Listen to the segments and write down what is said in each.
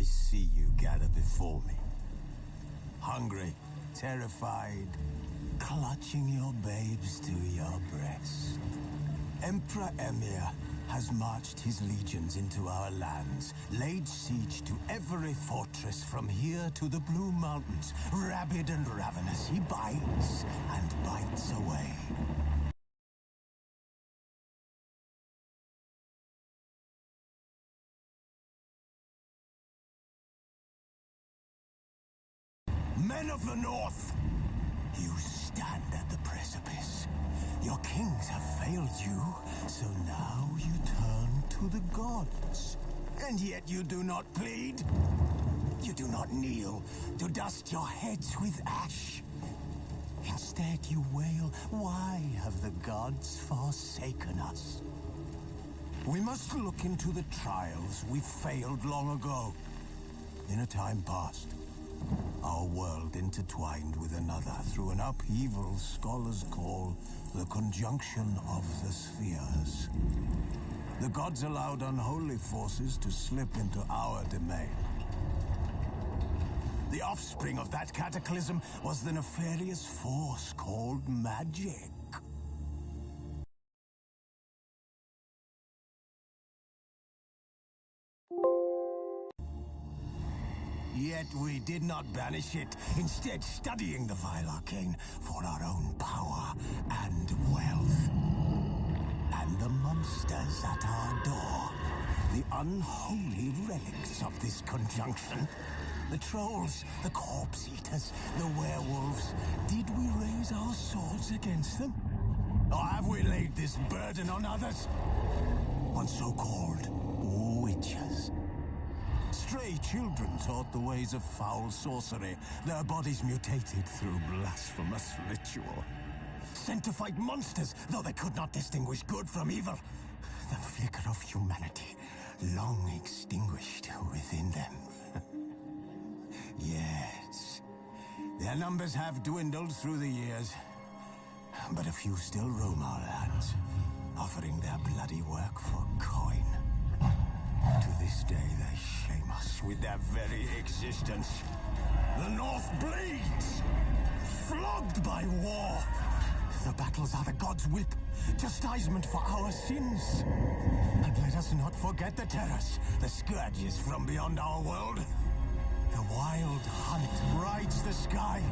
see you gather before me. Hungry, terrified, clutching your babes to your breast. Emperor Emhyr has marched his legions into our lands, laid siege to every fortress from here to the Blue Mountains. Rabid and ravenous, he bites and bites away. Men of the North, you stand at the precipice. Your kings have failed you, so now you turn to the gods. And yet you do not plead. You do not kneel to dust your heads with ash. Instead you wail, why have the gods forsaken us? We must look into the trials we failed long ago. In a time past, our world intertwined with another through an upheaval scholars call the conjunction of the spheres. The gods allowed unholy forces to slip into our domain. The offspring of that cataclysm was the nefarious force called magic. Yet we did not banish it, instead studying the vile arcane for our own power and wealth. And the monsters at our door, the unholy relics of this conjunction. The trolls, the corpse eaters, the werewolves. Did we raise our swords against them? Or have we laid this burden on others? On so-called witches. Stray children taught the ways of foul sorcery, their bodies mutated through blasphemous ritual. Sent to fight monsters, though they could not distinguish good from evil. The flicker of humanity, long extinguished within them. Yes, their numbers have dwindled through the years, but a few still roam our lands, offering their bloody work for coin. To this day, they shame us with their very existence. The North bleeds, flogged by war. The battles are the gods' whip, chastisement for our sins. And let us not forget the terrors, the scourges from beyond our world. The wild hunt rides the sky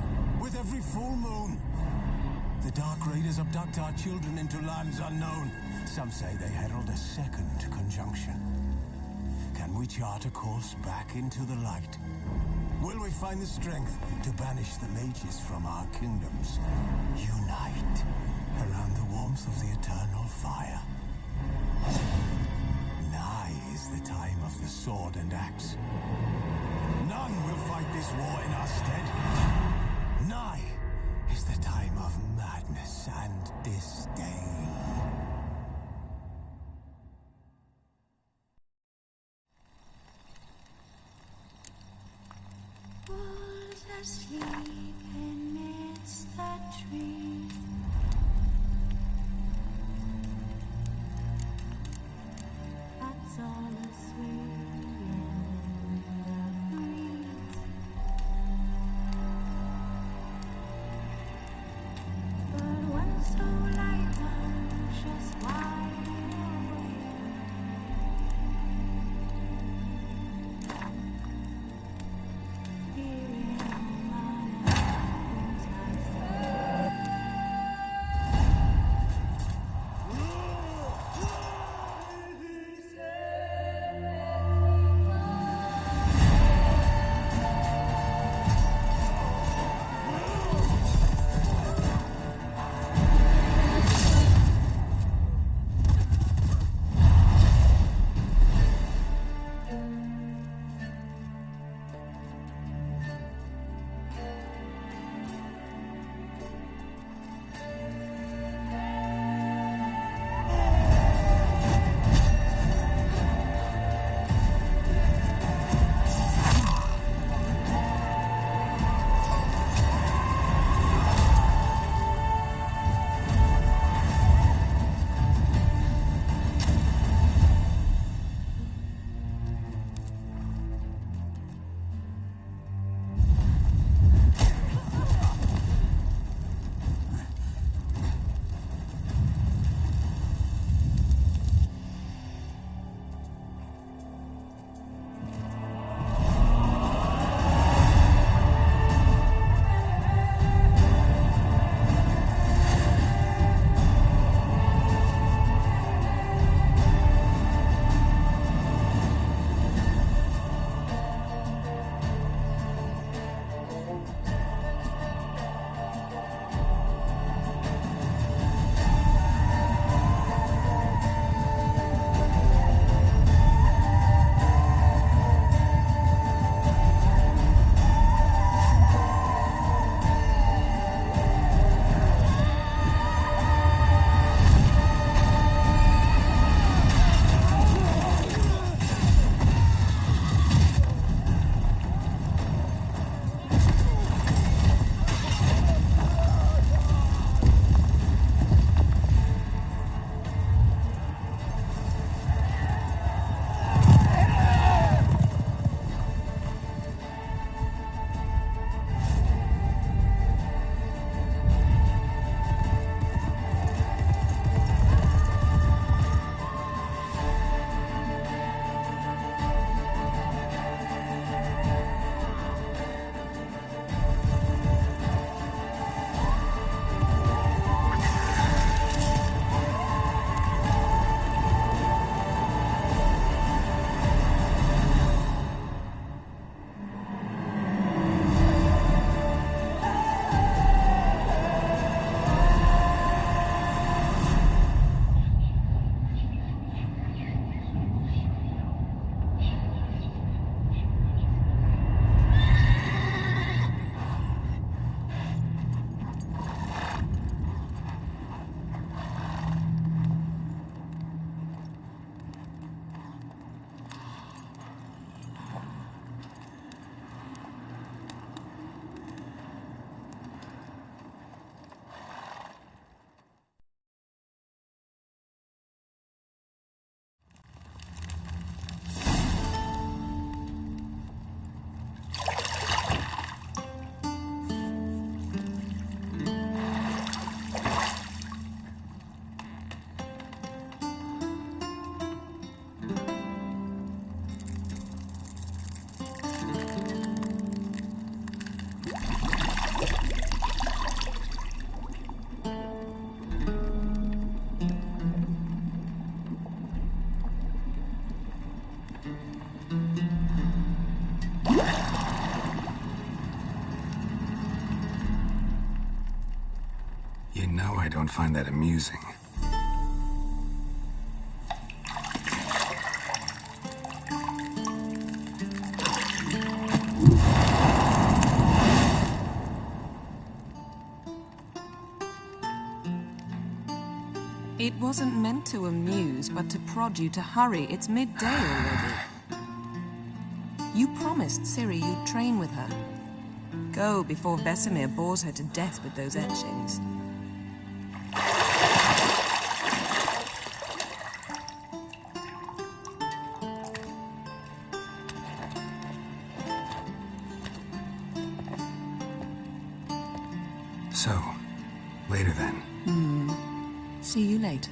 with every full moon. The Dark Raiders abduct our children into lands unknown. Some say they herald a second conjunction. Can we chart a course back into the light? Will we find the strength to banish the mages from our kingdoms? Unite around the warmth of the eternal fire. Nigh is the time of the sword and axe. None will fight this war in our stead. Nigh is the time of madness and disdain. Wolves asleep amidst the trees. That's all asleep in the breeze. But one so light just wide awake. You know I don't find that amusing. It wasn't meant to amuse, but to prod you to hurry. It's midday already. You promised Ciri you'd train with her. Go before Vesemir bores her to death with those etchings. So, later then. See you later.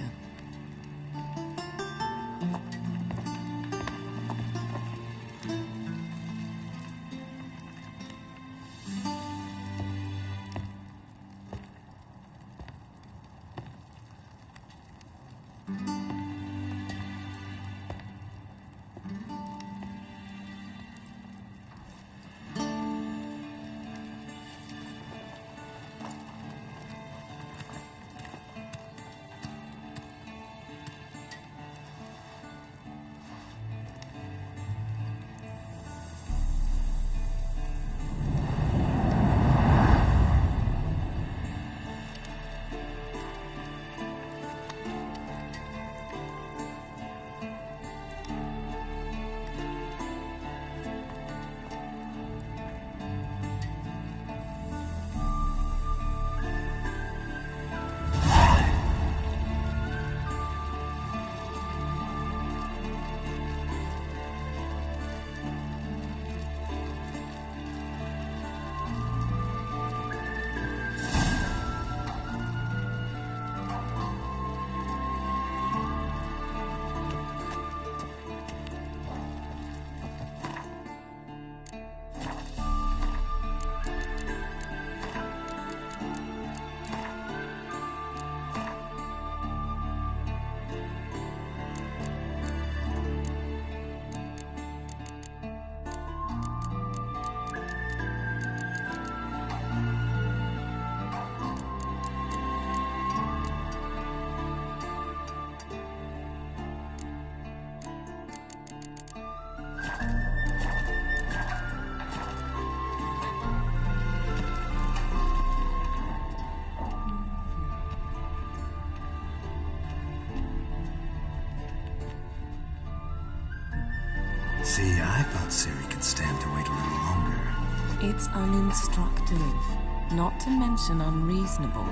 See, I thought Ciri could stand to wait a little longer. It's uninstructive, not to mention unreasonable.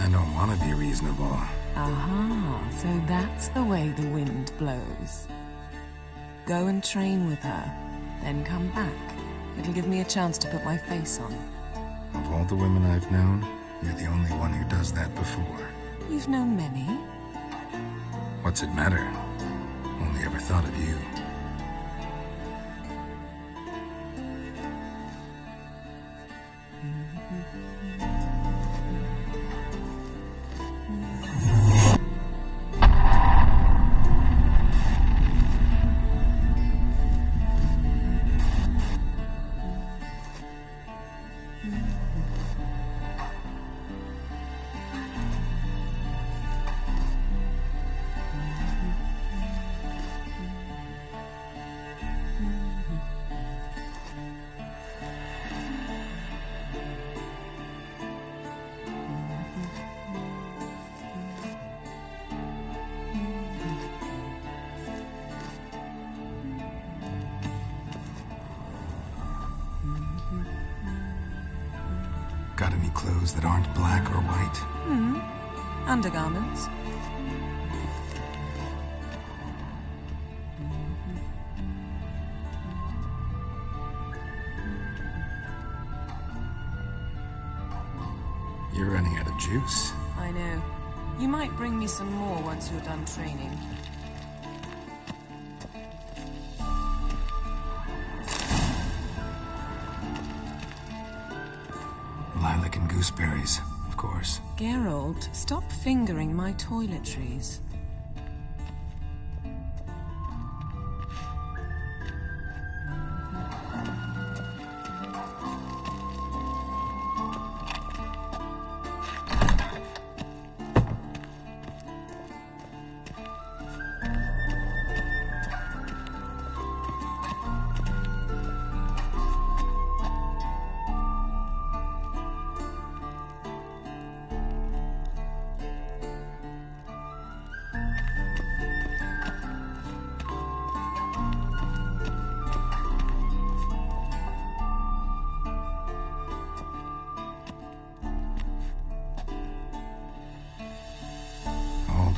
I don't want to be reasonable. Aha, so that's the way the wind blows. Go and train with her, then come back. It'll give me a chance to put my face on. Of all the women I've known, you're the only one who does that before. You've known many. What's it matter? Only ever thought of you. Got any clothes that aren't black or white? Undergarments. You're running out of juice. I know. You might bring me some more once you're done training. Lilac and gooseberries, of course. course. Geralt, stop fingering my toiletries.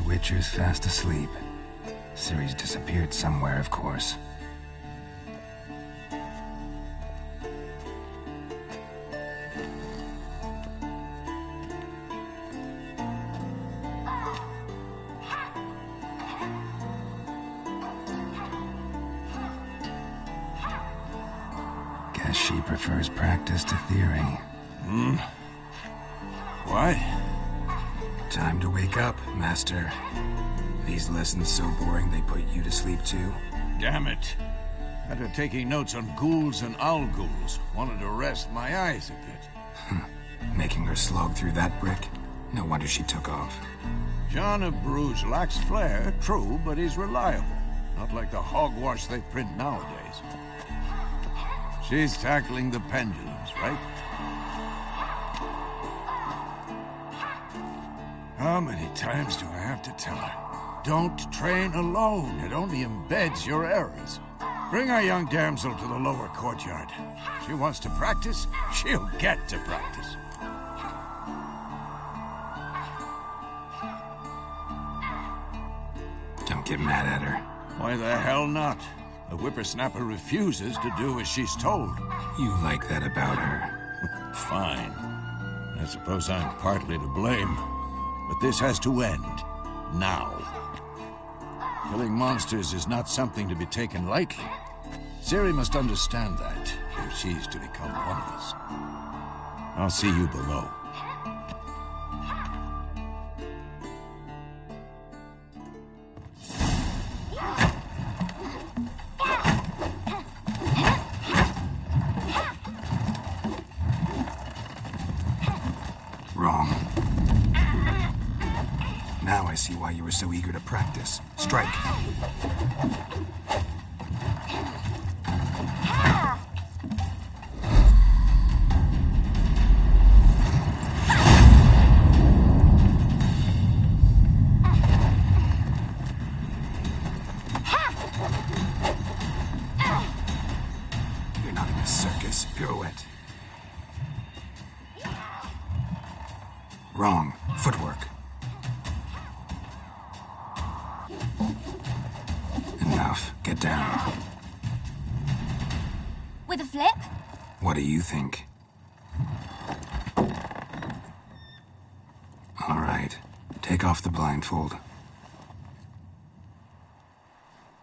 Witcher's fast asleep. Ciri's disappeared somewhere, of course. Guess she prefers practice to theory. Why? Time to wake up, Master. These lessons so boring they put you to sleep too? Damn it. After taking notes on ghouls and owl-ghouls, wanted to rest my eyes a bit. Making her slog through that brick? No wonder she took off. John of Bruges lacks flair, true, but he's reliable. Not like the hogwash they print nowadays. She's tackling the pendulums, right? How many times do I have to tell her? Don't train alone. It only embeds your errors. Bring our young damsel to the lower courtyard. She wants to practice, she'll get to practice. Don't get mad at her. Why the hell not? The whippersnapper refuses to do as she's told. You like that about her. Fine. I suppose I'm partly to blame. But this has to end. Now. Killing monsters is not something to be taken lightly. Ciri must understand that, if she's to become one of us. I'll see you below. Wrong. Now I see why you were so eager to practice. Strike. You're not in a circus. Pirouette. Wrong. Footwork. Enough. Get down. With a flip? What do you think? All right. Take off the blindfold.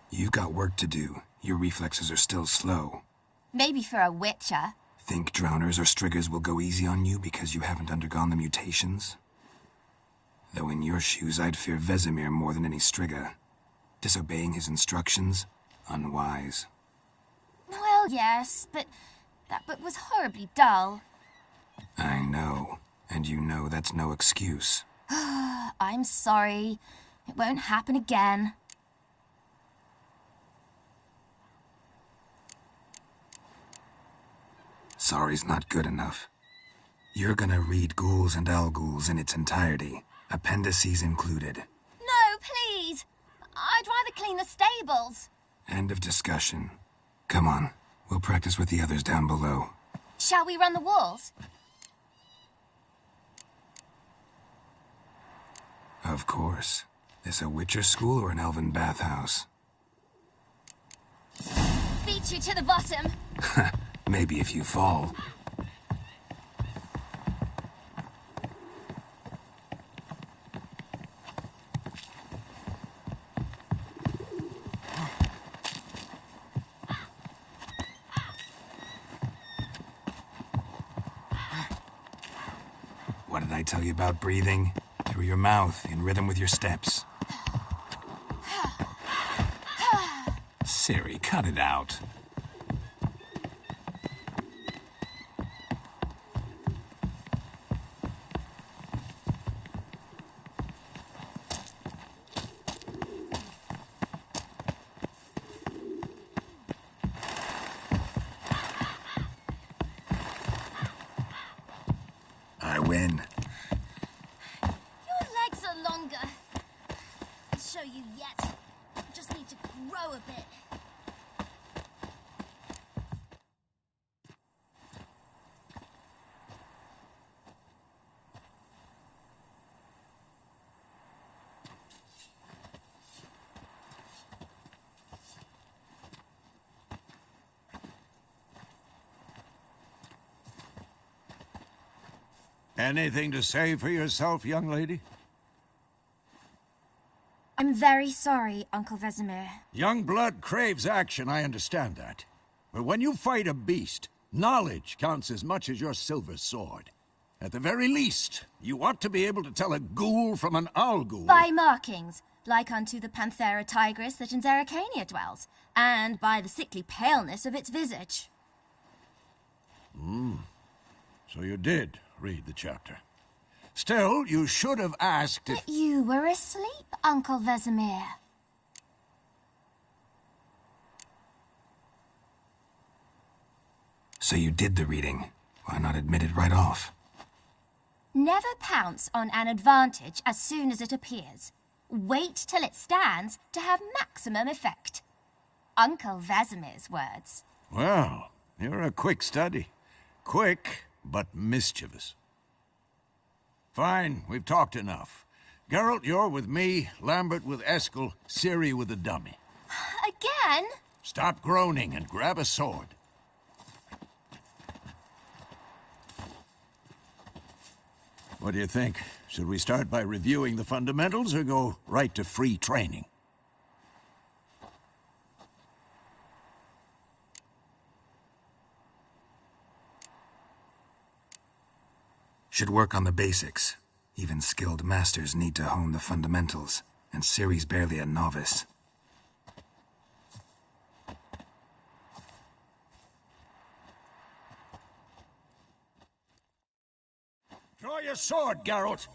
You've got work to do. Your reflexes are still slow. Maybe for a witcher. Think drowners or striggers will go easy on you because you haven't undergone the mutations? Though in your shoes, I'd fear Vesemir more than any strigger. Disobeying his instructions? Unwise. Well, yes, but that book was horribly dull. I know. And you know that's no excuse. I'm sorry. It won't happen again. Sorry's not good enough. You're gonna read Ghouls and Owl-Ghouls in its entirety, appendices included. No, please. I'd rather clean the stables. End of discussion. Come on, we'll practice with the others down below. Shall we run the walls? Of course. This a Witcher school or an elven bathhouse? Beat you to the bottom. Maybe if you fall. What did I tell you about breathing? Through your mouth, in rhythm with your steps. Ciri, cut it out. I win. Your legs are longer. I'll show you yet. You just need to grow a bit. Anything to say for yourself, young lady? I'm very sorry, Uncle Vesemir. Young blood craves action, I understand that. But when you fight a beast, knowledge counts as much as your silver sword. At the very least, you ought to be able to tell a ghoul from an owl ghoul. By markings, like unto the Panthera tigris that in Zerrikania dwells, and by the sickly paleness of its visage. So you did read the chapter. Still, you should have asked if... But you were asleep, Uncle Vesemir. So you did the reading. Why not admit it right off? Never pounce on an advantage as soon as it appears. Wait till it stands to have maximum effect. Uncle Vesemir's words. Well, you're a quick study. Quick, but mischievous. Fine, we've talked enough. Geralt, you're with me, Lambert with Eskel, Ciri with the dummy. Again? Stop groaning and grab a sword. What do you think? Should we start by reviewing the fundamentals or go right to free training? Should work on the basics. Even skilled masters need to hone the fundamentals, and Ciri's barely a novice. Draw your sword, Geralt!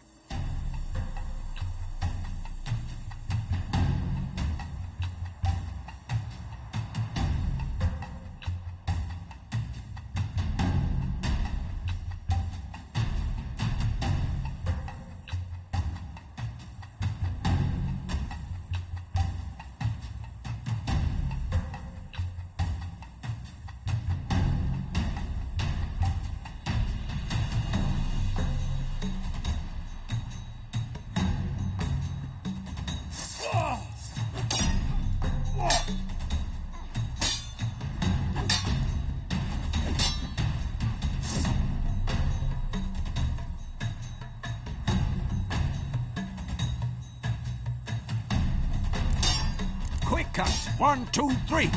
Quick cut! 1, 2, 3! Take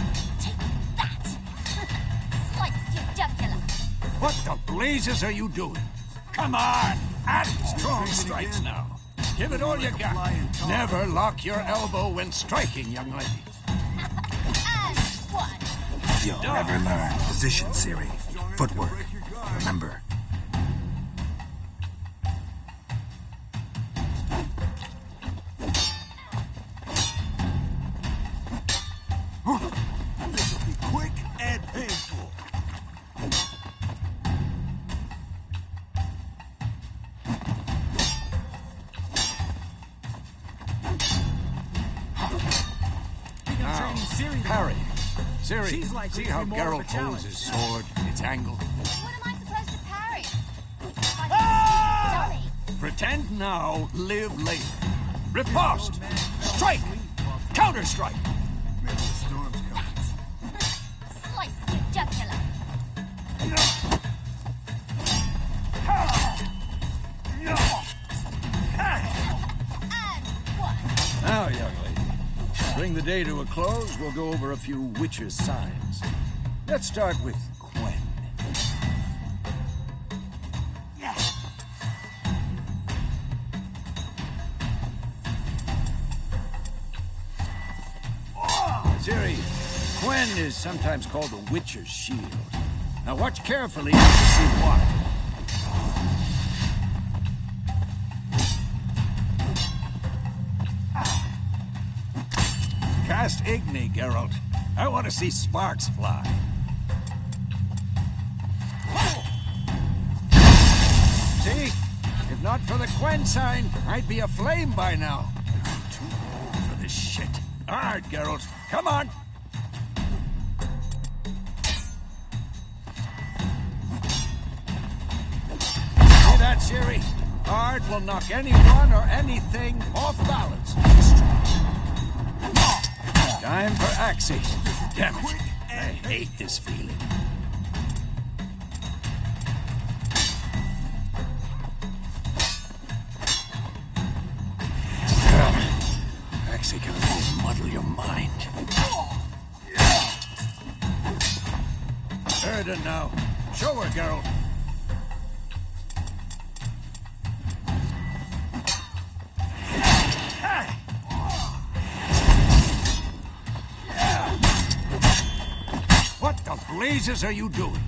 that! Slice your jugular! What the blazes are you doing? Come on! Add strong strikes now! Give it all you got! Never lock your elbow when striking, young lady. And one! You'll never learn. Position, Ciri. Footwork. Remember. This will be quick and painful. Now, parry. Ciri, She's likely see to how be more of a Geralt holds challenge. his sword, its angle? What am I supposed to parry? Like a dummy. Pretend now, live later. Riposte! Strike! Counter-strike! Maybe the storm's coming. Slice your jugular! And one! Now, young lady, to bring the day to a close, we'll go over a few witches' signs. Let's start with Quen. Ciri, Quen is sometimes called the Witcher's Shield. Now watch carefully to see what. Cast Igni, Geralt. I want to see sparks fly. See? If not for the Quen sign, I'd be aflame by now. I'm too old for this shit. All right, Geralt, come on. See that, Ciri? Ard will knock anyone or anything off balance. Time for Axii. Damn it. I hate this feeling. Axii can really muddle your mind. Erden now. Show her, Geralt. What the blazes are you doing?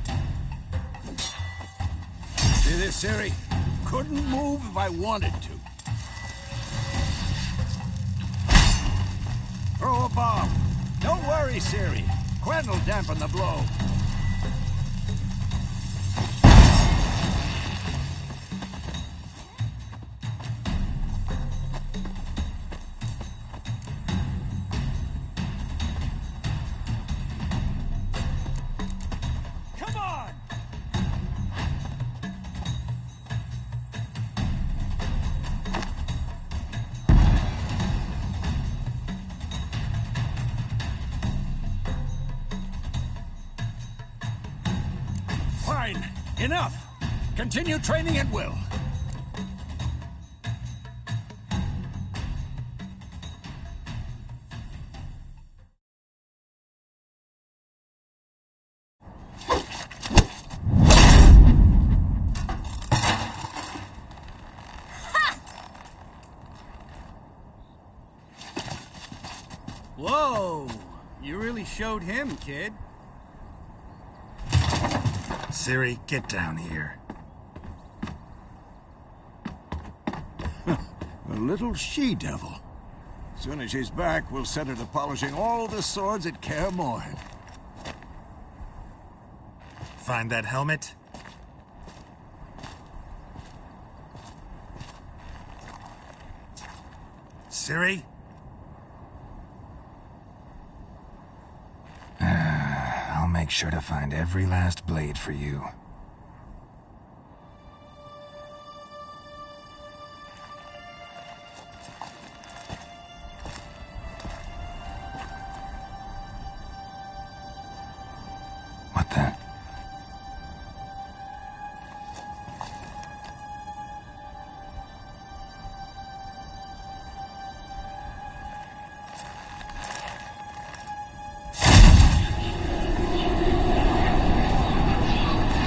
See this, Ciri? Couldn't move if I wanted to. Throw a bomb. Don't worry, Ciri. Quen will dampen the blow. Come on! Fine. Enough. Continue training at will. Whoa! You really showed him, kid. Ciri, get down here. A little she-devil. As soon as she's back, we'll set her to polishing all the swords at Kaer Morhen. Find that helmet? Ciri? I'll make sure to find every last blade for you. What the?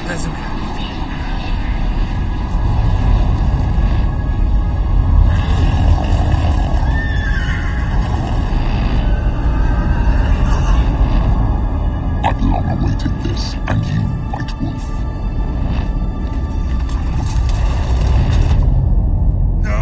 Vesemir. I've long awaited this, and you, White Wolf. No!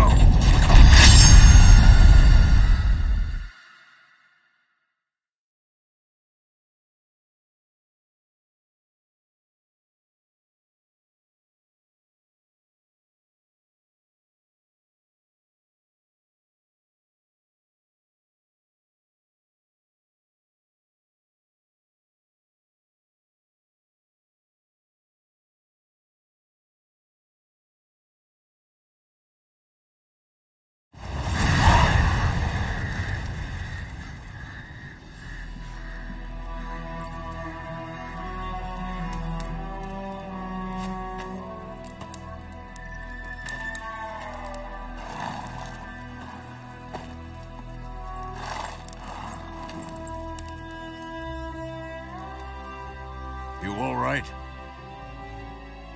You all right?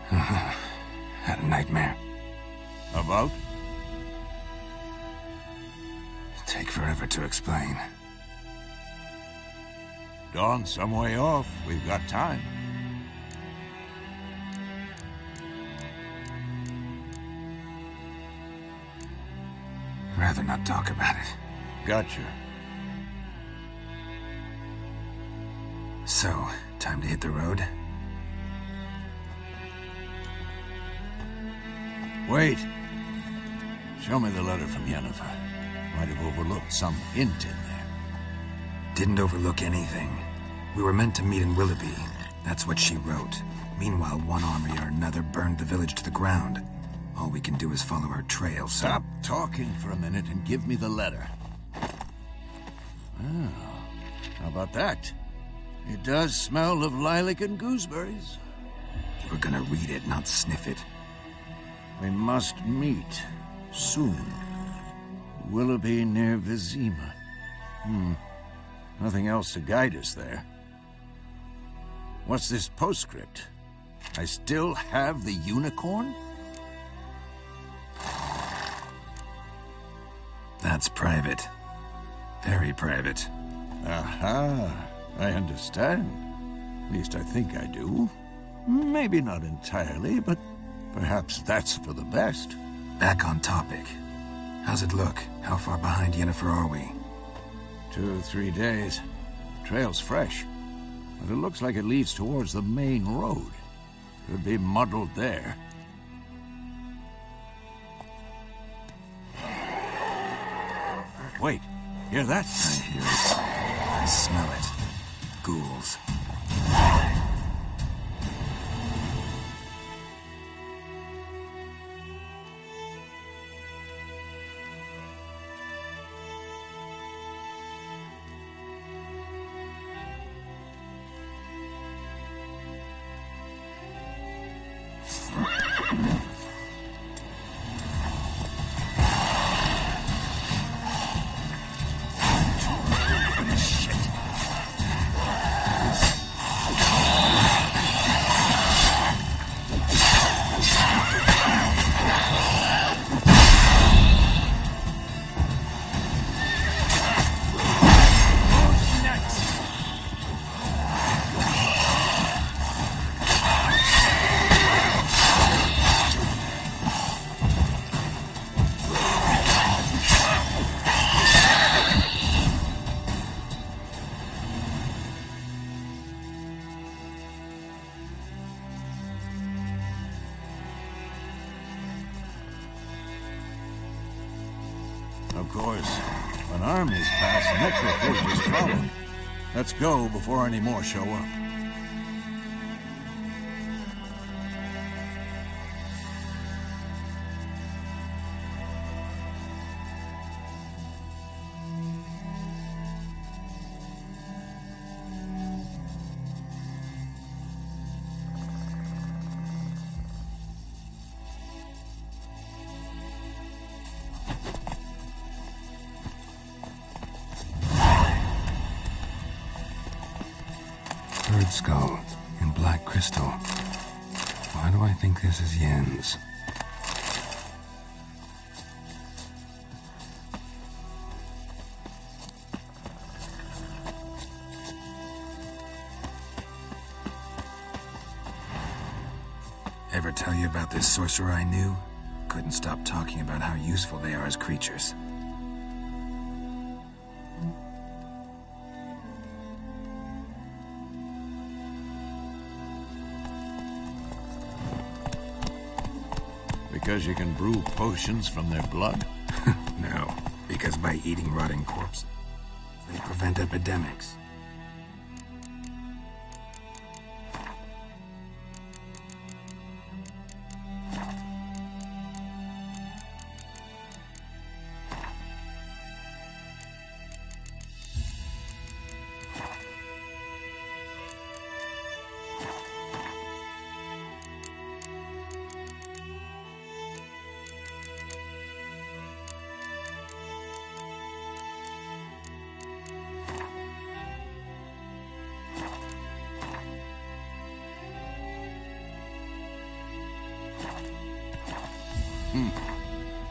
Had a nightmare. About? Take forever to explain. Dawn's some way off. We've got time. Rather not talk about it. Gotcha. So, time to hit the road? Wait. Show me the letter from Yennefer. Might have overlooked some hint in there. Didn't overlook anything. We were meant to meet in Willoughby. That's what she wrote. Meanwhile, one army or another burned the village to the ground. All we can do is follow her trail, so... Stop talking for a minute and give me the letter. Oh, how about that? It does smell of lilac and gooseberries. You were gonna read it, not sniff it. We must meet. Soon. Willoughby near Vizima. Nothing else to guide us there. What's this postscript? I still have the unicorn? That's private. Very private. Aha, I understand. At least I think I do. Maybe not entirely, but perhaps that's for the best. Back on topic. How's it look? How far behind Yennefer are we? 2 or 3 days. Trail's fresh, but it looks like it leads towards the main road. Could be muddled there. Wait, hear that? I hear it. I smell it. Ghouls. Of course, when armies pass, necrophages follow. Let's go before any more show up. Bird skull in black crystal. Why do I think this is Yen's? Ever tell you about this sorcerer I knew? Couldn't stop talking about how useful they are as creatures. Because you can brew potions from their blood? No, because by eating rotting corpses, they prevent epidemics.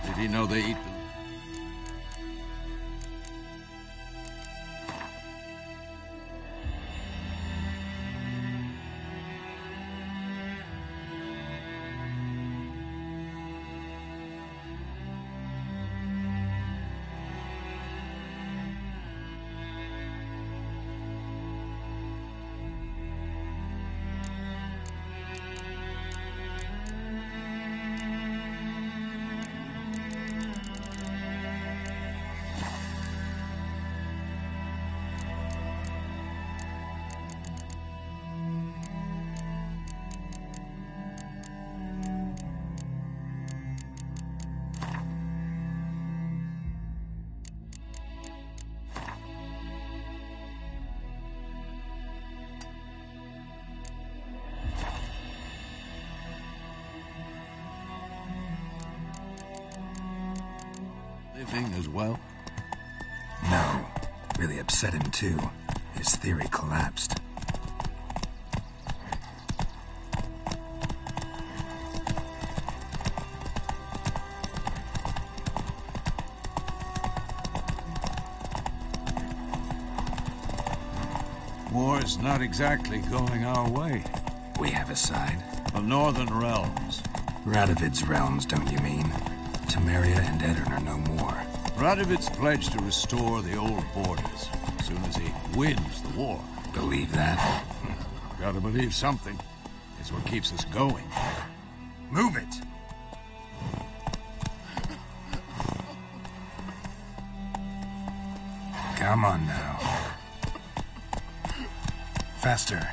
Did he know they eat them? anything as well? No. Really upset him, too. His theory collapsed. War's not exactly going our way. We have a side. The Northern Realms. Radovid's realms, don't you mean? Temeria and Edirn are no more. Radovid's pledged to restore the old borders as soon as he wins the war. Believe that? Gotta believe something. It's what keeps us going. Move it! Come on now. Faster.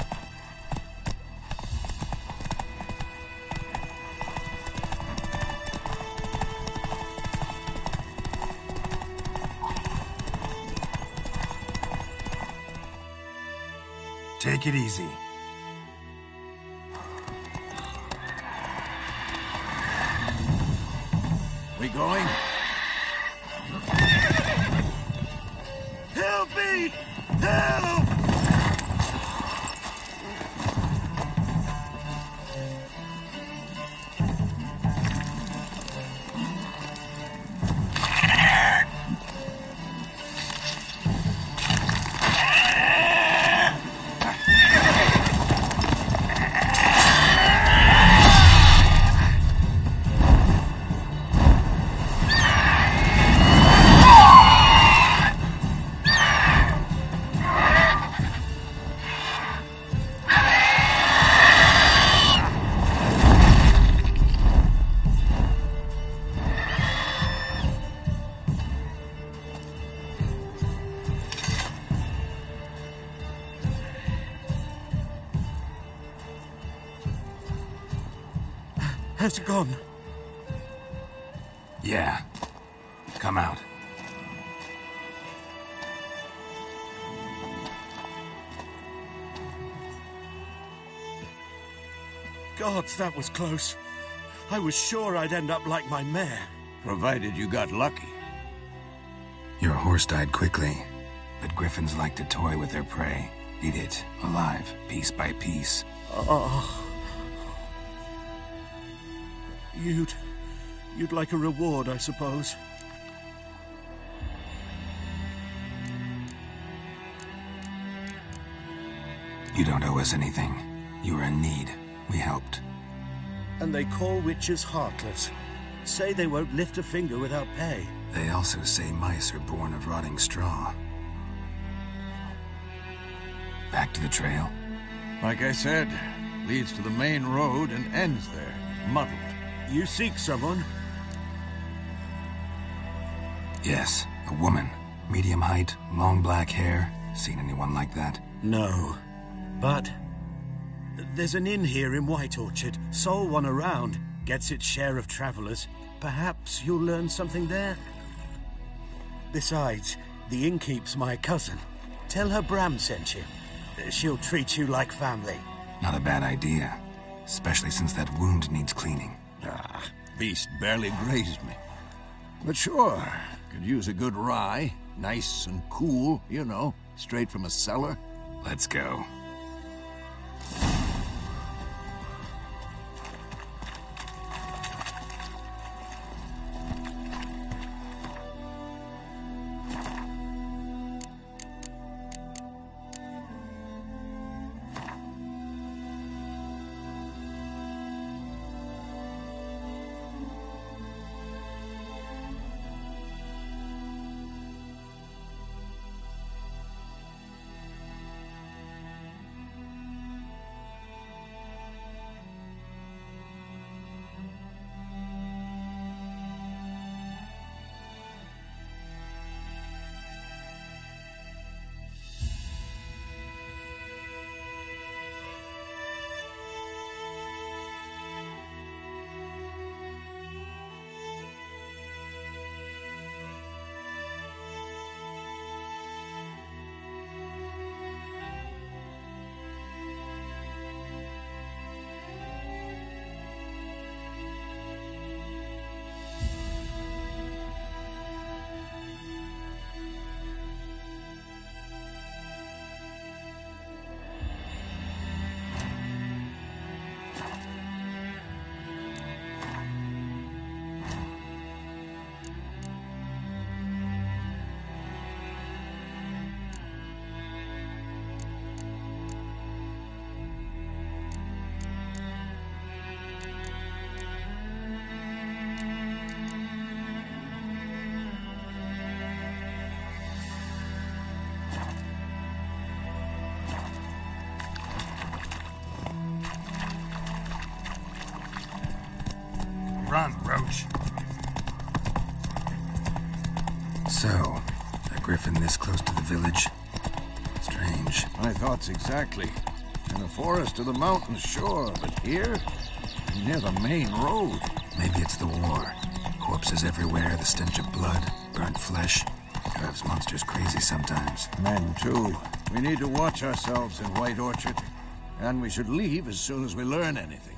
Take it easy. We going? Help me! Help! Has it gone? Yeah. Come out. Gods, that was close. I was sure I'd end up like my mare. Provided you got lucky. Your horse died quickly, but griffins like to toy with their prey. Eat it, alive, piece by piece. Oh. You'd like a reward, I suppose. You don't owe us anything. You were in need. We helped. And they call witches heartless. Say they won't lift a finger without pay. They also say mice are born of rotting straw. Back to the trail? Like I said, leads to the main road and ends there, muddled. You seek someone? Yes, a woman. Medium height, long black hair. Seen anyone like that? No. But there's an inn here in White Orchard. Sole one around. Gets its share of travelers. Perhaps you'll learn something there? Besides, the innkeep's my cousin. Tell her Bram sent you. She'll treat you like family. Not a bad idea. Especially since that wound needs cleaning. Ah, beast barely grazed me. But sure, could use a good rye. Nice and cool, you know, straight from a cellar. Let's go. griffin this close to the village. Strange. My thoughts exactly. In the forest or the mountains, sure, but here? Near the main road. Maybe it's the war. Corpses everywhere, the stench of blood, burnt flesh. Drives monsters crazy sometimes. Men, too. We need to watch ourselves in White Orchard. And we should leave as soon as we learn anything.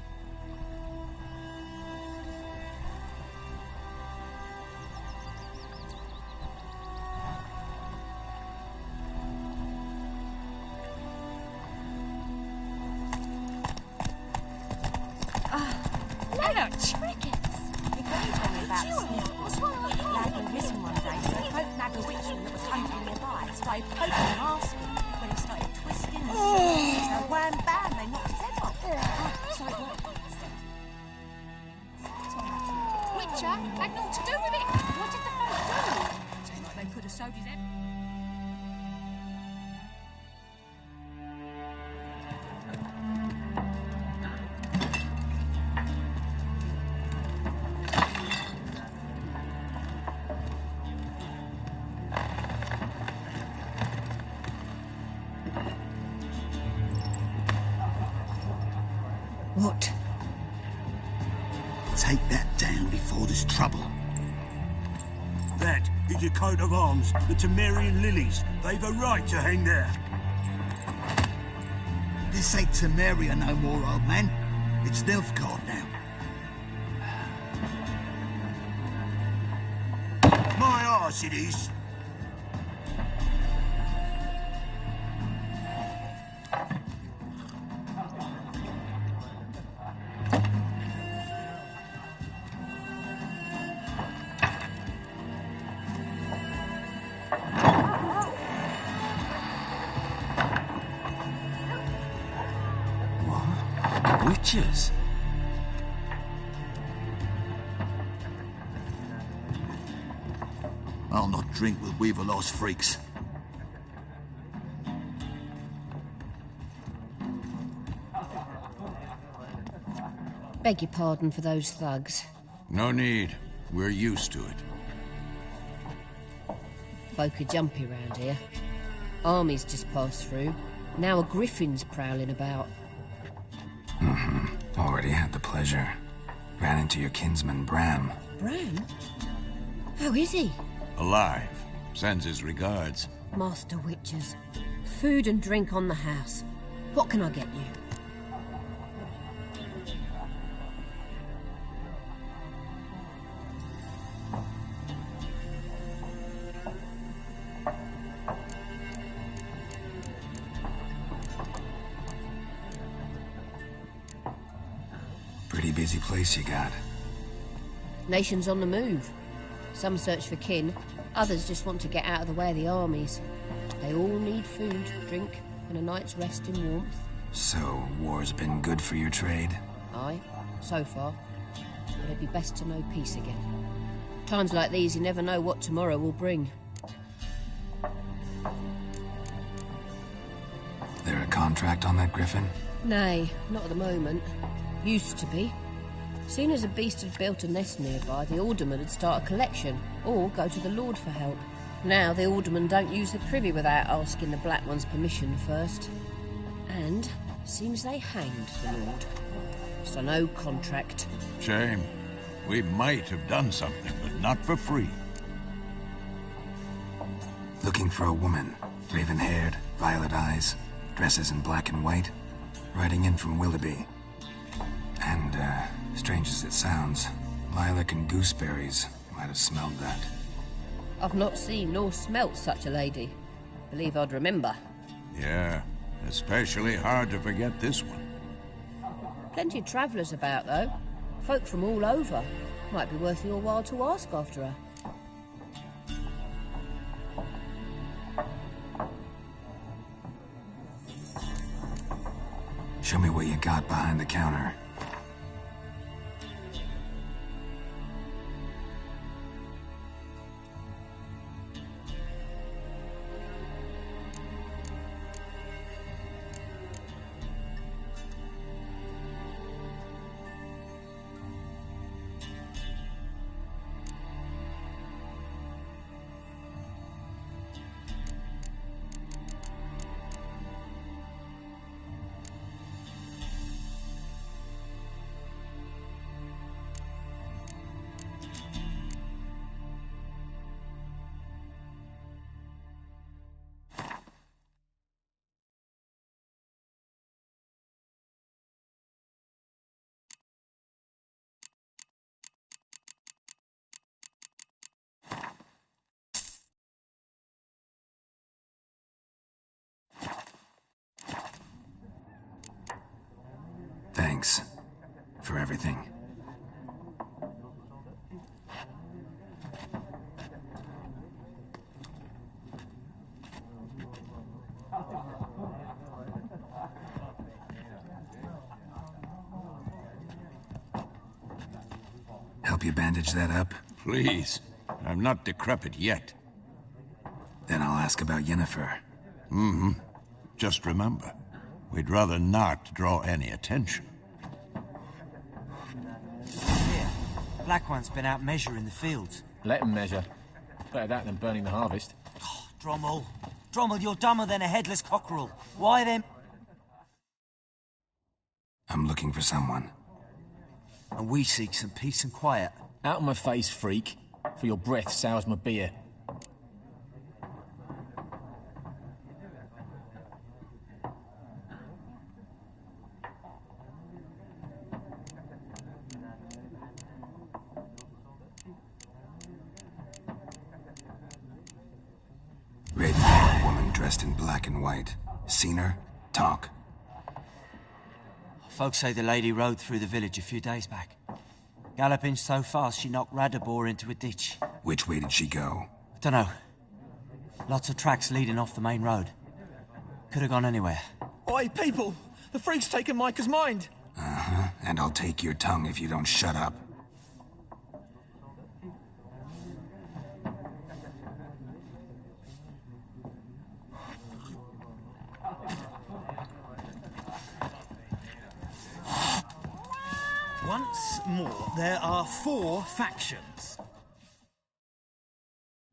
What? Take that down before there's trouble. That is a coat of arms, the Temerian lilies. They've a right to hang there. This ain't Temeria no more, old man. It's Nilfgaard now. My arse it is. Witches? I'll not drink with Weaverlaw's freaks. Beg your pardon for those thugs. No need. We're used to it. Folk are jumpy round here. Armies just passed through. Now a griffin's prowling about. Already had the pleasure. Ran into your kinsman, Bram. Bram? How is he? Alive. Sends his regards. Master Witches. Food and drink on the house. What can I get you? Pretty busy place you got. Nations on the move. Some search for kin, others just want to get out of the way of the armies. They all need food, drink, and a night's rest in warmth. So, war's been good for your trade? Aye, so far. But it'd be best to know peace again. Times like these, you never know what tomorrow will bring. There a contract on that griffin? Nay, not at the moment. Used to be. Soon as a beast had built a nest nearby, the alderman would start a collection, or go to the Lord for help. Now the aldermen don't use the privy without asking the Black One's permission first. And seems they hanged the Lord. So no contract. Shame. We might have done something, but not for free. Looking for a woman. Raven-haired, violet eyes, dresses in black and white. Riding in from Willoughby. And, strange as it sounds, lilac and gooseberries might have smelled that. I've not seen nor smelt such a lady. Believe I'd remember. Yeah, especially hard to forget this one. Plenty of travellers about, though. Folk from all over. Might be worth your while to ask after her. Show me what you got behind the counter. Thanks for everything. Help you bandage that up? Please. I'm not decrepit yet. Then I'll ask about Yennefer. Mm-hmm. Just remember, we'd rather not draw any attention. Here, Black One's been out measuring the fields. Let him measure. Better that than burning the harvest. Oh, Drommel. Drommel, you're dumber than a headless cockerel. Why then? I'm looking for someone. And we seek some peace and quiet. Out of my face, freak. For your breath sours my beer. Red-haired woman dressed in black and white. Seen her? Talk. Folks say the lady rode through the village a few days back. Galloping so fast she knocked Radabor into a ditch. Which way did she go? Dunno. Lots of tracks leading off the main road. Could have gone anywhere. Oi, people! The freak's taken Micah's mind! Uh-huh. And I'll take your tongue if you don't shut up. Once more, there are 4 factions.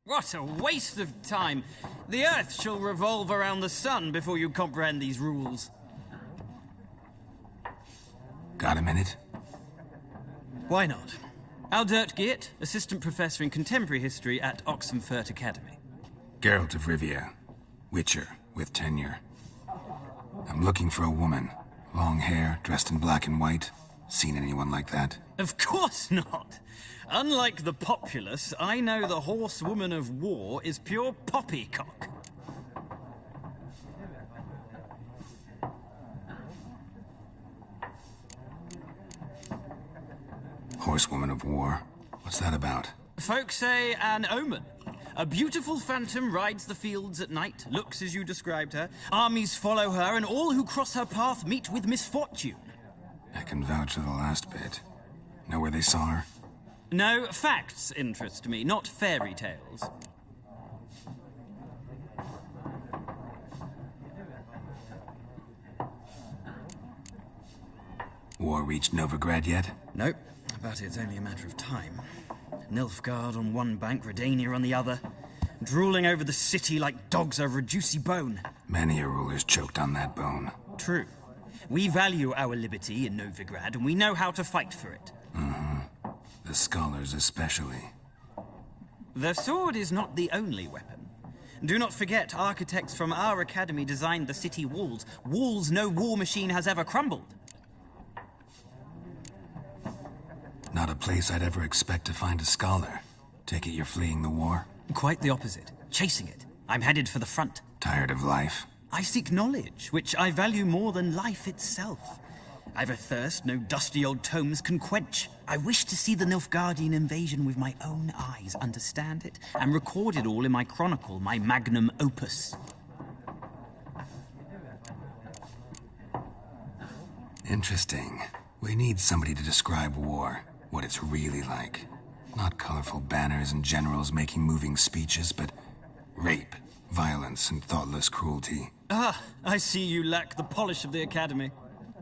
What a waste of time! The Earth shall revolve around the sun before you comprehend these rules. Got a minute? Why not? Aldert Geert, Assistant Professor in Contemporary History at Oxenfurt Academy. Geralt of Rivia. Witcher, with tenure. I'm looking for a woman. Long hair, dressed in black and white. Seen anyone like that? Of course not! Unlike the populace, I know the horsewoman of war is pure poppycock. Horsewoman of war? What's that about? Folk say an omen. A beautiful phantom rides the fields at night, looks as you described her. Armies follow her, and all who cross her path meet with misfortune. I can vouch for the last bit. Know where they saw her? No, facts interest me, not fairy tales. War reached Novigrad yet? Nope, but it's only a matter of time. Nilfgaard on one bank, Redania on the other, drooling over the city like dogs over a juicy bone. Many a ruler's choked on that bone. True. We value our liberty in Novigrad, and we know how to fight for it. Mm-hmm. The scholars especially. The sword is not the only weapon. Do not forget, architects from our academy designed the city walls. Walls no war machine has ever crumbled. Not a place I'd ever expect to find a scholar. Take it you're fleeing the war? Quite the opposite. Chasing it. I'm headed for the front. Tired of life? I seek knowledge, which I value more than life itself. I've a thirst no dusty old tomes can quench. I wish to see the Nilfgaardian invasion with my own eyes, understand it, and record it all in my chronicle, my magnum opus. Interesting. We need somebody to describe war, what it's really like. Not colorful banners and generals making moving speeches, but rape, violence, and thoughtless cruelty. Ah, I see you lack the polish of the Academy.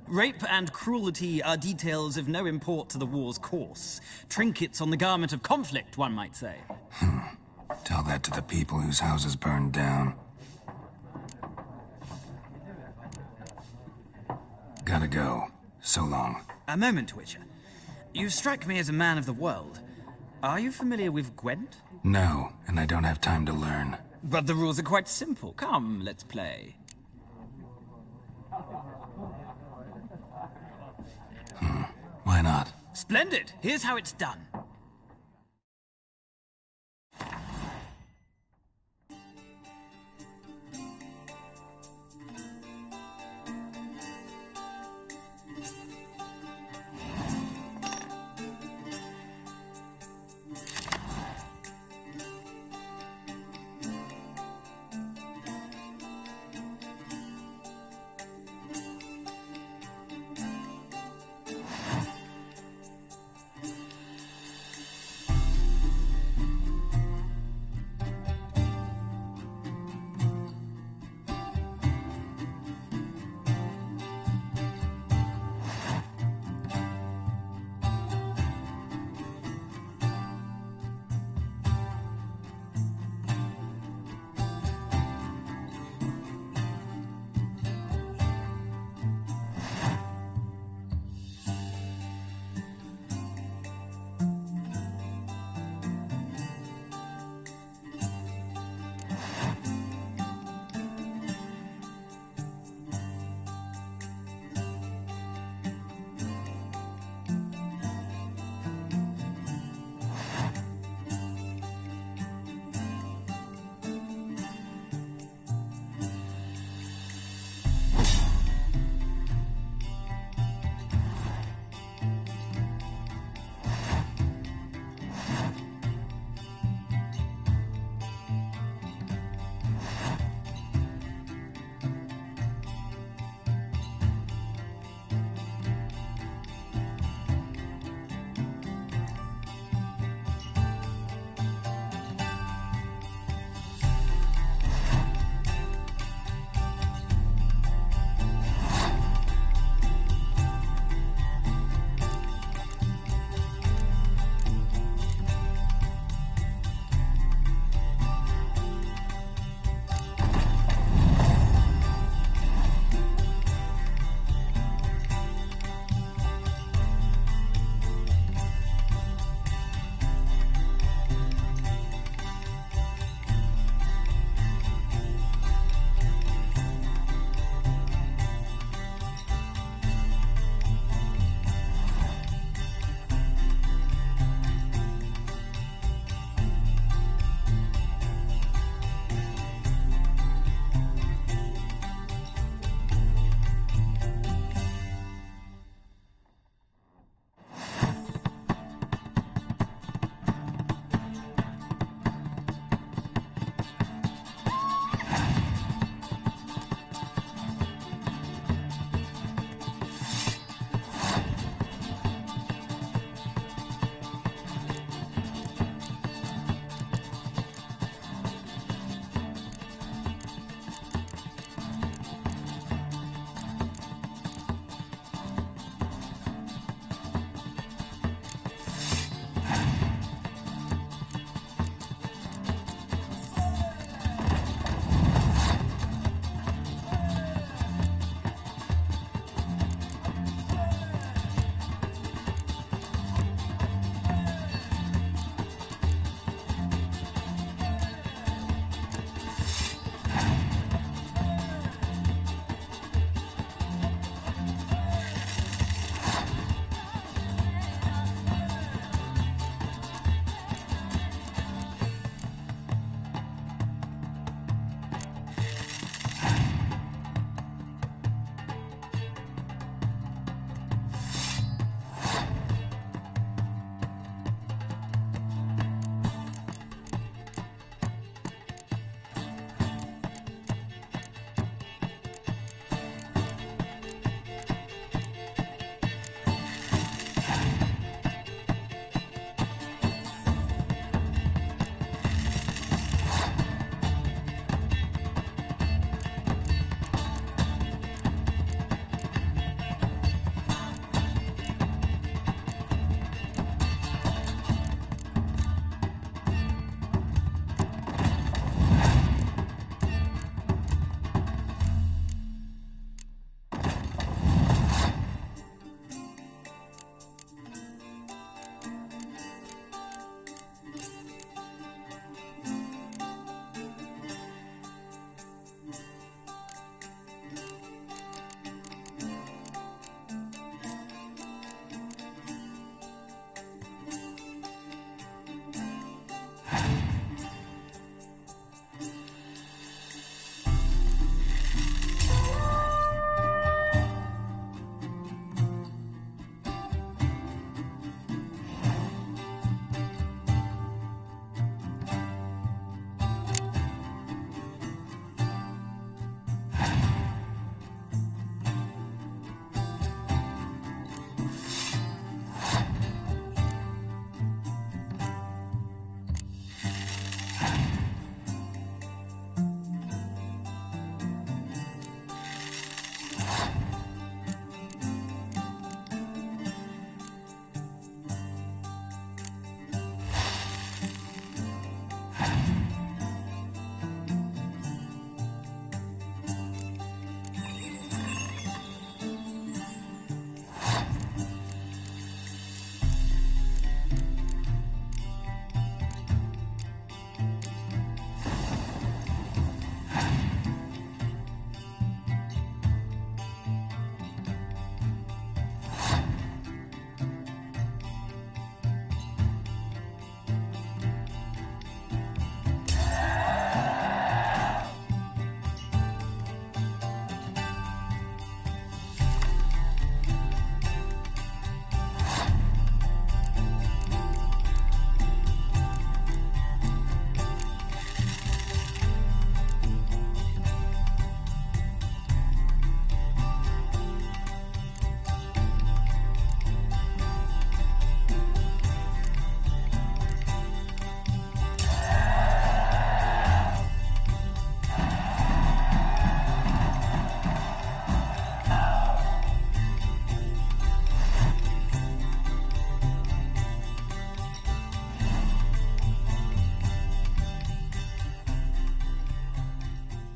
Rape and cruelty are details of no import to the war's course. Trinkets on the garment of conflict, one might say. Tell that to the people whose houses burned down. Gotta go. So long. A moment, Witcher. You strike me as a man of the world. Are you familiar with Gwent? No, and I don't have time to learn. But the rules are quite simple. Come, let's play. Why not? Splendid! Here's how it's done.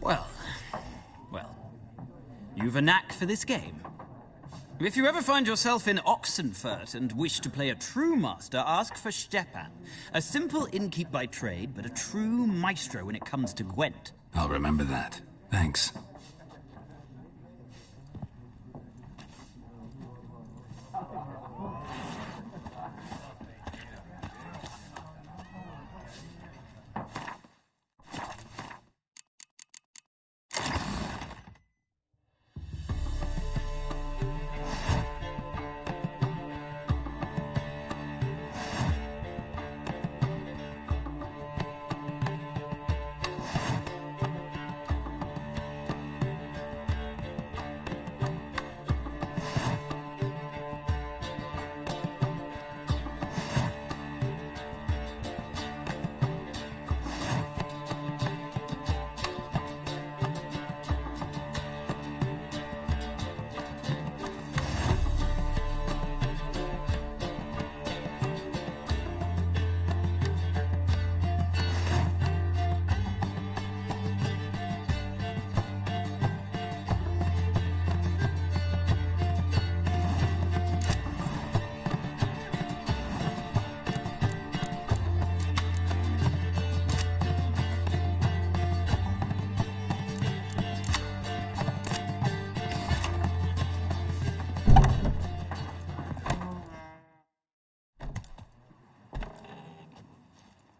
Well, you've a knack for this game. If you ever find yourself in Oxenfurt and wish to play a true master, ask for Stepan. A simple innkeep by trade, but a true maestro when it comes to Gwent. I'll remember that. Thanks.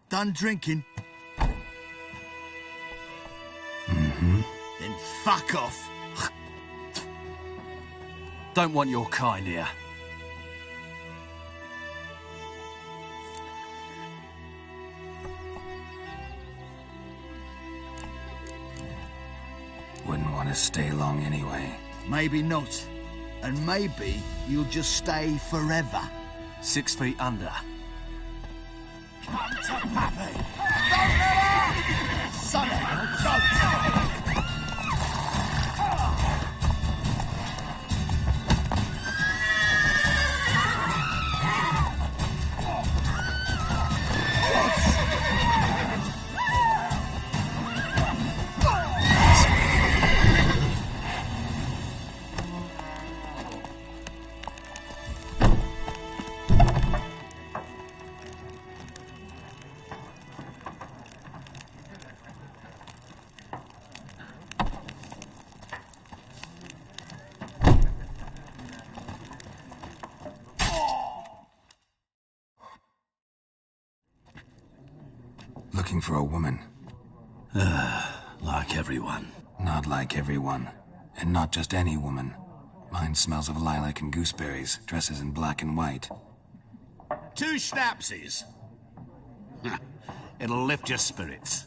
Done drinking? Mm-hmm. Then fuck off. Don't want your kind here. Wouldn't want to stay long anyway. Maybe not. And maybe you'll just stay forever. 6 feet under. Come to Pappy! Don't let her! Son of a don't! Looking for a woman. Like everyone. Not like everyone. And not just any woman. Mine smells of lilac and gooseberries, dresses in black and white. 2 schnapsies. It'll lift your spirits.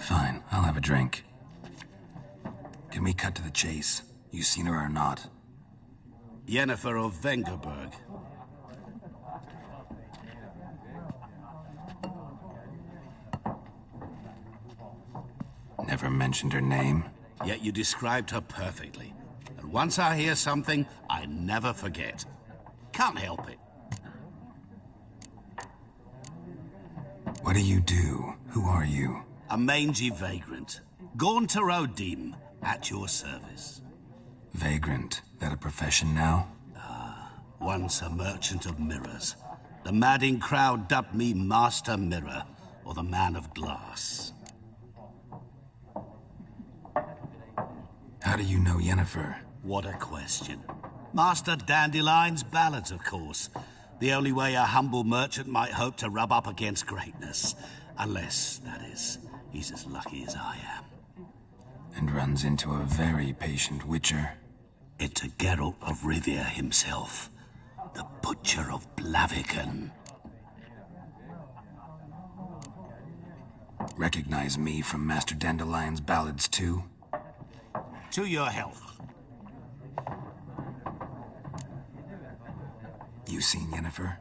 Fine, I'll have a drink. Can we cut to the chase? You seen her or not? Yennefer of Vengerberg. Never mentioned her name. Yet you described her perfectly. And once I hear something, I never forget. Can't help it. What do you do? Who are you? A mangy vagrant. Gaunter O'Dim, at your service. Vagrant. That a profession now? Once a merchant of mirrors. The madding crowd dubbed me Master Mirror, or the Man of Glass. How do you know Yennefer? What a question. Master Dandelion's ballads, of course. The only way a humble merchant might hope to rub up against greatness. Unless, that is, he's as lucky as I am. And runs into a very patient witcher. Into Geralt of Rivia himself. The Butcher of Blaviken. Recognize me from Master Dandelion's ballads, too? To your health. You seen Yennefer?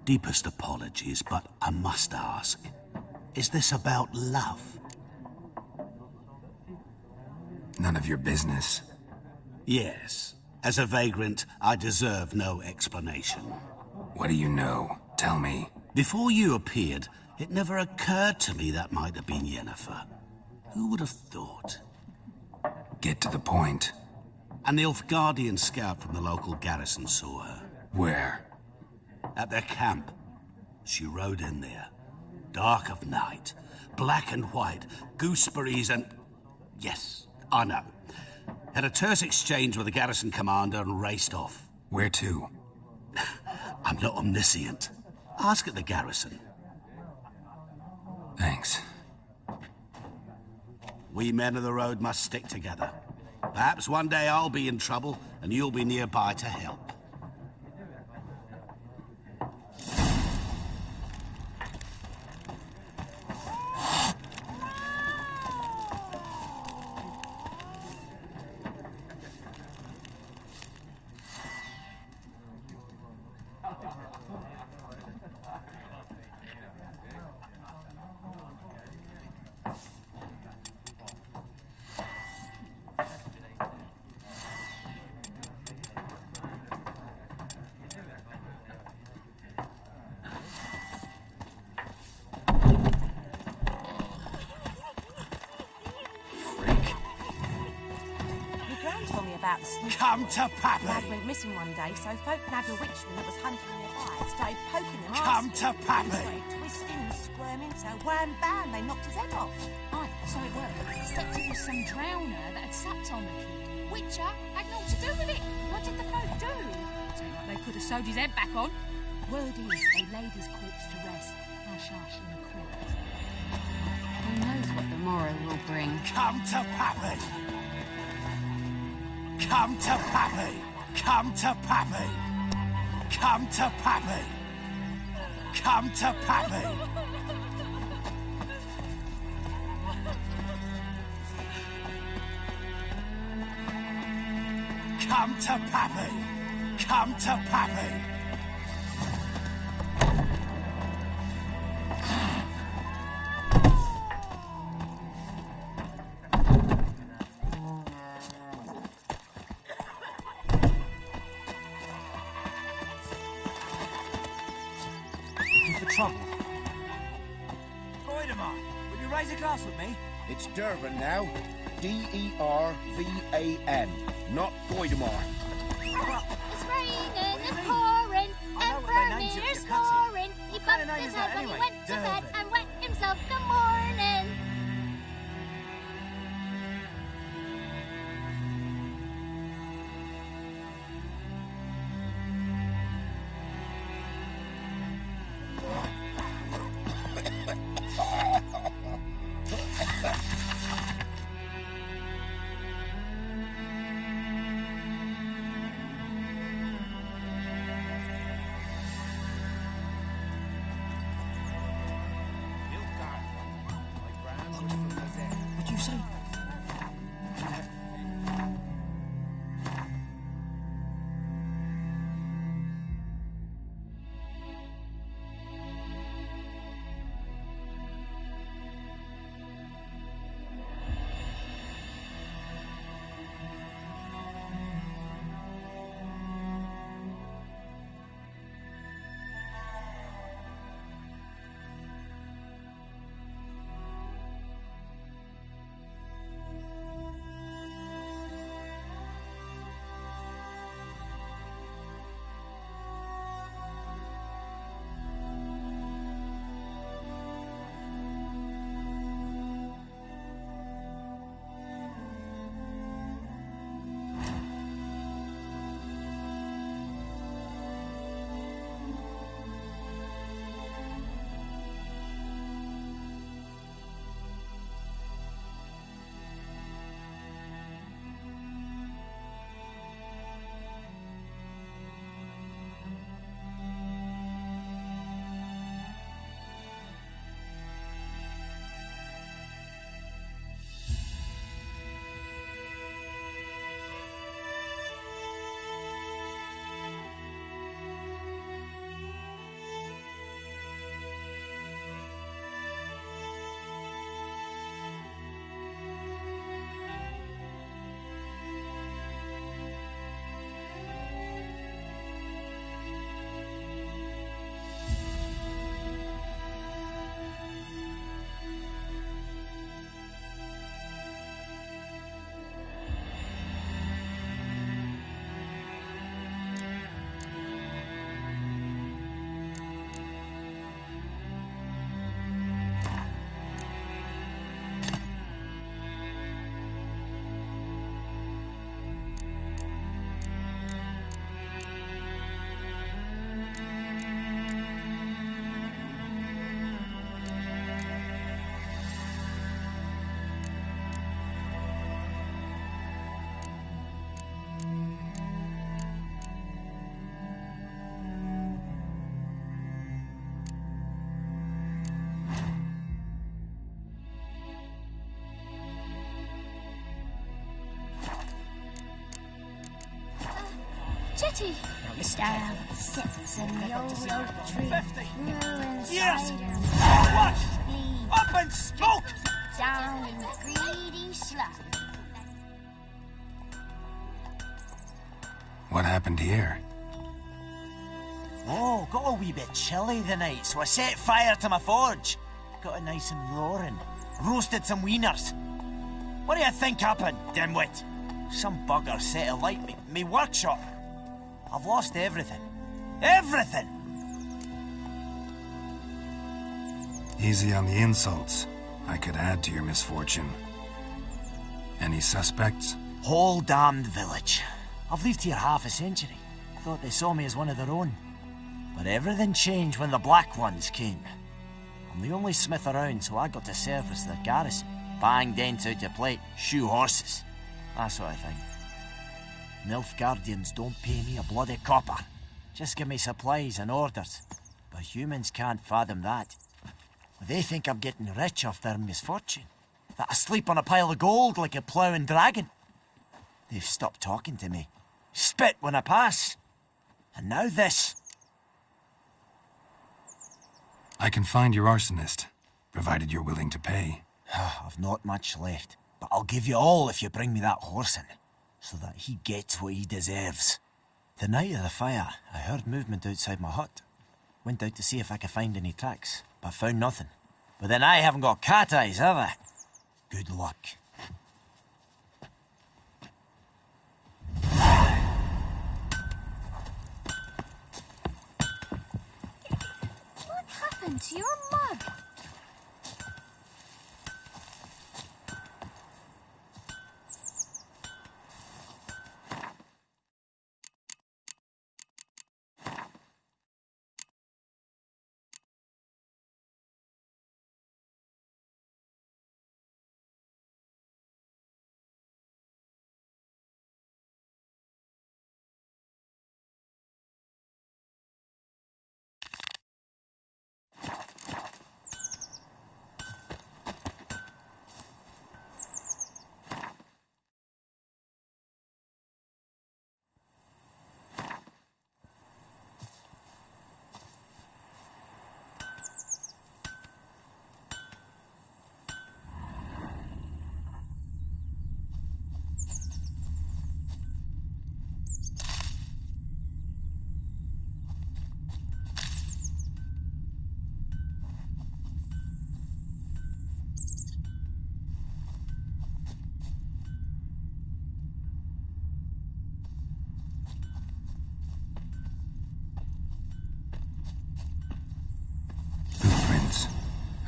Deepest apologies, but I must ask. Is this about love? None of your business. Yes. As a vagrant, I deserve no explanation. What do you know? Tell me. Before you appeared, it never occurred to me that might have been Yennefer. Who would have thought? Get to the point. A Nilfgaardian scout from the local garrison saw her. Where? At their camp. She rode in there. Dark of night. Black and white. Gooseberries and... Yes, I know. Had a terse exchange with the garrison commander and raced off. Where to? I'm not omniscient. Ask at the garrison. Thanks. We men of the road must stick together. Perhaps one day I'll be in trouble and you'll be nearby to help. Come to Pappy! Lad went missing one day, so folk nabbed a witchman that was hunting nearby and started poking him. Come to Pappy! He started twisting and squirming, so wham bam, they knocked his head off. Aye, so it worked. Except it was some drowner that had supped on the kid. Witcher had naught to do with it. What did the folk do? Seemed like they could have sewed his head back on. Word is, they laid his corpse to rest. Hush hush in the crypt. Who knows what the morrow will bring? Come to Pappy! Come to Pappy! Come to Pappy! Come to Pappy! Come to Pappy! Come to Pappy! Come to Pappy! Trouble. Voidemar, will you raise a glass with me? It's Dervan now. D-E-R-V-A-N, not Voidemar. It's raining and pouring, and Vermeer's snoring. He bumped his head when he went to bed and wet himself. Good morning. Betty. Down sits in the old oak tree. Yes! Watch! Up and smoke! Down in the greedy slough. What happened here? Oh, got a wee bit chilly the night, so I set fire to my forge. Got it nice and roaring. Roasted some wieners. What do you think happened, dimwit? Some bugger set alight me workshop. I've lost everything. Everything! Easy on the insults. I could add to your misfortune. Any suspects? Whole damned village. I've lived here half a century. Thought they saw me as one of their own. But everything changed when the Black Ones came. I'm the only smith around, so I got to service their garrison. Bang dents out your plate, shoe horses. That sort of thing. Nilfgaardians don't pay me a bloody copper. Just give me supplies and orders. But humans can't fathom that. They think I'm getting rich off their misfortune. That I sleep on a pile of gold like a ploughing dragon. They've stopped talking to me. Spit when I pass. And now this. I can find your arsonist, provided you're willing to pay. I've not much left, but I'll give you all if you bring me that horse in, so that he gets what he deserves. The night of the fire, I heard movement outside my hut. Went out to see if I could find any tracks, but found nothing. But then I haven't got cat eyes, have I? Good luck. What happened to your mug?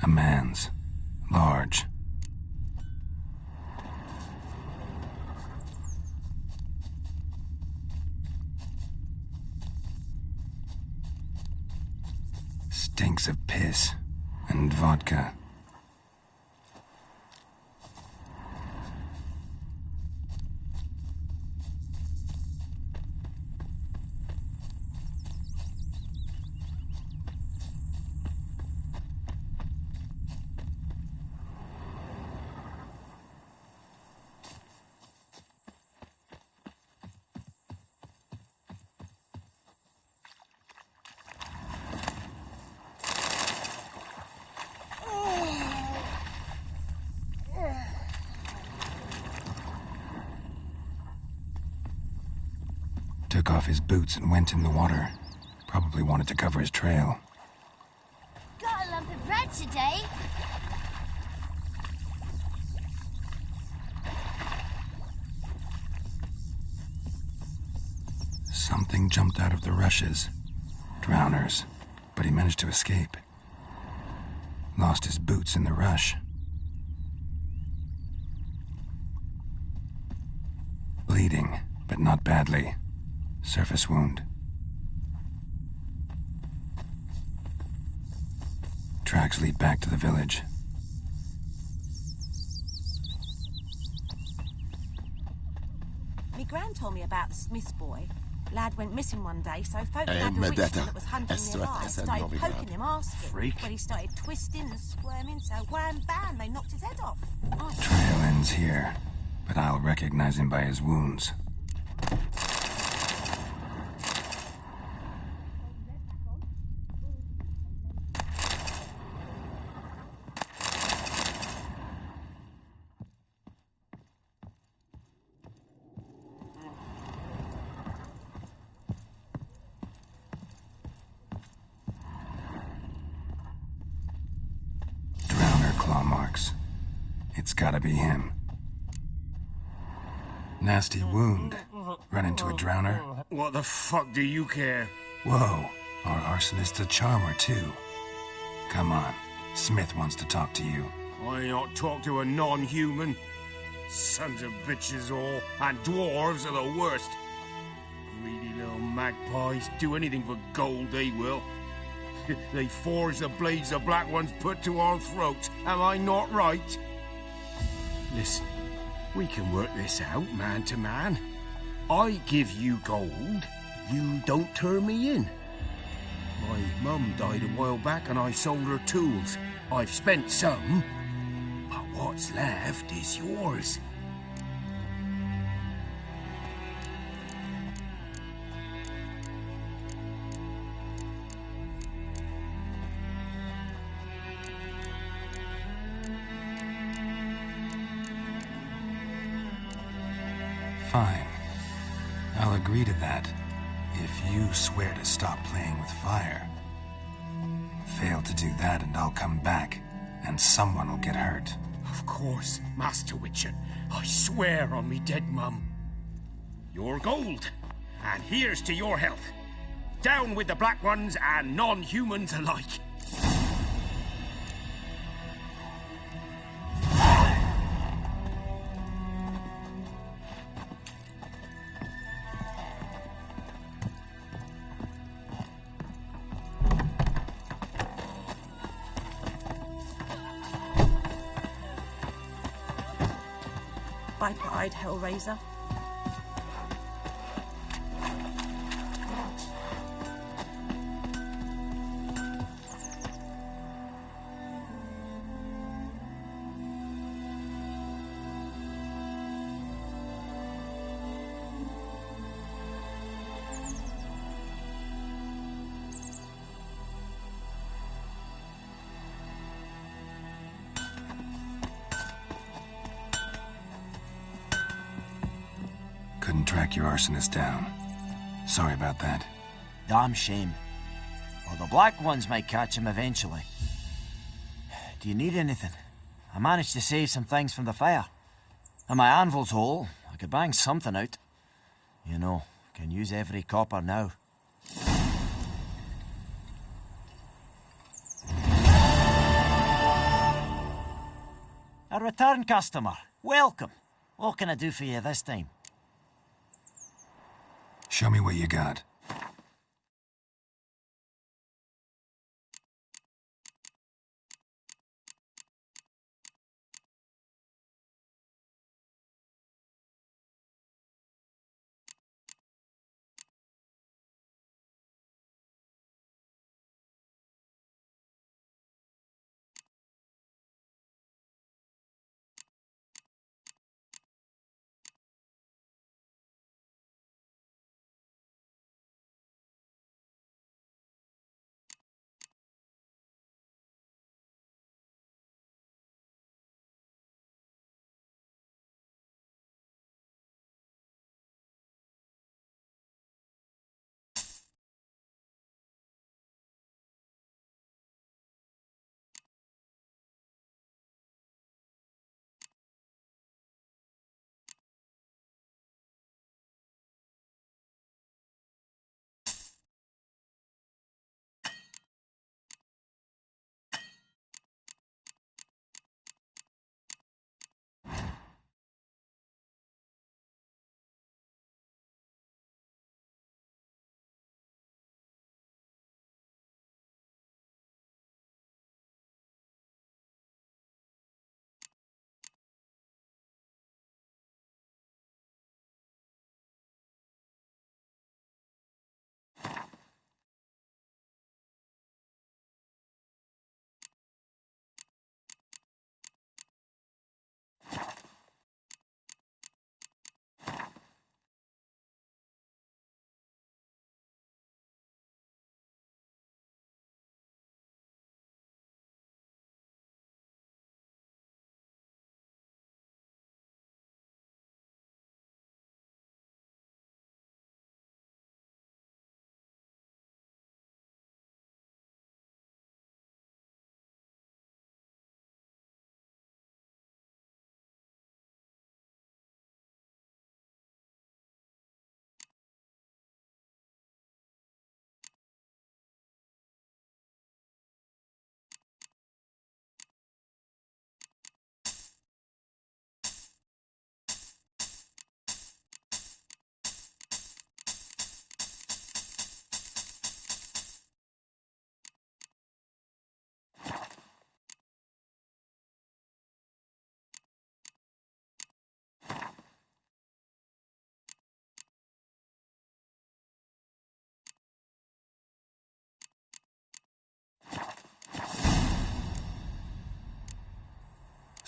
A man's. Large. Stinks of piss and vodka. Took off his boots and went in the water. Probably wanted to cover his trail. Got a lump of bread today. Something jumped out of the rushes. Drowners. But he managed to escape. Lost his boots in the rush. Bleeding, but not badly. Surface wound. Tracks lead back to the village. Me gran told me about the Smith's boy. Lad went missing one day, so folk had a witchman that was hunting nearby started poking him, asking. Freak. But he started twisting and squirming, so wham bam, they knocked his head off. Trail ends here, but I'll recognize him by his wounds. gotta be him. Nasty wound. Run into a drowner? What the fuck do you care? Whoa, our arsonist's a charmer too. Come on, Smith wants to talk to you. I ain't not talk to a non-human. Sons of bitches all, and dwarves are the worst. Greedy little magpies, do anything for gold, they will. They forge the blades the Black Ones put to our throats, am I not right? Listen, we can work this out, man to man. I give you gold, you don't turn me in. My mum died a while back and I sold her tools. I've spent some, but what's left is yours. Fine. I'll agree to that, if you swear to stop playing with fire. Fail to do that and I'll come back, and someone will get hurt. Of course, Master Witcher. I swear on me dead mum. Your gold, and here's to your health. Down with the Black Ones and non-humans alike. Viper-eyed Hellraiser. Couldn't track your arsonist down. Sorry about that. Damn shame. Well, the Black Ones might catch him eventually. Do you need anything? I managed to save some things from the fire. And my anvil's whole. I could bang something out. You know, can use every copper now. A return customer. Welcome. What can I do for you this time? Show me what you got.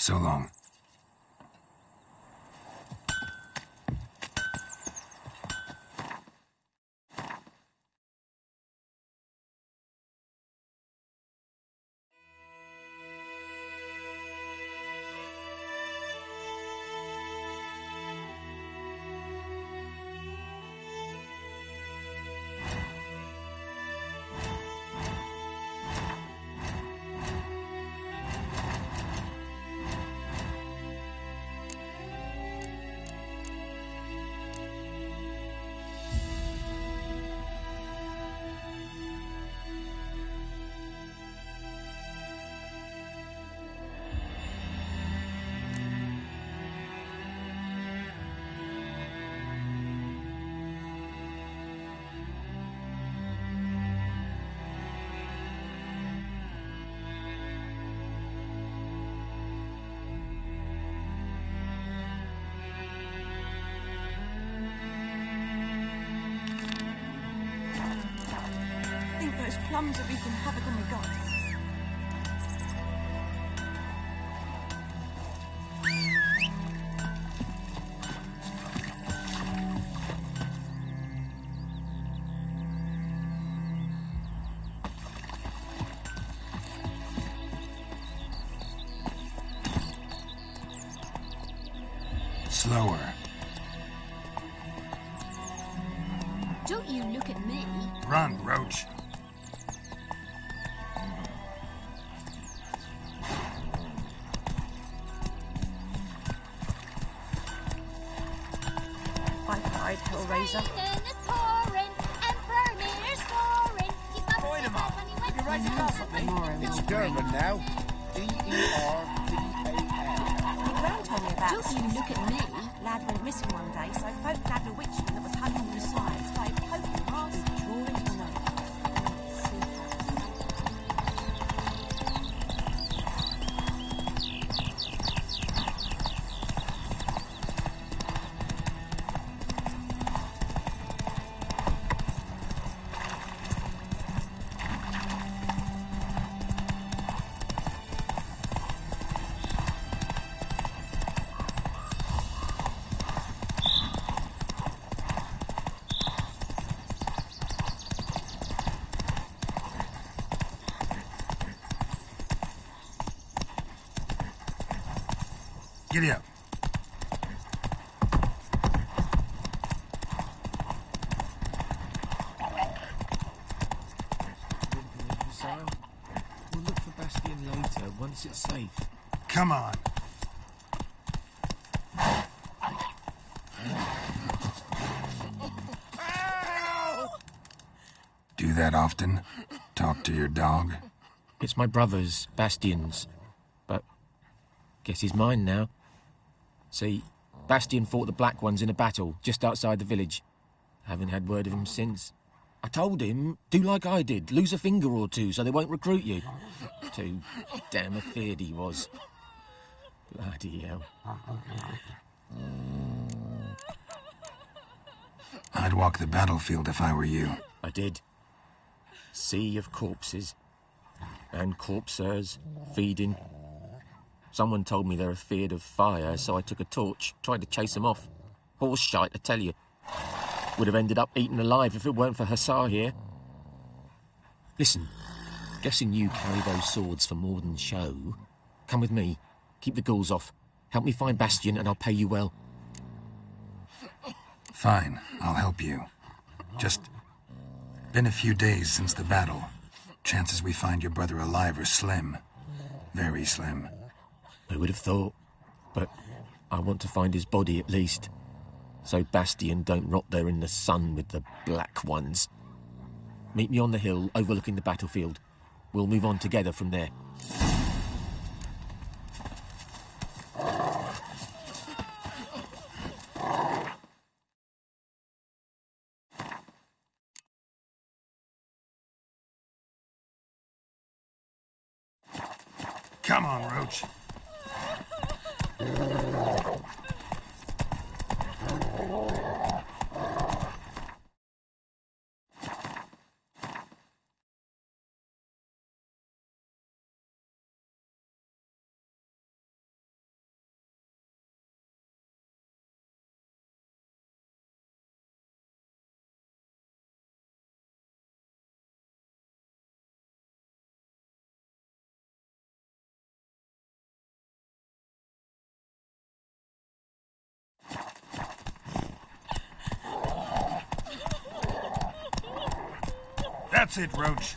So long. Those plums are wreaking havoc on my god. Slower. Don't you look at me. Run, Roach. Hellraiser. You're right about something. It's Durban now. D-E-R-B-A-N. My gran told me about Don't you look at me. Lad went missing one day, so folk nabbed a witchman that was hung on the side. Started poking hard and drawing the knife. Giddy up. We'll look for Bastion later, once it's safe. Come on. Do that often? Talk to your dog? It's my brother's, Bastion's. But guess he's mine now. See, Bastion fought the Black Ones in a battle just outside the village. Haven't had word of him since. I told him, do like I did, lose a finger or two so they won't recruit you. Too damn afeard he was. Bloody hell. I'd walk the battlefield if I were you. I did. Sea of corpses. And corpsers, feeding. Someone told me they're afeard of fire, so I took a torch, tried to chase them off. Horse shite, I tell you. Would have ended up eaten alive if it weren't for Hussar here. Listen, guessing you carry those swords for more than show. Come with me. Keep the ghouls off. Help me find Bastion and I'll pay you well. Fine, I'll help you. Just been a few days since the battle. Chances we find your brother alive are slim. Very slim. I would have thought, but I want to find his body at least. So Bastion don't rot there in the sun with the Black Ones. Meet me on the hill overlooking the battlefield. We'll move on together from there. Come on, Roach. That's it, Roach.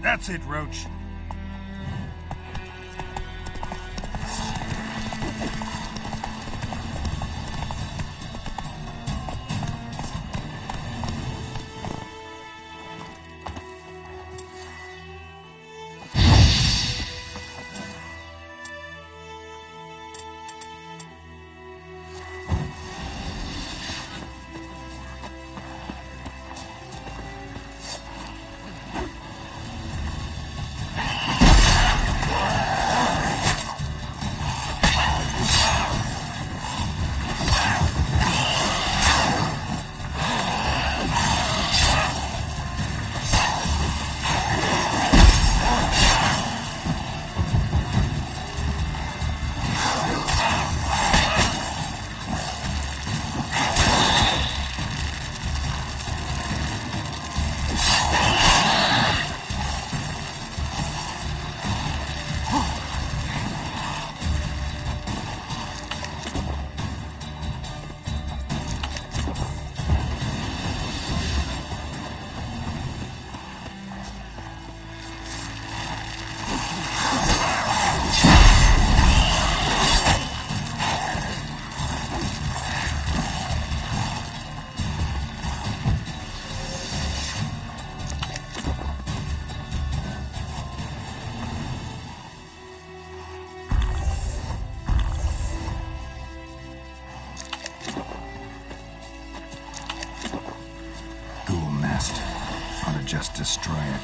That's it, Roach. Ought to just destroy it.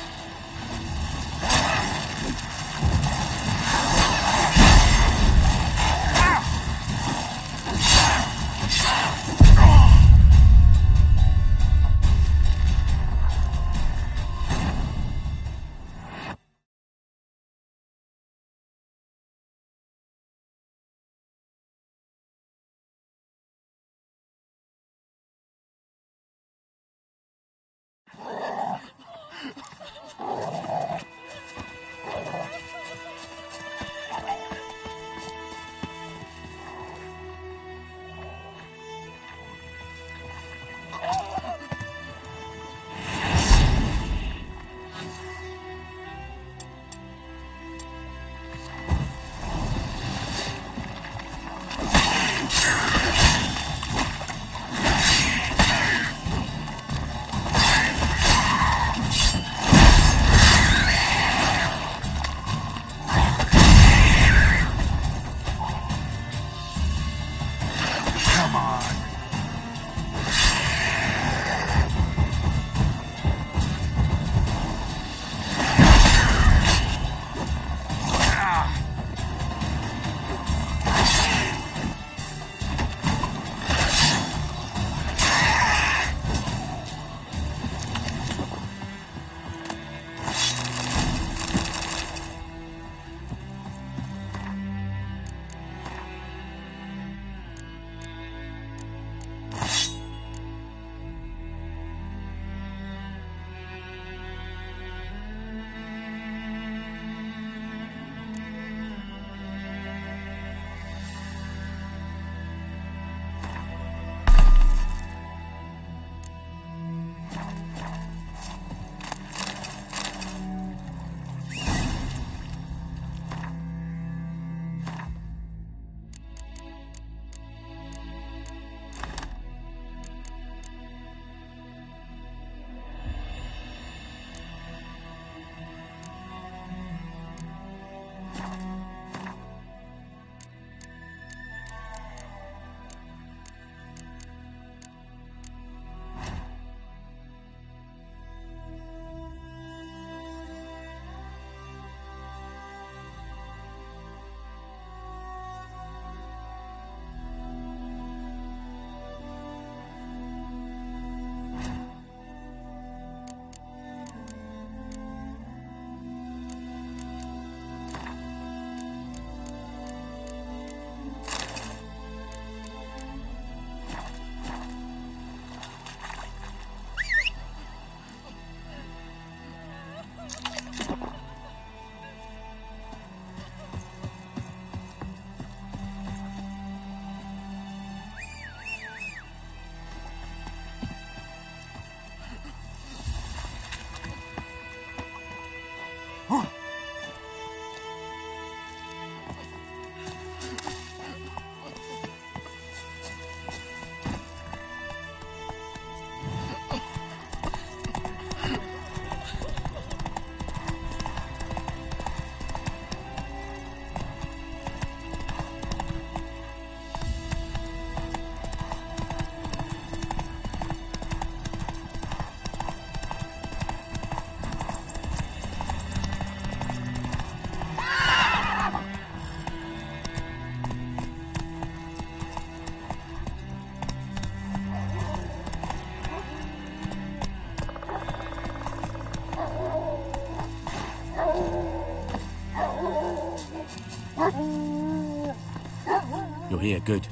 You're here, good.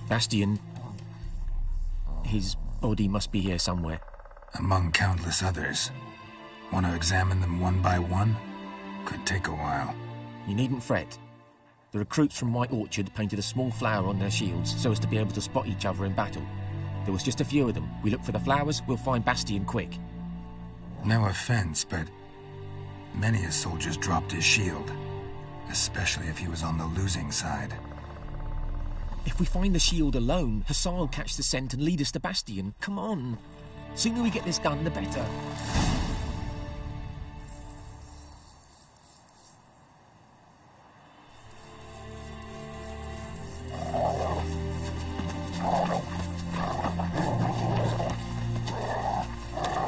Bastian... His body must be here somewhere. Among countless others. Want to examine them one by one? Could take a while. You needn't fret. The recruits from White Orchard painted a small flower on their shields so as to be able to spot each other in battle. There was just a few of them. We look for the flowers, we'll find Bastian quick. No offense, but many a soldier's dropped his shield. Especially if he was on the losing side. If we find the shield alone, Hussar will catch the scent and lead us to Bastian. Come on. Sooner we get this done, the better.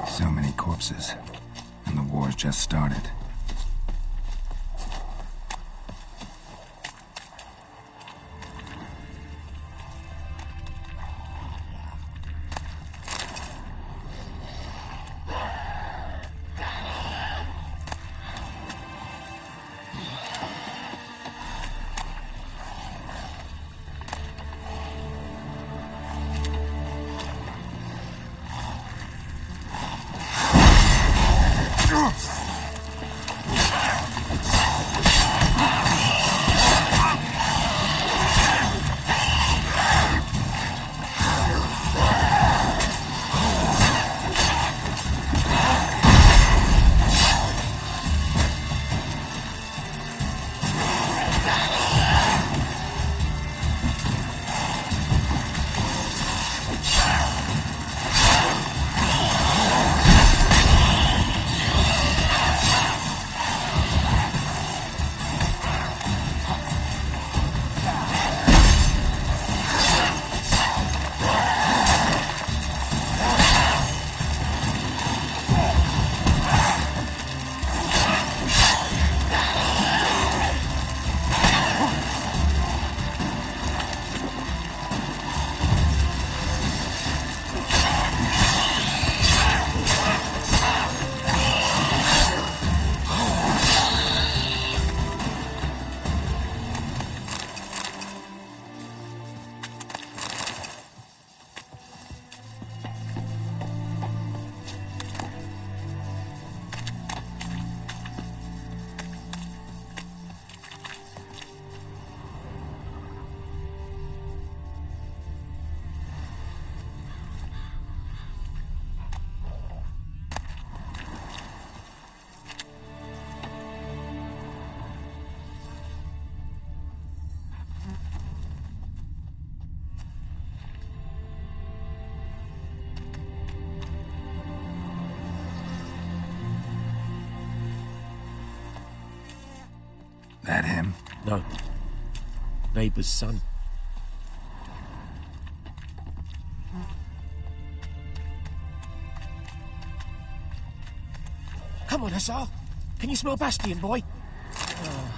So many corpses. And the war's just started. That him? No. Neighbor's son. Come on, Hussar. Can you smell Bastian, boy? Oh,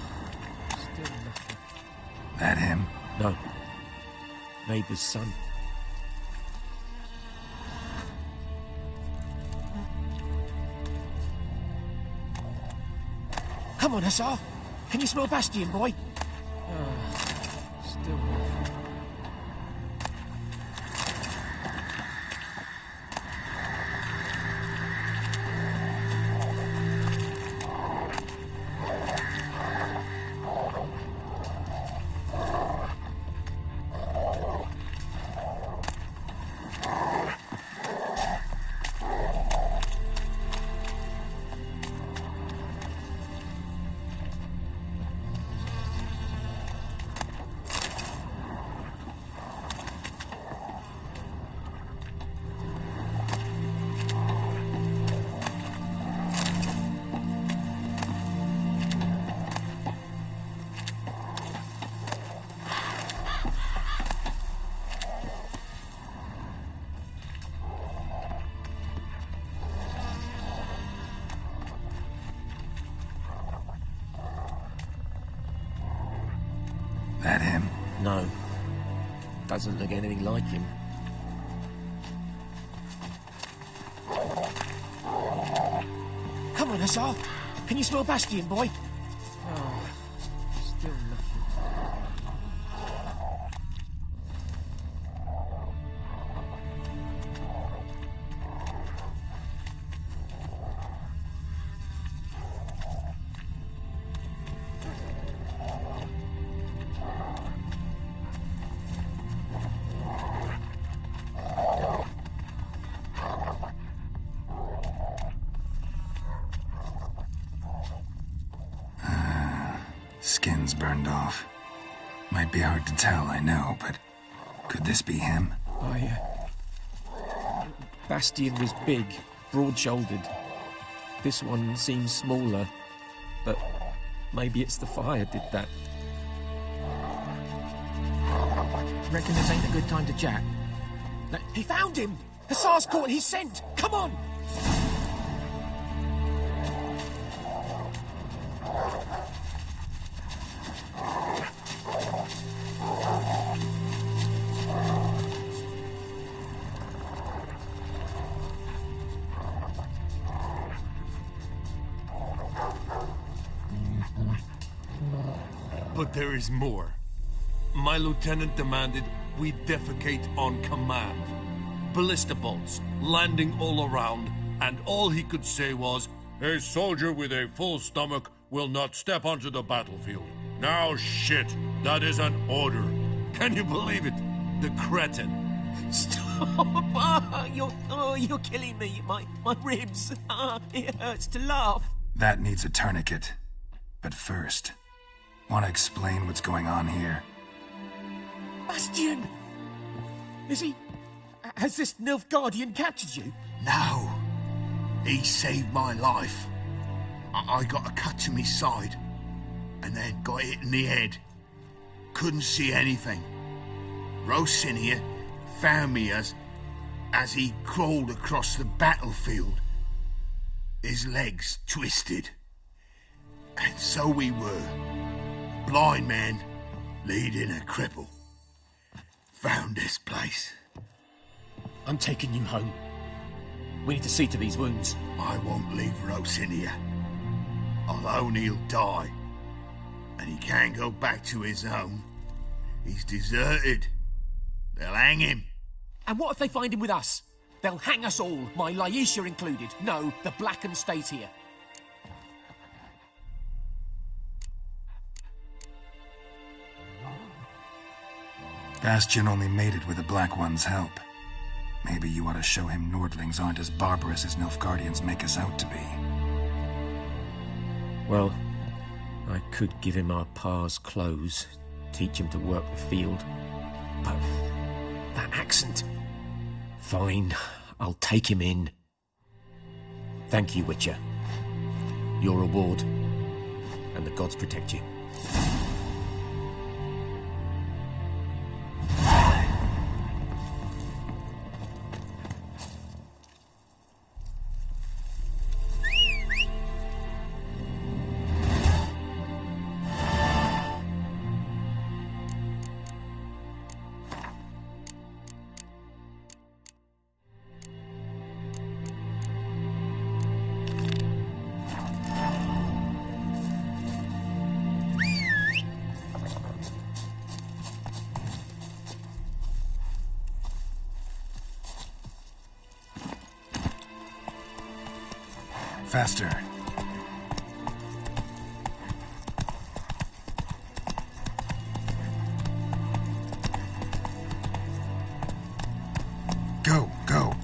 still nothing. That him? No. Neighbor's son. Come on, Hussar. Can you smell Bastian, boy? Oh, still nothing. That him? No. Doesn't look anything like him. Come on, Hussar. Can you smell Bastian, boy? Oh, still nothing. skin's burned off. Might be hard to tell, I know, but could this be him? Bastian was big, broad-shouldered. This one seems smaller, but maybe it's the fire did that. Reckon this ain't a good time to chat? He found him! Hussar's caught his scent! Come on! But there is more. My lieutenant demanded we defecate on command. Ballista bolts, landing all around, and all he could say was, "A soldier with a full stomach will not step onto the battlefield." Now shit, that is an order. Can you believe it? The cretin. Stop! You're killing me. My ribs. It hurts to laugh. That needs a tourniquet. But first, want to explain what's going on here? Bastian! Is he... Has this Nilfgaardian captured you? No. He saved my life. I got a cut to my side, and then got hit in the head. Couldn't see anything. Rosinia found me as he crawled across the battlefield. His legs twisted. And so we were. Blind man leading a cripple. Found this place. I'm taking you home. We need to see to these wounds. I won't leave Rosinia. Alone he'll die. And he can't go back to his own. He's deserted. They'll hang him. And what if they find him with us? They'll hang us all, my Laisha included. No, the Blackham stays here. Bastian only made it with the Black One's help. Maybe you ought to show him Nordlings aren't as barbarous as Nilfgaardians make us out to be. Well, I could give him our pa's clothes, teach him to work the field. But that accent... Fine, I'll take him in. Thank you, Witcher. Your reward, and the gods protect you. Faster. Go, go.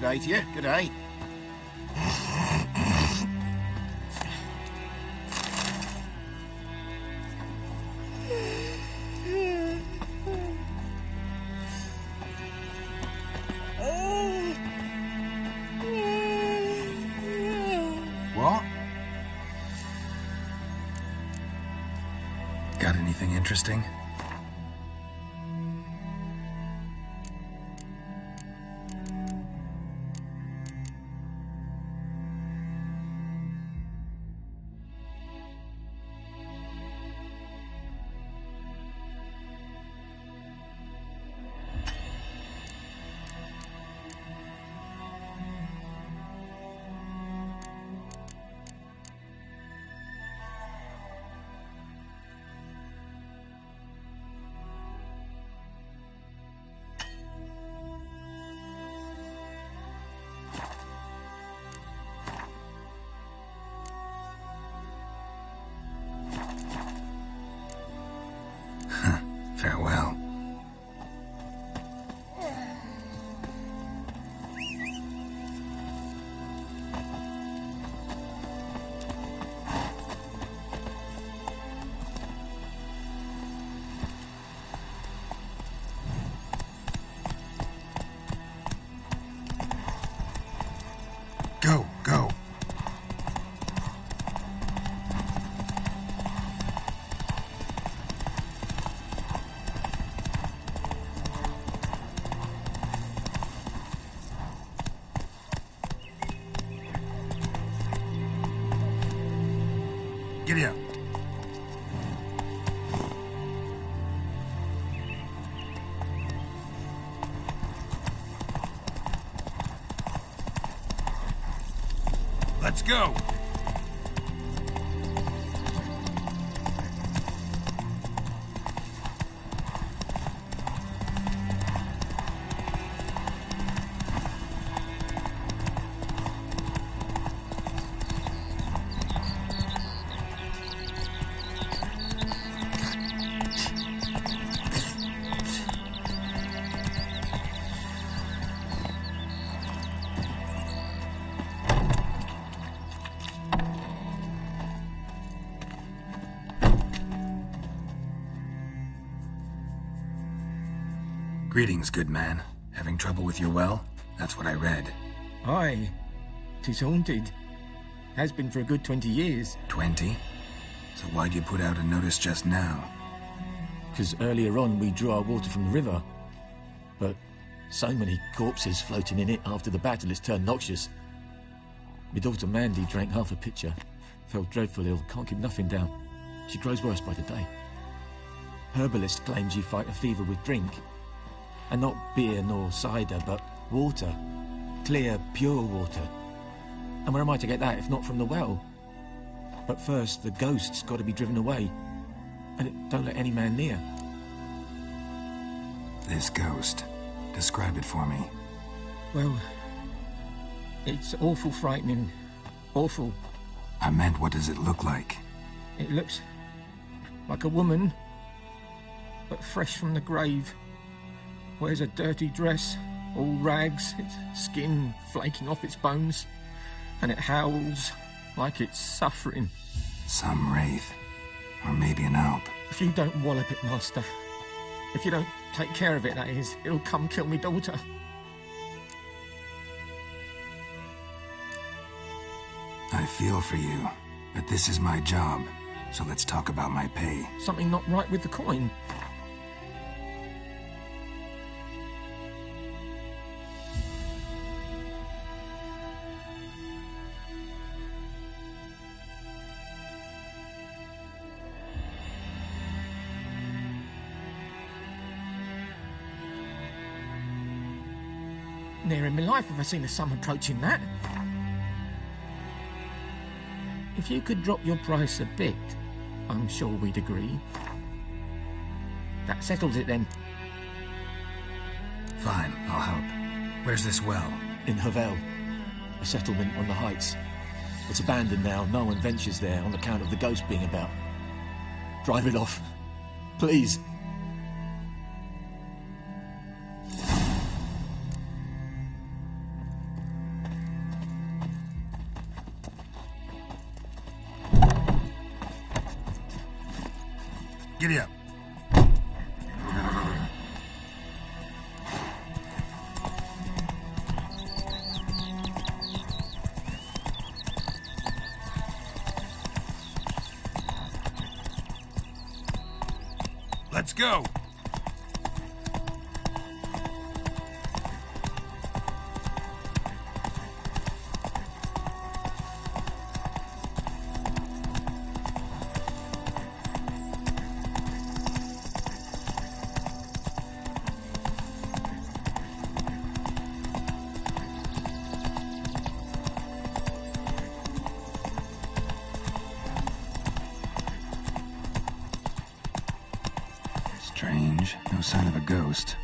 day to you. Good day. What? Got anything interesting? Farewell. Go, go. Giddy up. Let's go. Greetings, good man. Having trouble with your well? That's what I read. Aye. 'Tis haunted. Has been for a good 20 years. 20? So why'd you put out a notice just now? Because earlier on we drew our water from the river. But so many corpses floating in it after the battle it's turned noxious. My daughter Mandy drank half a pitcher. Fell dreadful ill, can't keep nothing down. She grows worse by the day. Herbalist claims you fight a fever with drink. And not beer nor cider, but water. Clear, pure water. And where am I to get that if not from the well? But first, the ghost's got to be driven away. And it don't let any man near. This ghost. Describe it for me. Well, it's awful frightening. Awful. I meant, what does it look like? It looks like a woman, but fresh from the grave. Wears a dirty dress, all rags, its skin flaking off its bones, and it howls like it's suffering. Some wraith. Or maybe an alp. If you don't wallop it, Master, if you don't take care of it, that is, it'll come kill me daughter. I feel for you, but this is my job, so let's talk about my pay. Something not right with the coin. Never in my life have I seen a sum approaching that. If you could drop your price a bit, I'm sure we'd agree. That settles it then. Fine, I'll help. Where's this well? In Havel, a settlement on the heights. It's abandoned now, no one ventures there on account of the ghost being about. Drive it off, please. Giddy up. Let's go. Strange. No sign of a ghost.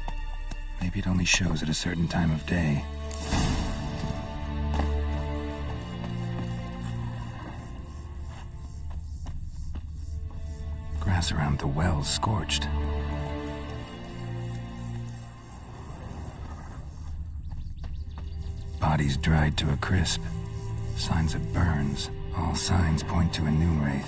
Maybe it only shows at a certain time of day. Grass around the well's scorched. Bodies dried to a crisp. Signs of burns. All signs point to a new wraith.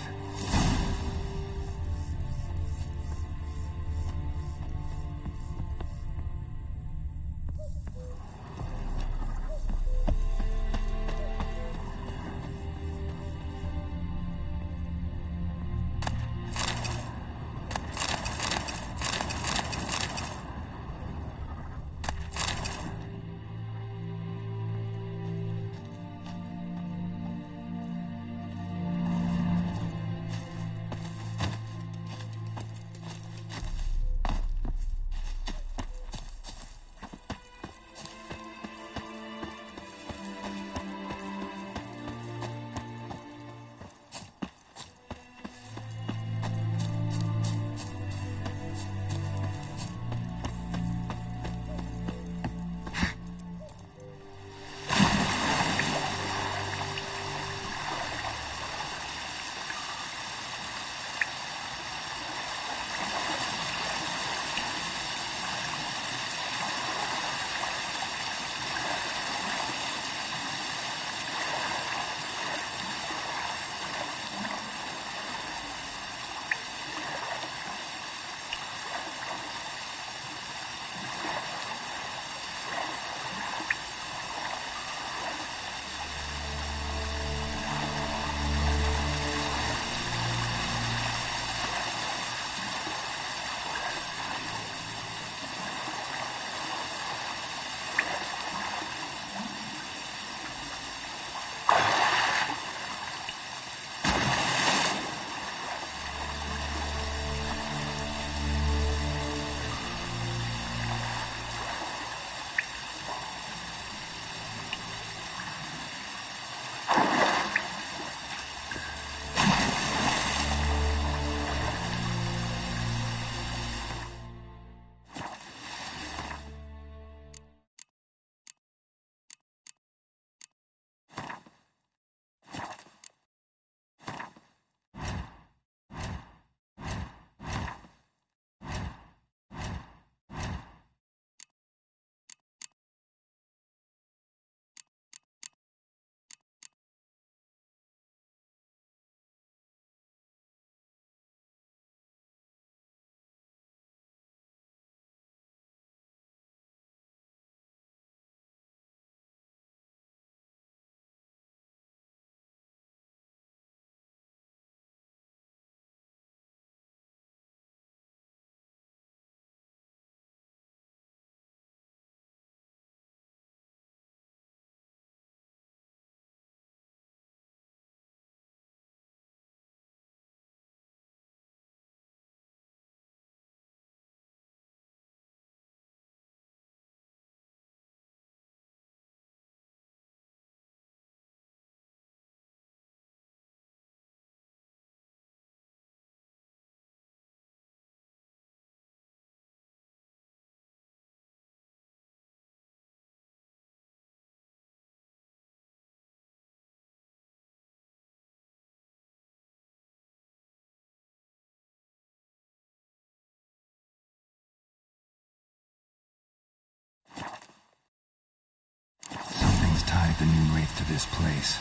Tied the new wraith to this place.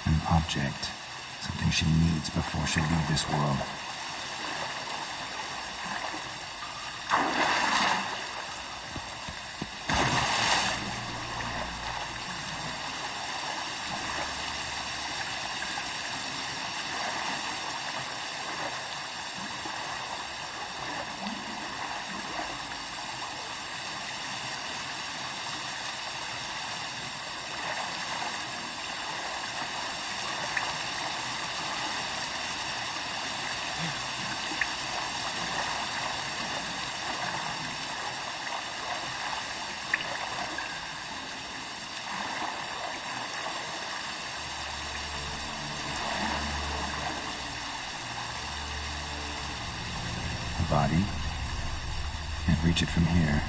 An object. Something she needs before she'll leave this world. the body and reach it from here.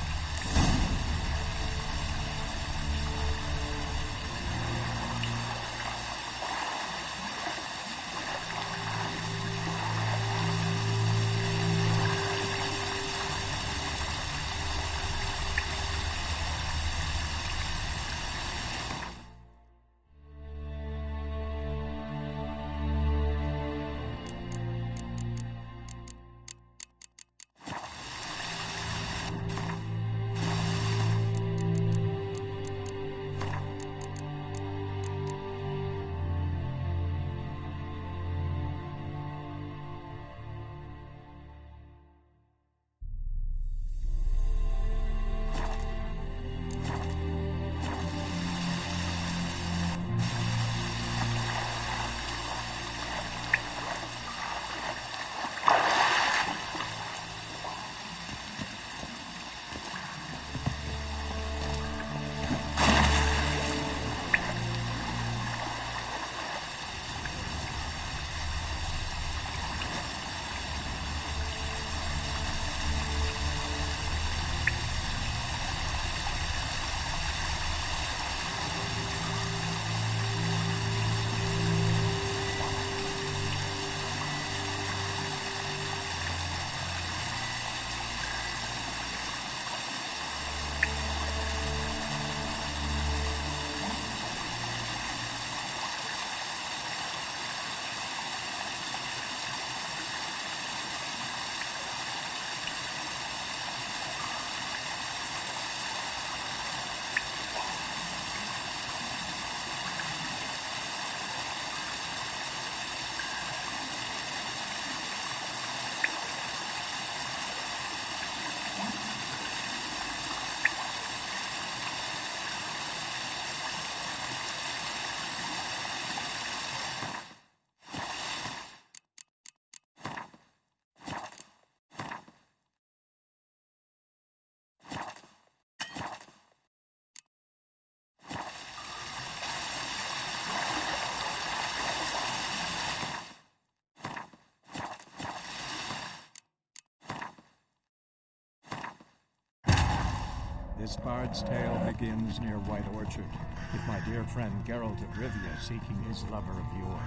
This bard's tale begins near White Orchard, with my dear friend Geralt of Rivia seeking his lover of yore,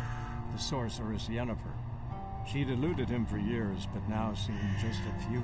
the sorceress Yennefer. She'd eluded him for years, but now seemed just a few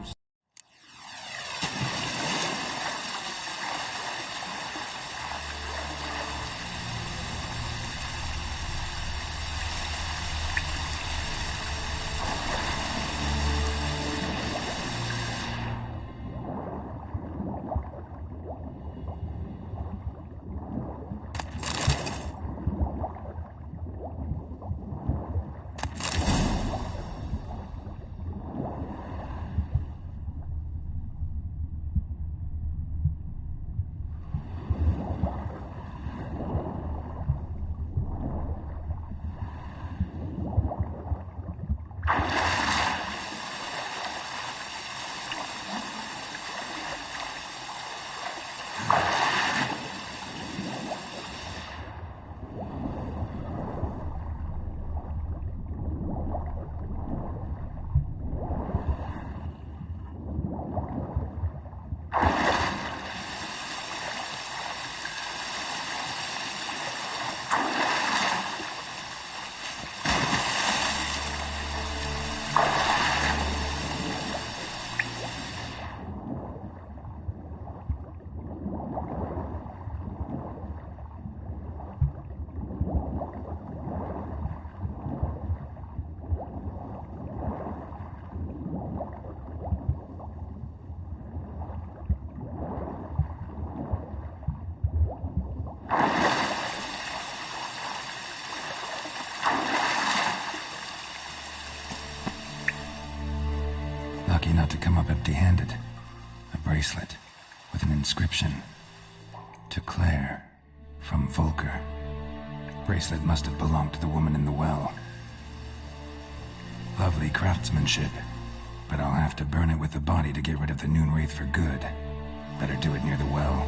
Lucky not to come up empty-handed. A bracelet with an inscription. To Claire, from Volker. Bracelet must have belonged to the woman in the well. Lovely craftsmanship, but I'll have to burn it with the body to get rid of the Noonwraith for good. Better do it near the well.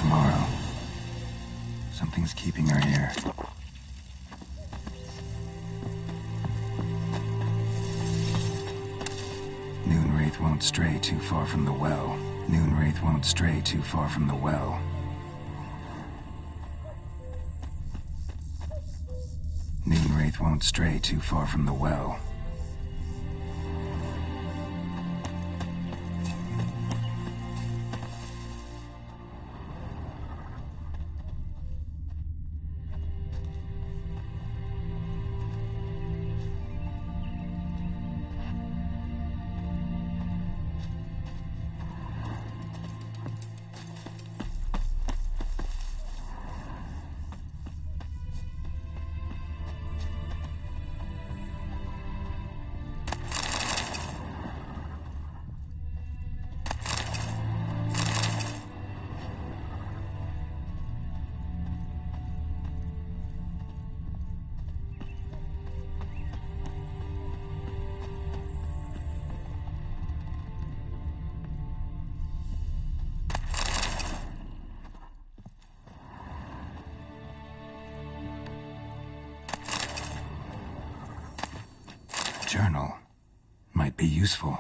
tomorrow. Something's keeping her here. Noonwraith won't stray too far from the well. Noonwraith won't stray too far from the well. Noonwraith won't stray too far from the well. Journal might be useful.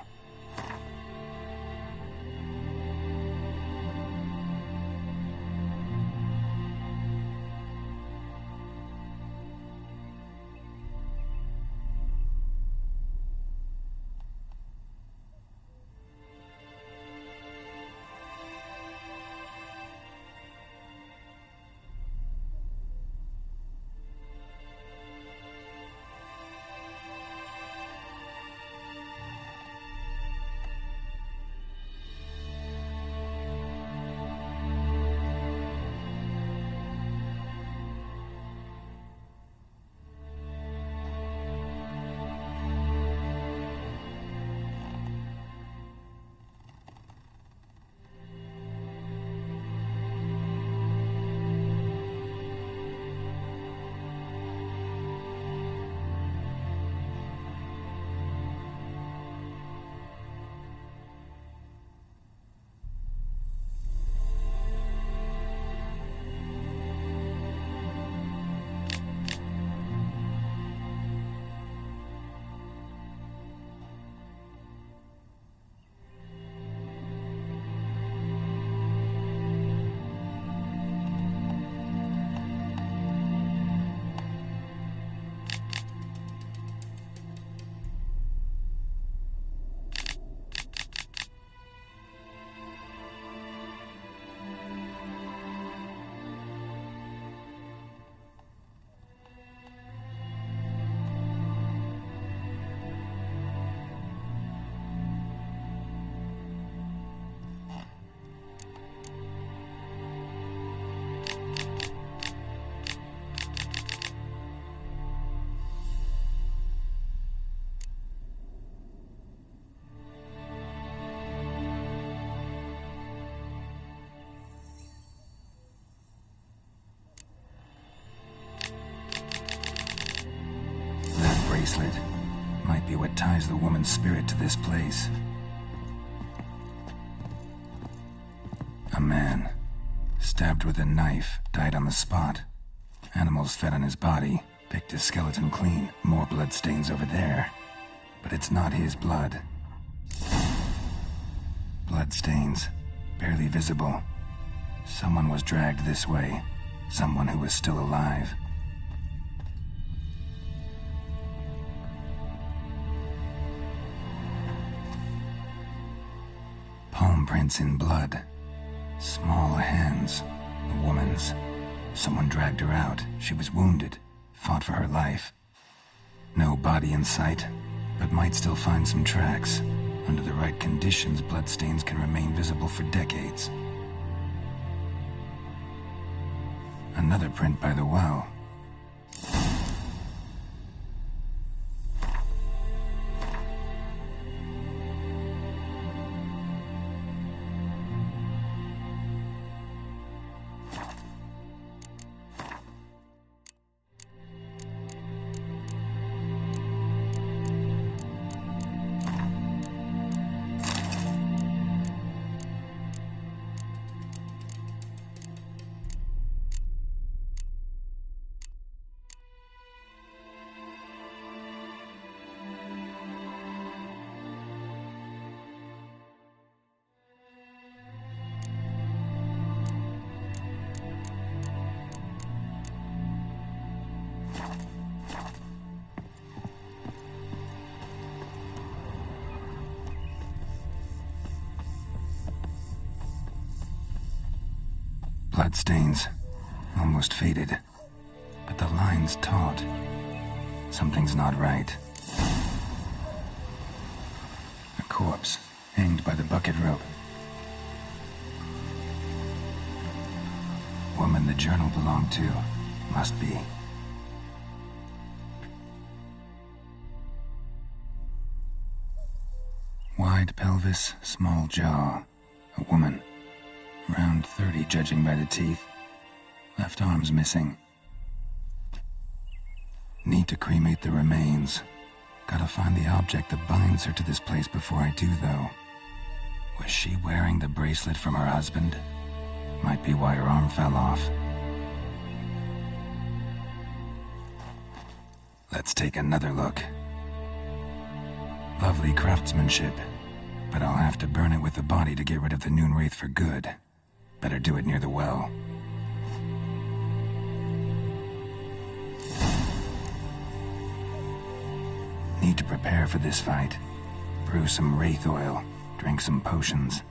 Bracelet might be what ties the woman's spirit to this place. A man, stabbed with a knife, died on the spot. Animals fed on his body, picked his skeleton clean. More bloodstains over there. But it's not his blood. Bloodstains, barely visible. Someone was dragged this way. Someone who was still alive. Palm prints in blood. Small hands. A woman's. Someone dragged her out. She was wounded. Fought for her life. No body in sight, but might still find some tracks. Under the right conditions, bloodstains can remain visible for decades. Another print by the well. bloodstains, almost faded. But the line's taut. Something's not right. A corpse, hanged by the bucket rope. Woman the journal belonged to. Must be. Wide pelvis, small jaw. A woman. Around 30, judging by the teeth. Left arm's missing. Need to cremate the remains. Gotta find the object that binds her to this place before I do, though. Was she wearing the bracelet from her husband? Might be why her arm fell off. Let's take another look. Lovely craftsmanship, but I'll have to burn it with the body to get rid of the Noon Wraith for good. Better do it near the well. Need to prepare for this fight. Brew some wraith oil, drink some potions.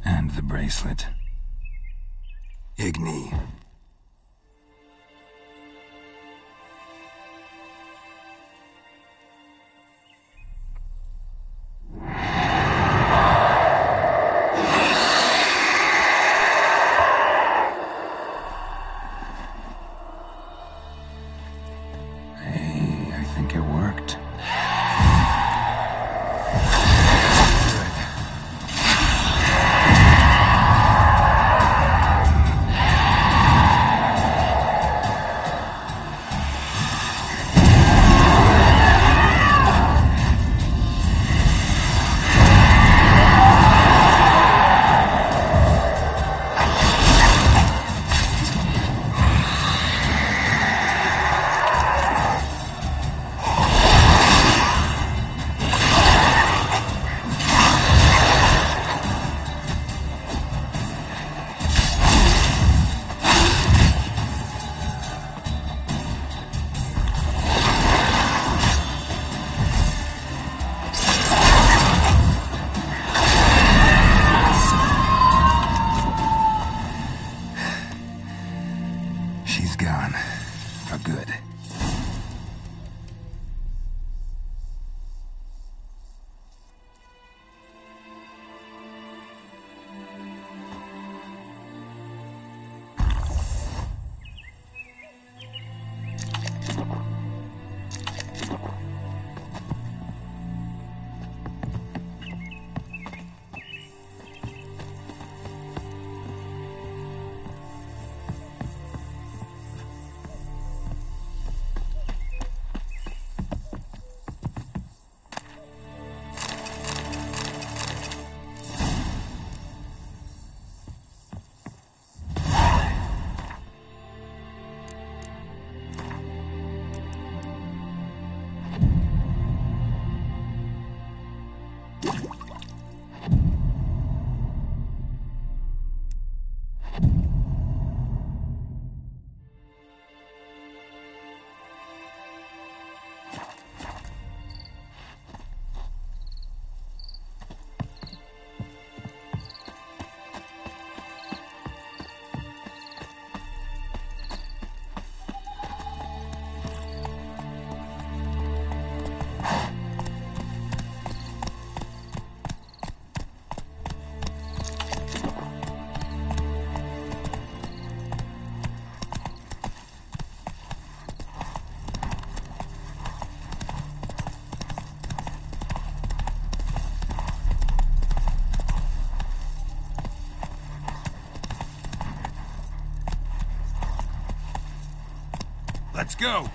And the bracelet. Igni. Hey, I think it worked. Good. Let's go.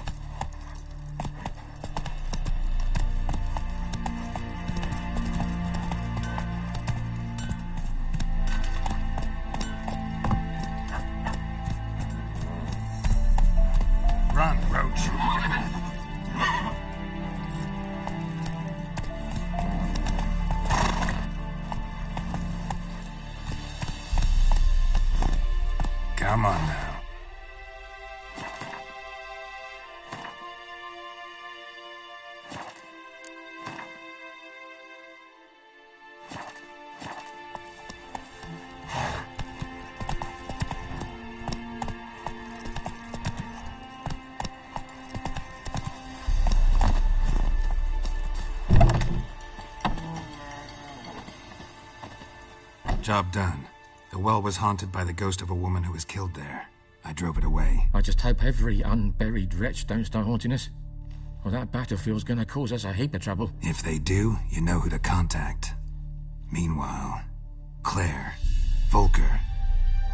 Run, Roach. Come on now. Job done. The well was haunted by the ghost of a woman who was killed there. I drove it away. I just hope every unburied wretch don't start haunting us. Well, that battlefield's gonna cause us a heap of trouble. If they do, you know who to contact. Meanwhile, Claire, Volker,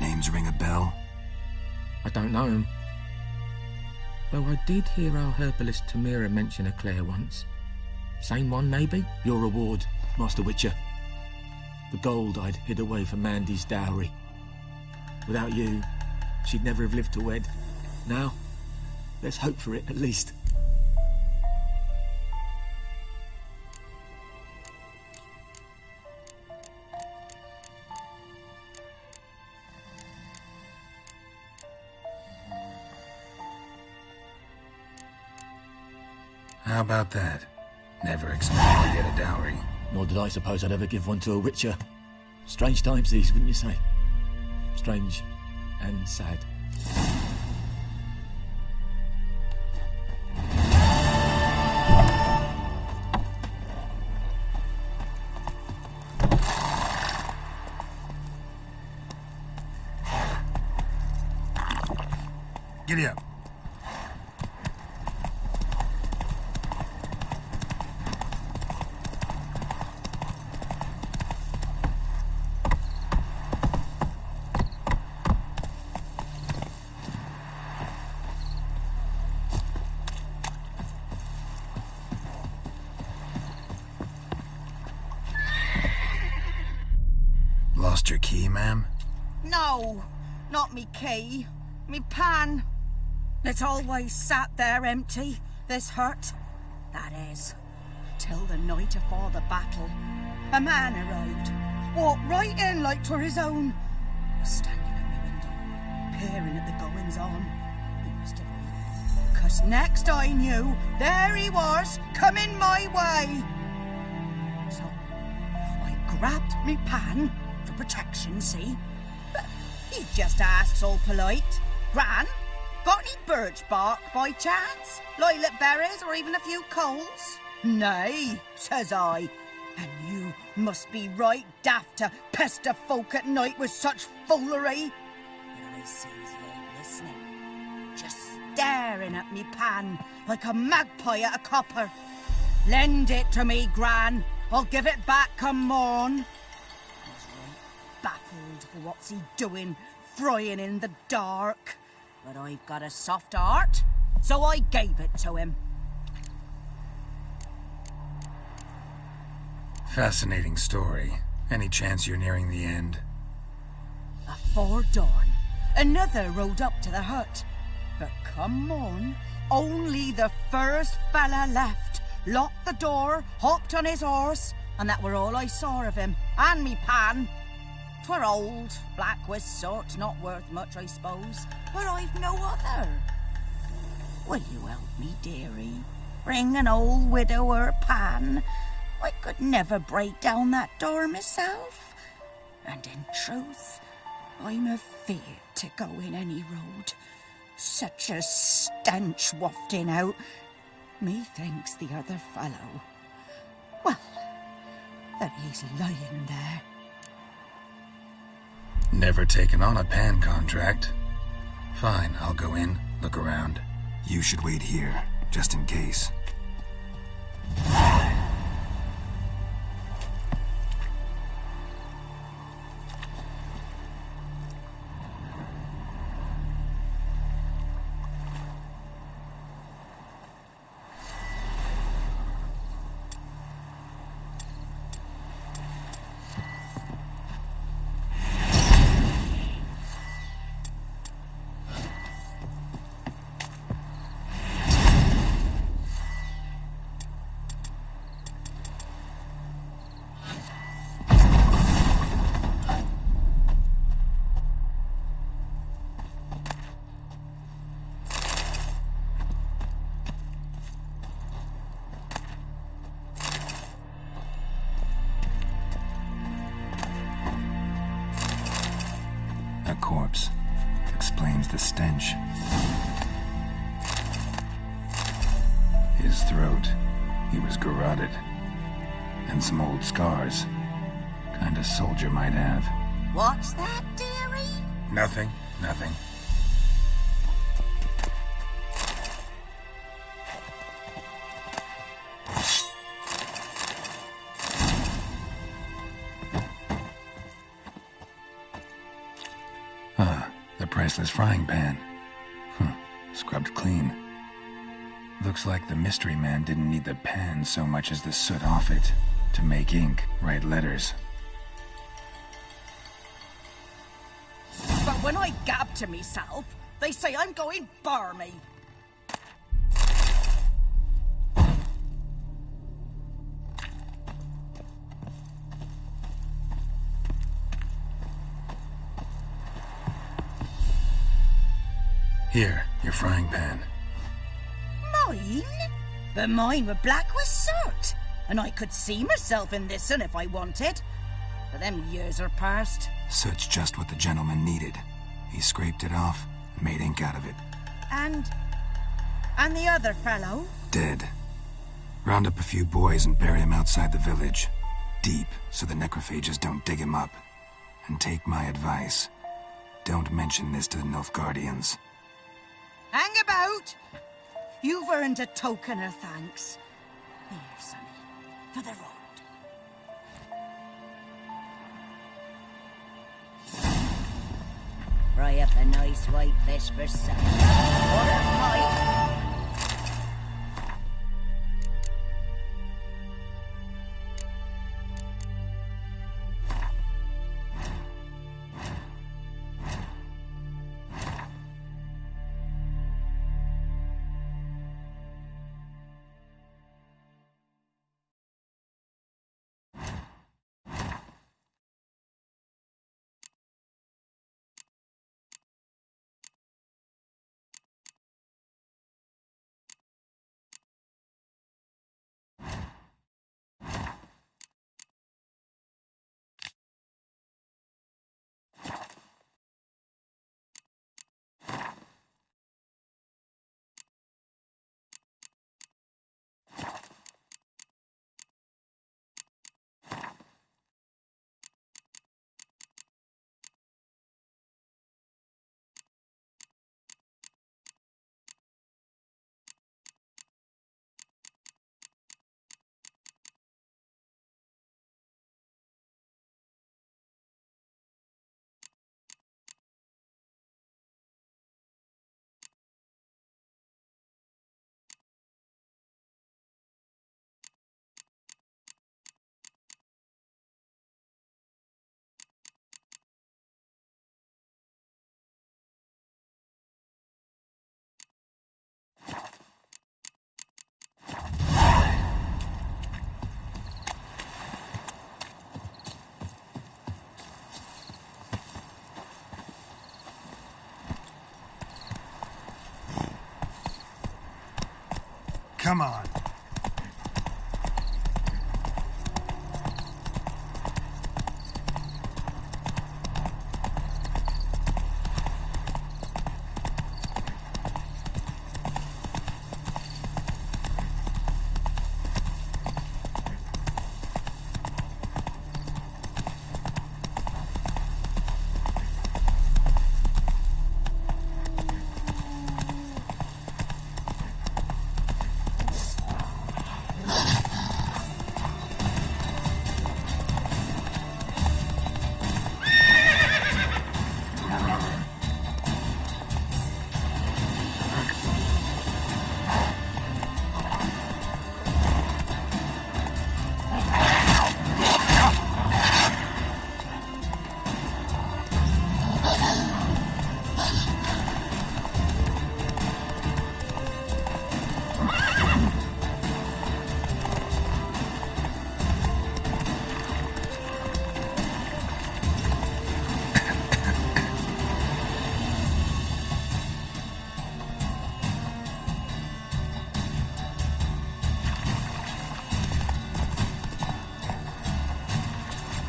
names ring a bell? I don't know him. Though I did hear our herbalist Tamira mention a Claire once. Same one, maybe? Your reward, Master Witcher. The gold I'd hid away for Mandy's dowry. Without you, she'd never have lived to wed. Now, let's hope for it, at least. How about that? Never expected to get a dowry. Nor did I suppose I'd ever give one to a Witcher. Strange times these, wouldn't you say? Strange and sad. Giddy up. Lost your key, ma'am? No, not me key. Me pan. It's always sat there empty, this hut. That is, till the night afore the battle. A man arrived, walked right in like 'twere his own. Was standing at my window, peering at the goings-on. He must have been. 'Cause next I knew, there he was, coming my way. So, I grabbed me pan, for protection, see? But he just asks all polite, Gran, got any birch bark by chance? Lilac berries or even a few coals? Nay, says I. And you must be right daft to pester folk at night with such foolery. But I sees he ain't listening. Just staring at me pan like a magpie at a copper. Lend it to me, Gran. I'll give it back come morn. He's right baffled for what's he doing, frying in the dark. But I've got a soft heart, so I gave it to him. Fascinating story. Any chance you're nearing the end? Afore dawn, another rode up to the hut. But come on, only the first fella left. Locked the door, hopped on his horse, and that were all I saw of him. And me pan. 'Twere old, black with soot, not worth much, I suppose. But I've no other. Will you help me, dearie? Bring an old widower pan. I could never break down that door myself. And in truth, I'm afeard to go in any road. Such a stench wafting out. Methinks the other fellow. Well, that he's lying there. Never taken on a pan contract. Fine, I'll go in, look around. You should wait here, just in case. A corpse. Explains the stench. His throat. He was garroted. And some old scars. Kind of soldier might have. What's that, dearie? Nothing. The priceless frying pan. Scrubbed clean. Looks like the mystery man didn't need the pan so much as the soot off it to make ink, write letters. But when I gab to myself, they say I'm going barmy. Here, your frying pan. Mine? But mine were black with soot, and I could see myself in this one if I wanted. But them years are past. Soot's just what the gentleman needed. He scraped it off and made ink out of it. And the other fellow? Dead. Round up a few boys and bury him outside the village. Deep, so the necrophages don't dig him up. And take my advice. Don't mention this to the Nilfgaardians. Hang about! You've earned a token of thanks. Here, sonny, for the road. Fry up a nice white fish for supper. Or a pie. Come on.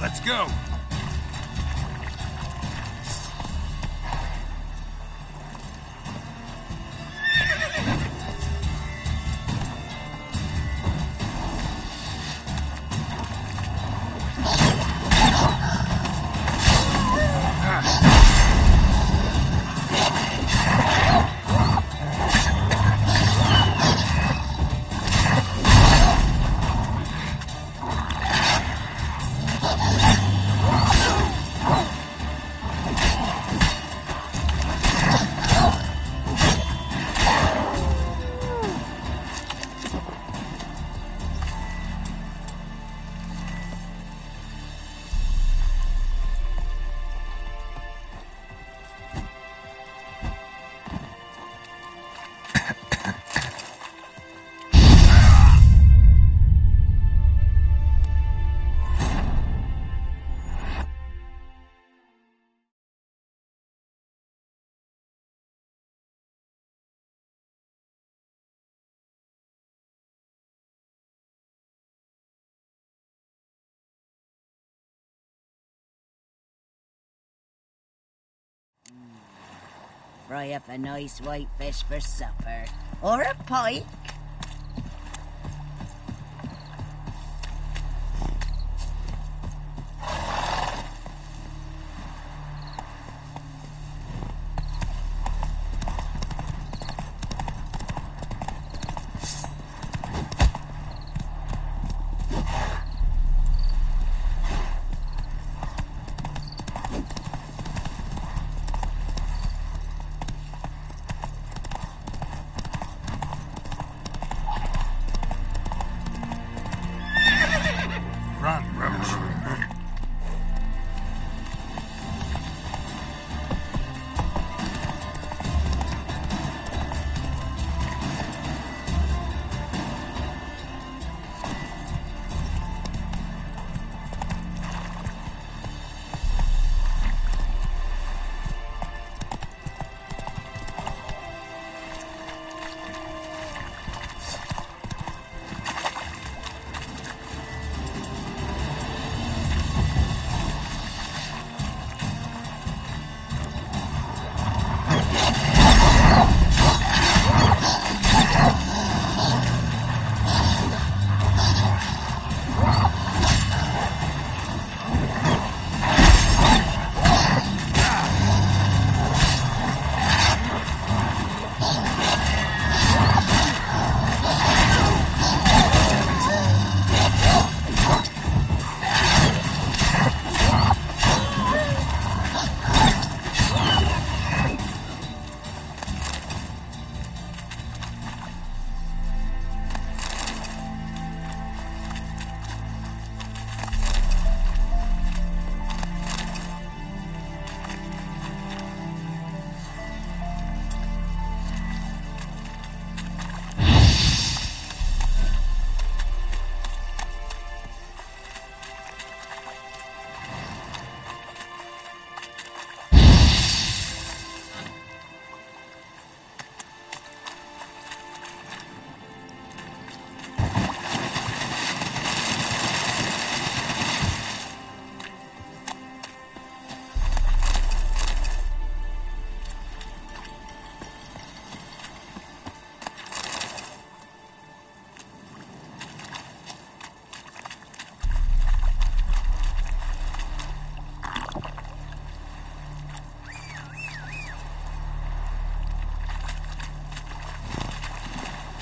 Let's go. fry up a nice white fish for supper. Or a pike.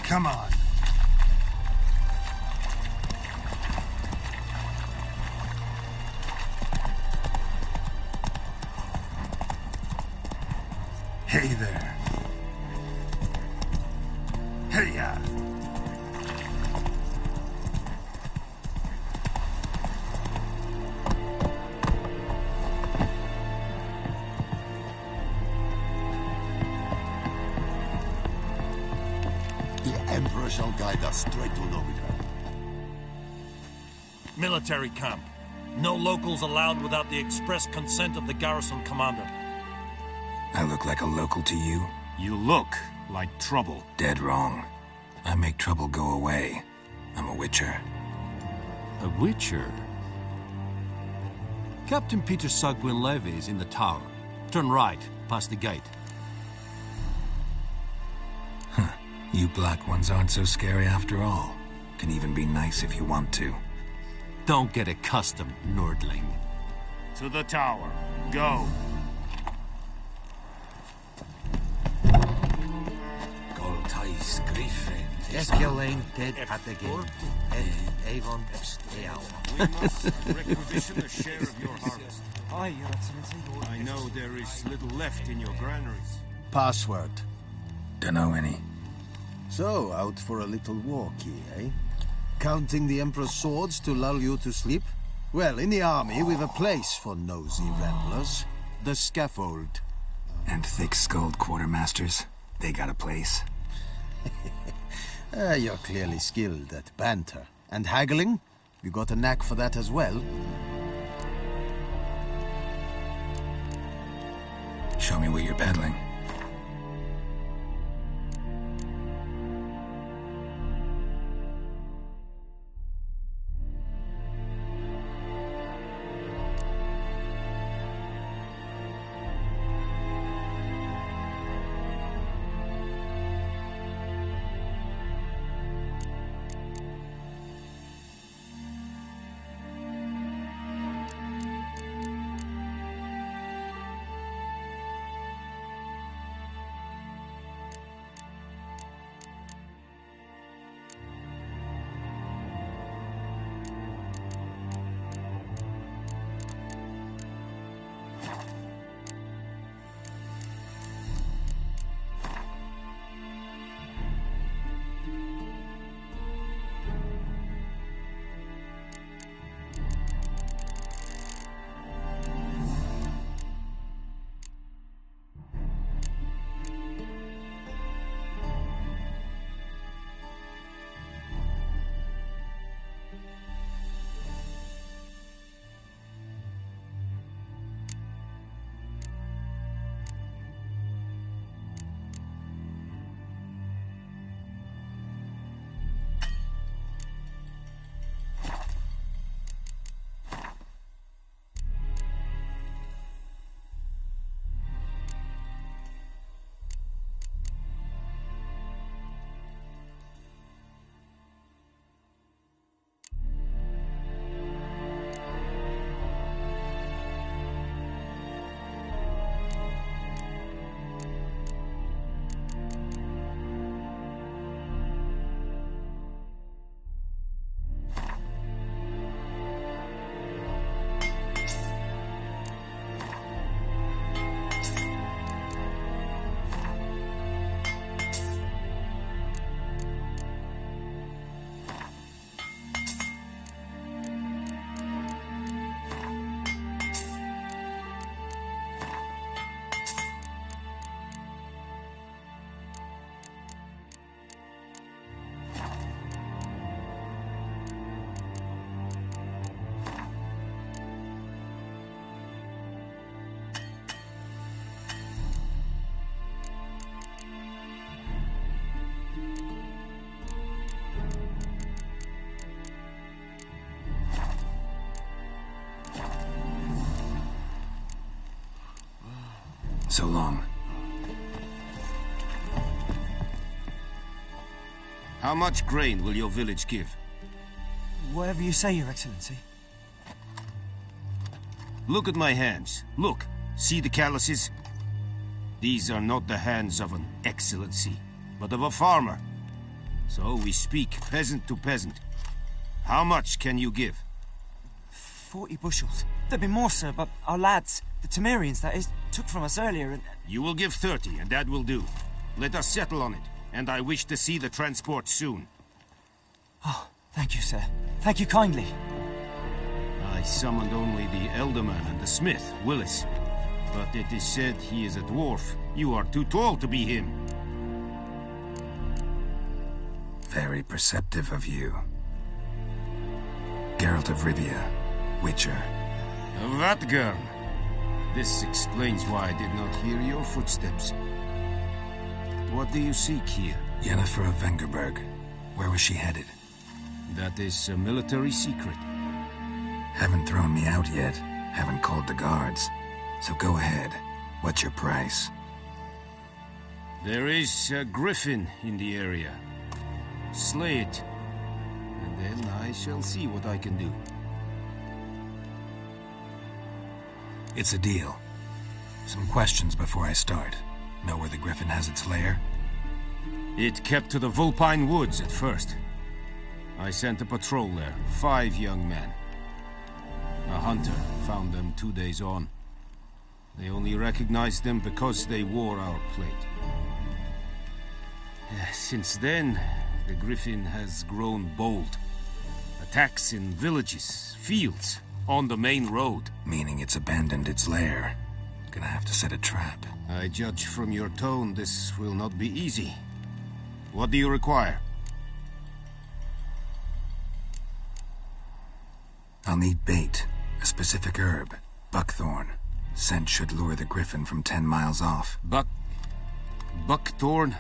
Come on. Hey there. Hey-ya. Emperor shall guide us straight to Novigrad. Military camp. No locals allowed without the express consent of the garrison commander. I look like a local to you? You look like trouble. Dead wrong. I make trouble go away. I'm a witcher. A witcher? Captain Peter Sugwin Levy is in the tower. Turn right, past the gate. You black ones aren't so scary after all. Can even be nice if you want to. Don't get accustomed, Nordling. To the tower. Go. Goltais Griffin. Escalane dead at the gate. Avon We must requisition a share of your harvest. Aye, Your Excellency. I know there is little left in your granaries. Password. Dunno any. So, out for a little walkie, eh? Counting the Emperor's swords to lull you to sleep? Well, in the army, we've a place for nosy ramblers. The scaffold. And thick-skulled quartermasters. They got a place. You're clearly skilled at banter. And haggling? You got a knack for that as well? Show me what you're peddling. So long. How much grain will your village give? Whatever you say, Your Excellency. Look at my hands. Look. See the calluses? These are not the hands of an excellency, but of a farmer. So we speak peasant to peasant. How much can you give? 40 bushels. There'd be more, sir, but our lads, the Temerians, that is, took from us earlier and... You will give 30, and that will do. Let us settle on it, and I wish to see the transport soon. Oh, thank you, sir. Thank you kindly. I summoned only the Elderman and the smith, Willis. But it is said he is a dwarf. You are too tall to be him. Very perceptive of you. Geralt of Rivia, Witcher. Vatgarn. This explains why I did not hear your footsteps. What do you seek here? Yennefer of Vengerberg. Where was she headed? That is a military secret. Haven't thrown me out yet. Haven't called the guards. So go ahead. What's your price? There is a griffin in the area. Slay it. And then I shall see what I can do. It's a deal. Some questions before I start. Know where the griffin has its lair? It kept to the Vulpine Woods at first. I sent a patrol there, 5 young men. A hunter found them 2 days on. They only recognized them because they wore our plate. Since then, the griffin has grown bold. Attacks in villages, fields, on the main road. Meaning it's abandoned its lair. Gonna have to set a trap. I judge from your tone this will not be easy. What do you require? I'll need bait. A specific herb. Buckthorn. Scent should lure the griffin from 10 miles off. Buckthorn?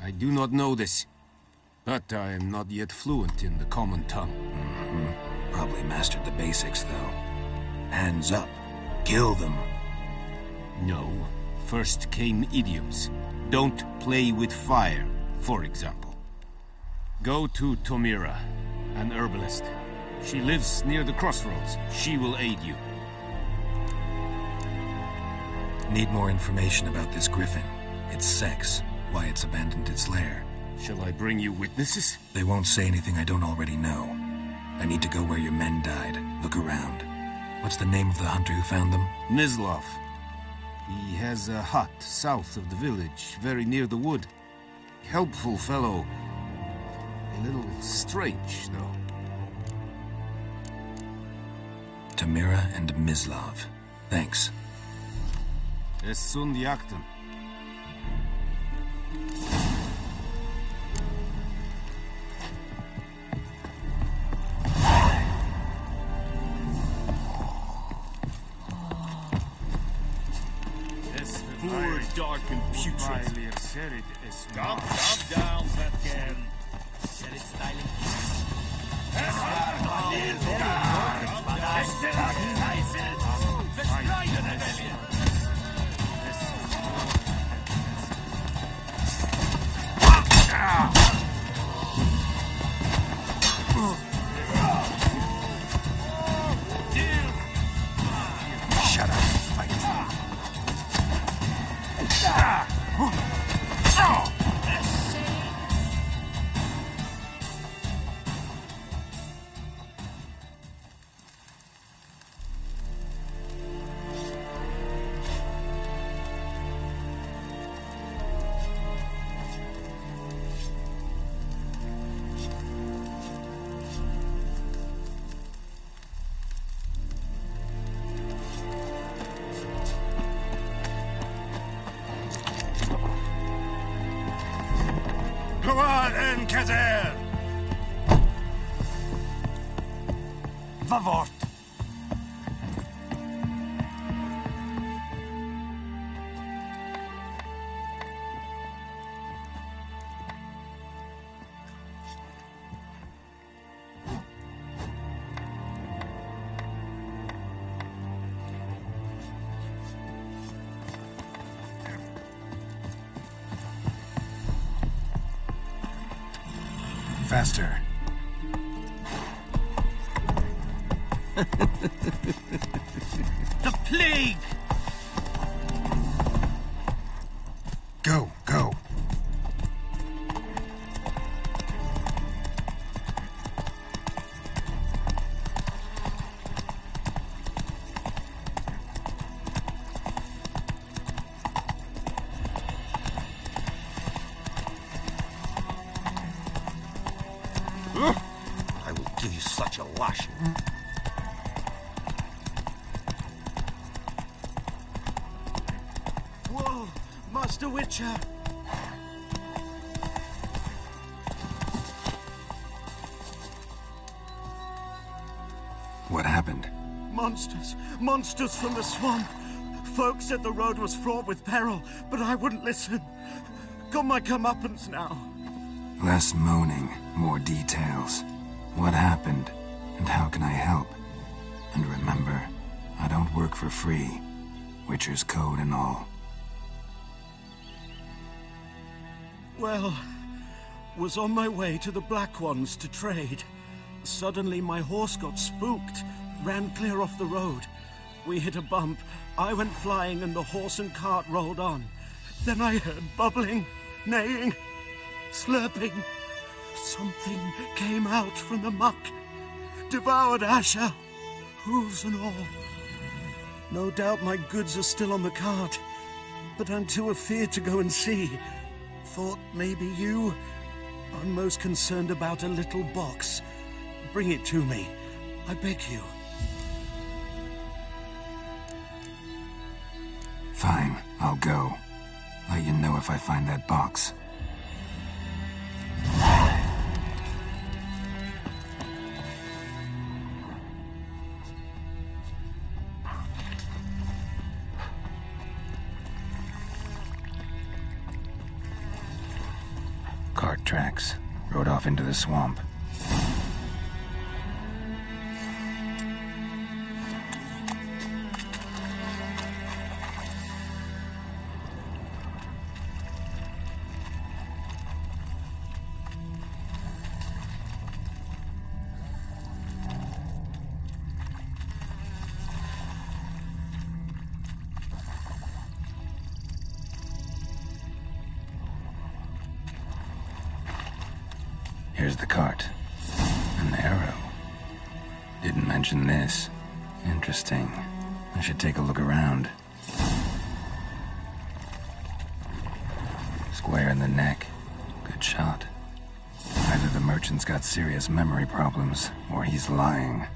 I do not know this. But I am not yet fluent in the common tongue. Probably mastered the basics, though. Hands up. Kill them. No. First came idioms. Don't play with fire, for example. Go to Tomira, an herbalist. She lives near the crossroads. She will aid you. Need more information about this griffin. Its sex, why it's abandoned its lair. Shall I bring you witnesses? They won't say anything I don't already know. I need to go where your men died. Look around. What's the name of the hunter who found them? Mislav. He has a hut south of the village, very near the wood. Helpful fellow. A little strange, though. Tomira and Mislav. Thanks. Es sunt jakten. Poor, dark, and putrid. Calm down, Vatgarn. Set it styling. Shut up, fight. Kazer! Vavort! Faster. The plague! Go, go. I will give you such a lashing. Whoa, Master Witcher! What happened? Monsters! Monsters from the swamp! Folk said the road was fraught with peril, but I wouldn't listen. Got my comeuppance now. Less moaning, more details. What happened, and how can I help? And remember, I don't work for free. Witcher's code and all. Well, was on my way to the Black Ones to trade. Suddenly my horse got spooked, ran clear off the road. We hit a bump, I went flying and the horse and cart rolled on. Then I heard bubbling, neighing, slurping. Something came out from the muck, devoured Asher, hooves and all. No doubt my goods are still on the cart, but I'm too afeard to go and see. Thought maybe you. I'm most concerned about a little box. Bring it to me, I beg you. Fine, I'll go. Let you know if I find that box. Cart tracks. Rode off into the swamp. Here's the cart. An arrow. Didn't mention this. Interesting. I should take a look around. Square in the neck. Good shot. Either the merchant's got serious memory problems, or he's lying.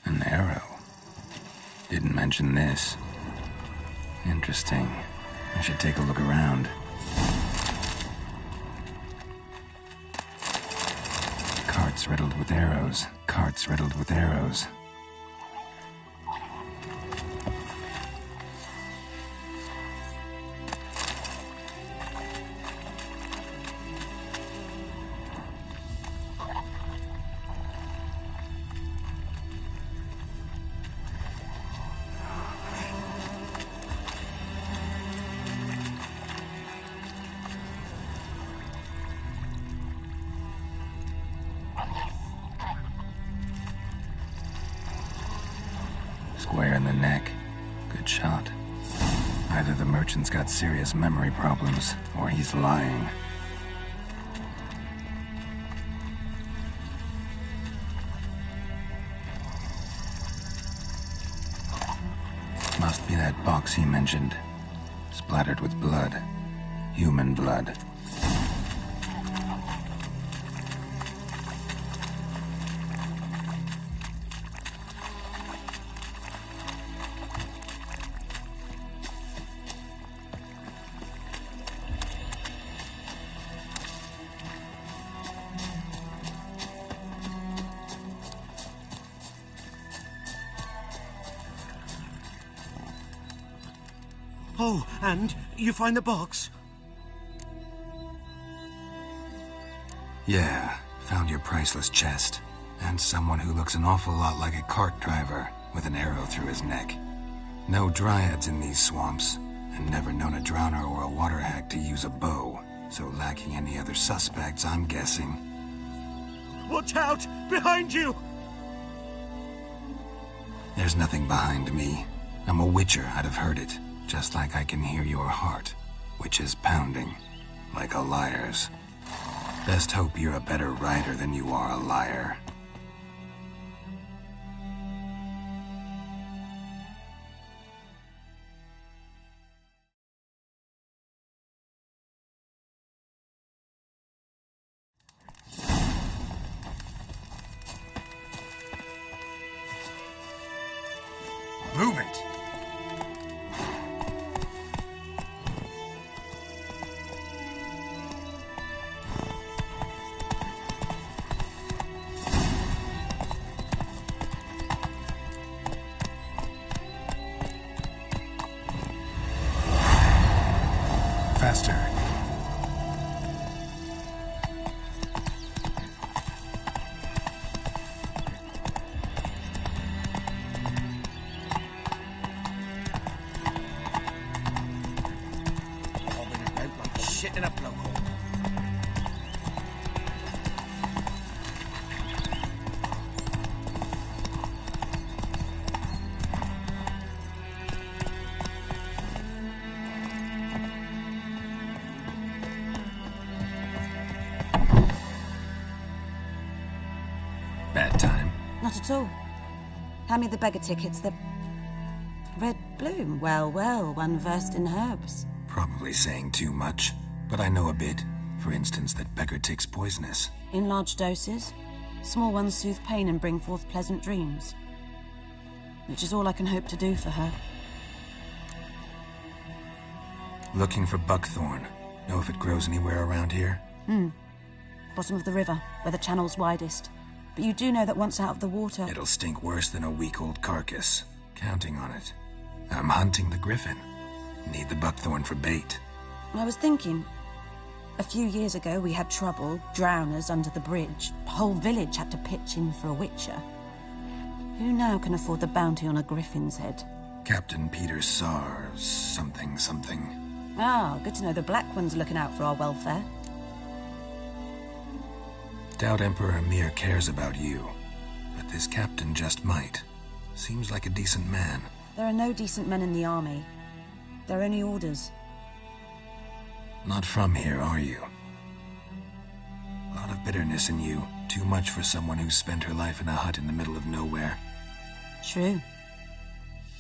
An arrow. Didn't mention this. Interesting. I should take a look around. Carts riddled with arrows. Carts riddled with arrows. Square in the neck. Good shot. Either the merchant's got serious memory problems, or he's lying. Must be that box he mentioned. Splattered with blood. Human blood. Oh, and you find the box? Yeah, found your priceless chest. And someone who looks an awful lot like a cart driver with an arrow through his neck. No dryads in these swamps, and never known a drowner or a water hag to use a bow. So lacking any other suspects, I'm guessing. Watch out! Behind you! There's nothing behind me. I'm a witcher, I'd have heard it. Just like I can hear your heart, which is pounding, like a liar's. Best hope you're a better rider than you are a liar. Move it! Faster. Bobbing about like shit in a blowhole. Bad time. Not at all. Hand me the beggar tickets, the red bloom. Well, well, one versed in herbs. Probably saying too much, but I know a bit. For instance, that beggar tick's poisonous. In large doses, small ones soothe pain and bring forth pleasant dreams. Which is all I can hope to do for her. Looking for buckthorn. Know if it grows anywhere around here? Bottom of the river, where the channel's widest. But you do know that once out of the water... It'll stink worse than a week-old carcass. Counting on it. I'm hunting the griffin. Need the buckthorn for bait. I was thinking... A few years ago we had trouble, drowners under the bridge. The whole village had to pitch in for a witcher. Who now can afford the bounty on a griffin's head? Captain Peter Sars, something. Ah, good to know the Black One's looking out for our welfare. Doubt Emperor Emhyr cares about you. But this captain just might. Seems like a decent man. There are no decent men in the army. They're only orders. Not from here, are you? A lot of bitterness in you. Too much for someone who spent her life in a hut in the middle of nowhere. True.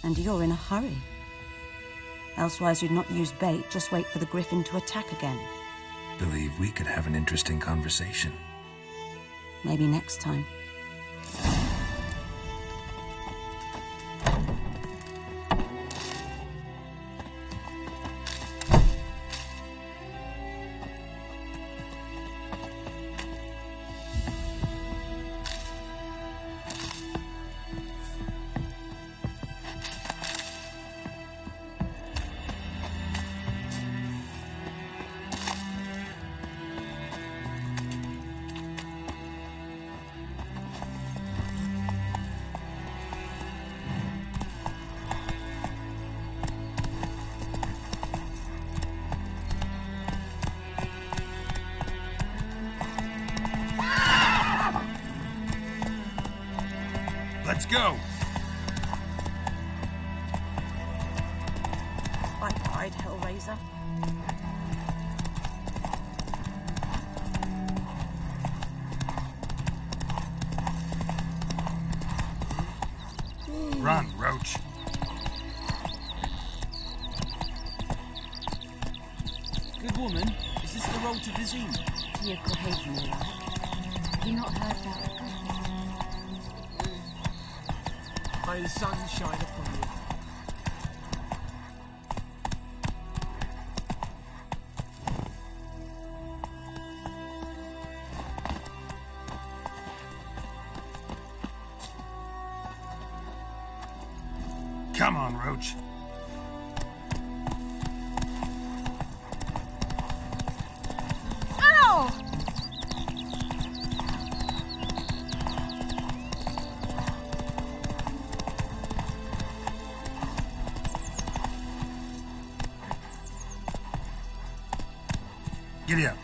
And you're in a hurry. Elsewise you'd not use bait, just wait for the griffin to attack again. Believe we could have an interesting conversation. Maybe next time. Let's go! I died, Hellraiser. Run, Roach. Good woman, is this the road to Vizima? Dear Cohaven, have you not heard that? May the sun shine upon you. Come on, Roach. Giddy up.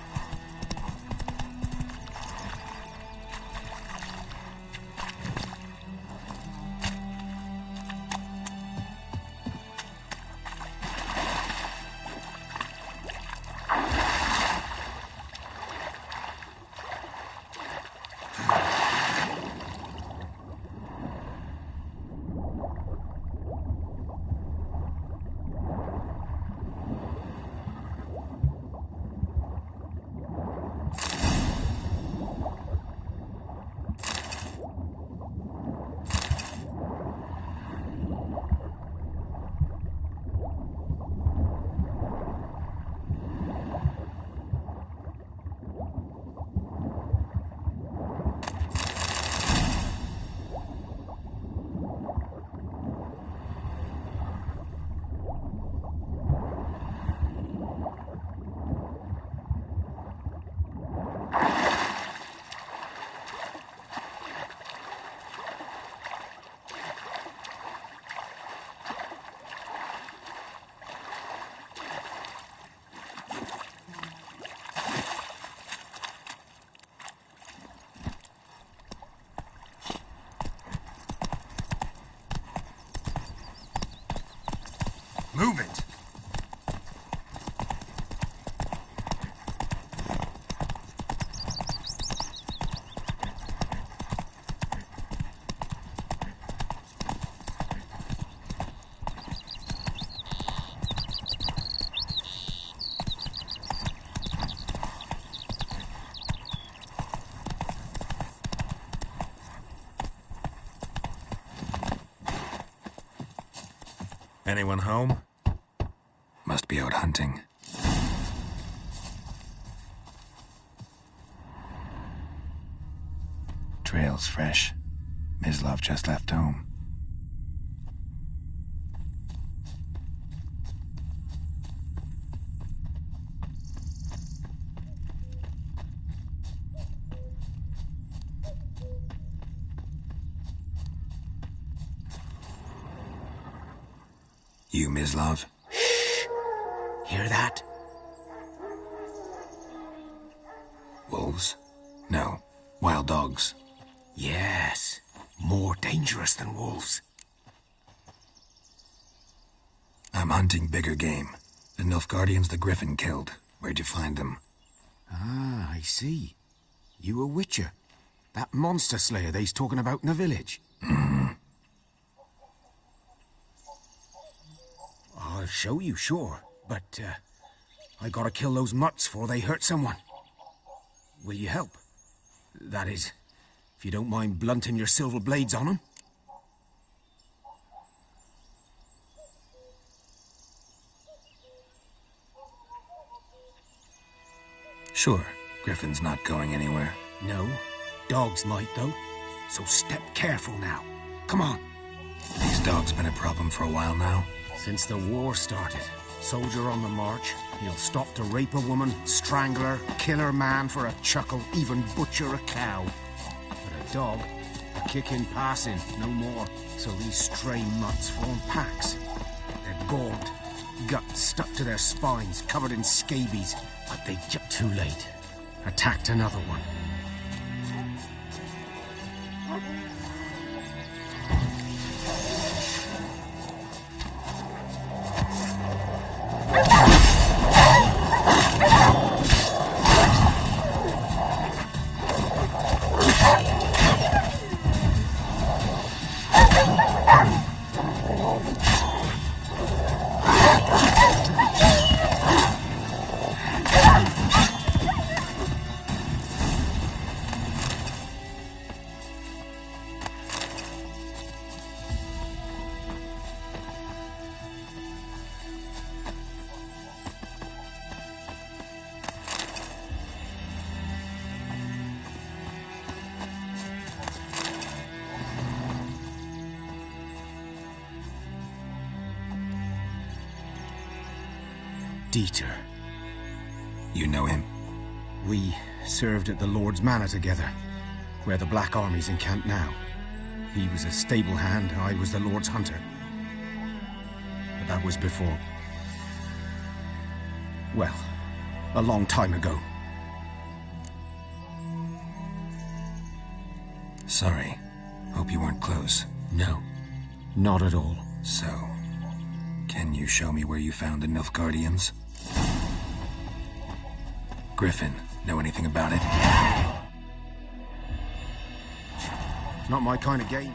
Move it! Anyone home? Must be out hunting. Trail's fresh. Mislav just left home. You, Mislav? Hear that? Wolves? No. Wild dogs. Yes. More dangerous than wolves. I'm hunting bigger game. The Nilfgaardians the Griffin killed. Where'd you find them? Ah, I see. You a witcher. That monster slayer they's talking about in the village. I'll show you, sure. But, I gotta kill those mutts before they hurt someone. Will you help? That is, if you don't mind blunting your silver blades on them. Sure. Griffin's not going anywhere. No. Dogs might, though. So step careful now. Come on. These dogs been a problem for a while now? Since the war started. Soldier on the march. He'll stop to rape a woman, strangle her, kill her man for a chuckle, even butcher a cow. But a dog, a kick in passing, no more. So these stray mutts form packs. They're gaunt, guts stuck to their spines, covered in scabies. But they jumped too late. Attacked another one. Dieter. You know him? We served at the Lord's Manor together, where the Black Army's encamped now. He was a stable hand, I was the Lord's hunter. But that was before. Well, A long time ago. Sorry. Hope you weren't close. No, not at all. So, can you show me where you found the Nilfgaardians? Griffin, know anything about it? It's not my kind of game.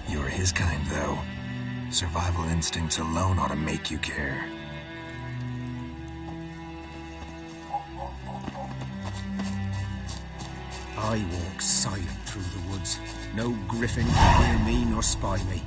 You're his kind, though. Survival instincts alone ought to make you care. I walk silent through the woods. No griffin can hear me nor spy me.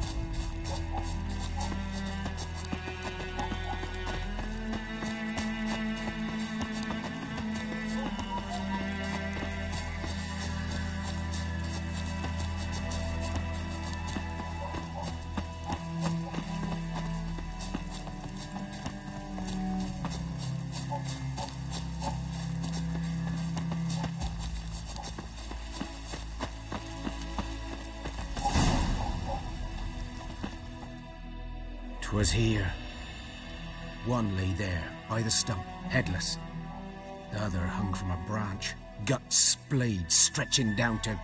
Was here. One lay there, by the stump, headless. The other hung from a branch, guts splayed, stretching down to...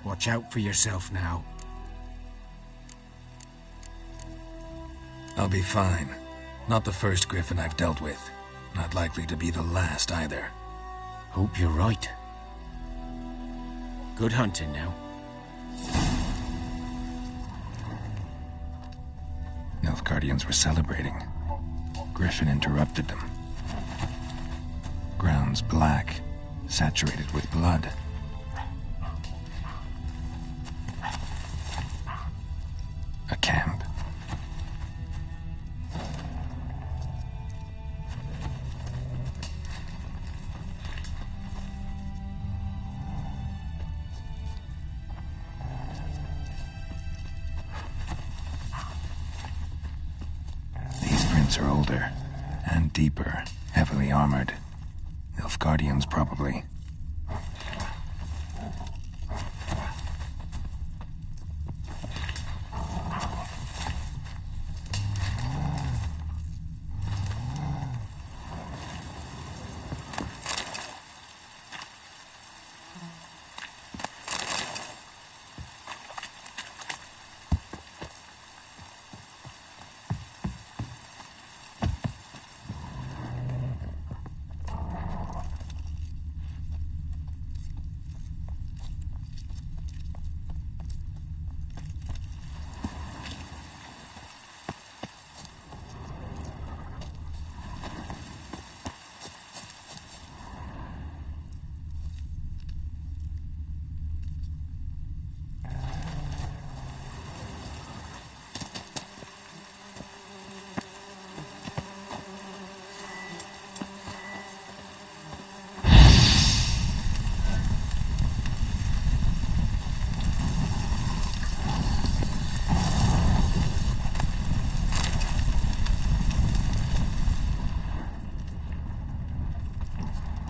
Watch out for yourself now. I'll be fine. Not the first griffin I've dealt with. Not likely to be the last either. Hope you're right. Good hunting now. Nilfgaardians were celebrating. Griffin interrupted them. Ground's black, saturated with blood. A camp. Are older and deeper, heavily armored. Nilfgaardians, probably.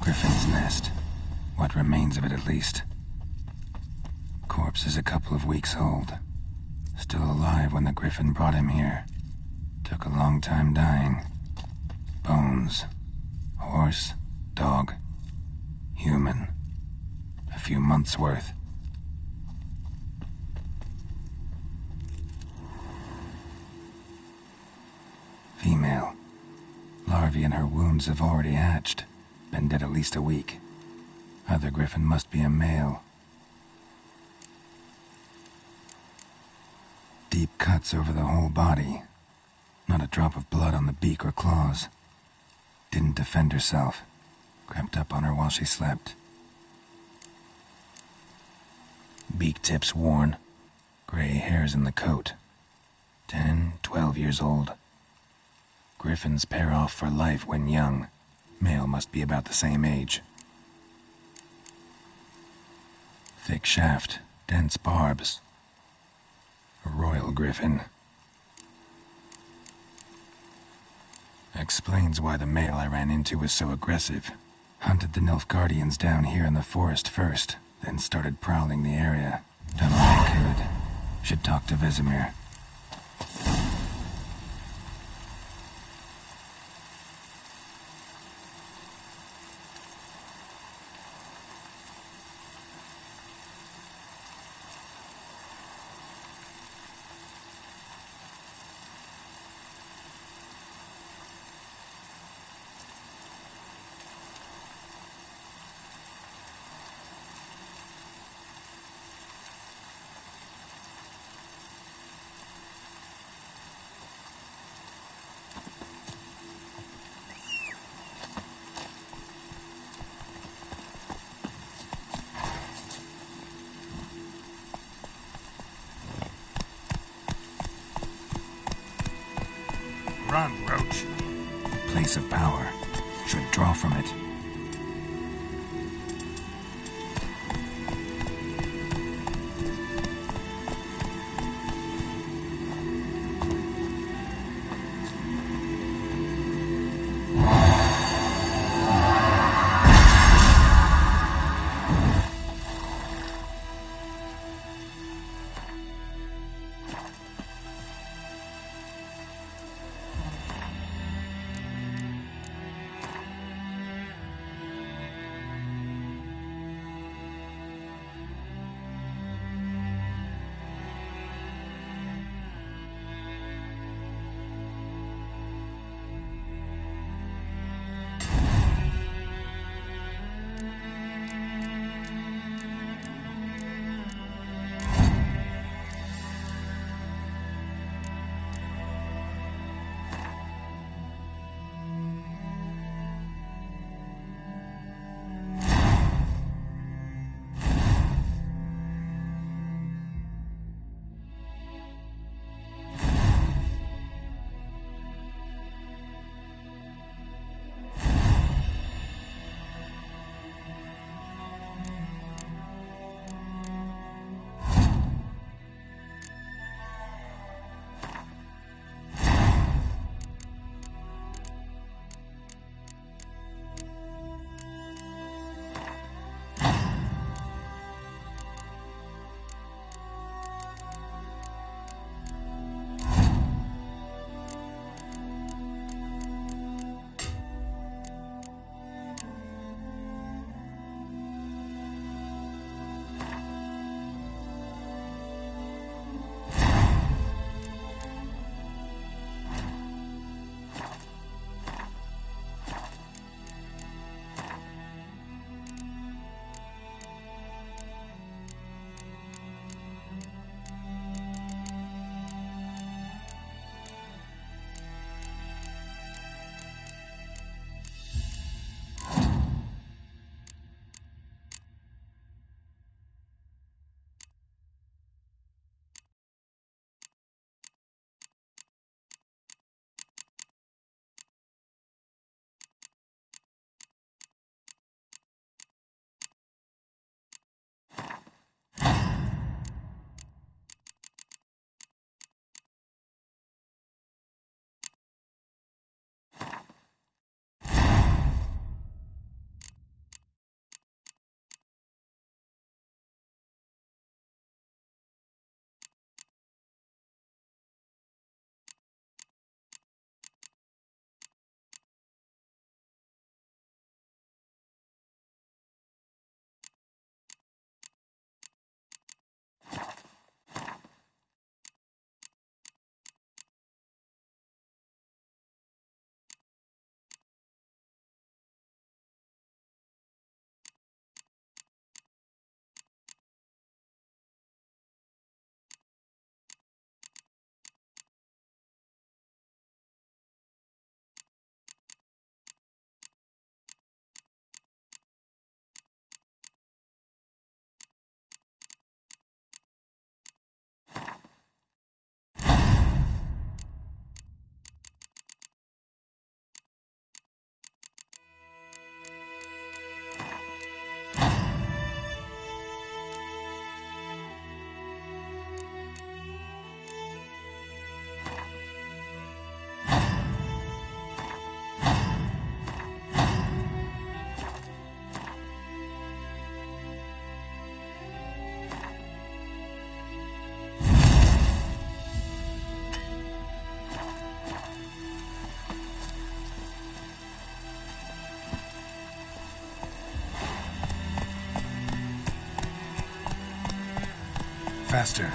Griffin's nest. What remains of it, at least. Corpse is a couple of weeks old. Still alive when the Griffin brought him here. Took a long time dying. Bones. Horse. Dog. Human. A few months' worth. Female. Larvae in her wounds have already hatched. Been dead at least a week. Other Griffin must be a male. Deep cuts over the whole body. Not a drop of blood on the beak or claws. Didn't defend herself. Crept up on her while she slept. Beak tips worn. Gray hairs in the coat. 10, 12 years old. Griffins pair off for life when young. Male must be about the same age. Thick shaft, dense barbs. A royal griffin. Explains why the male I ran into was so aggressive. Hunted the Nilfgaardians down here in the forest first, then started prowling the area. Done what I could. Should talk to Vesemir. Run, Roach. Place of power. Should draw from it. Faster.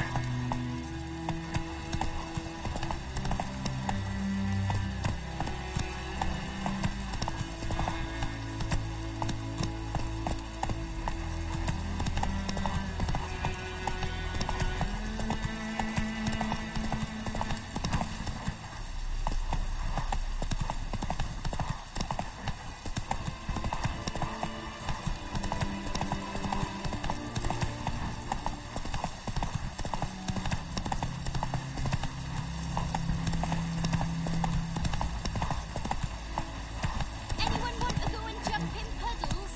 Anyone want to go and jump in puddles?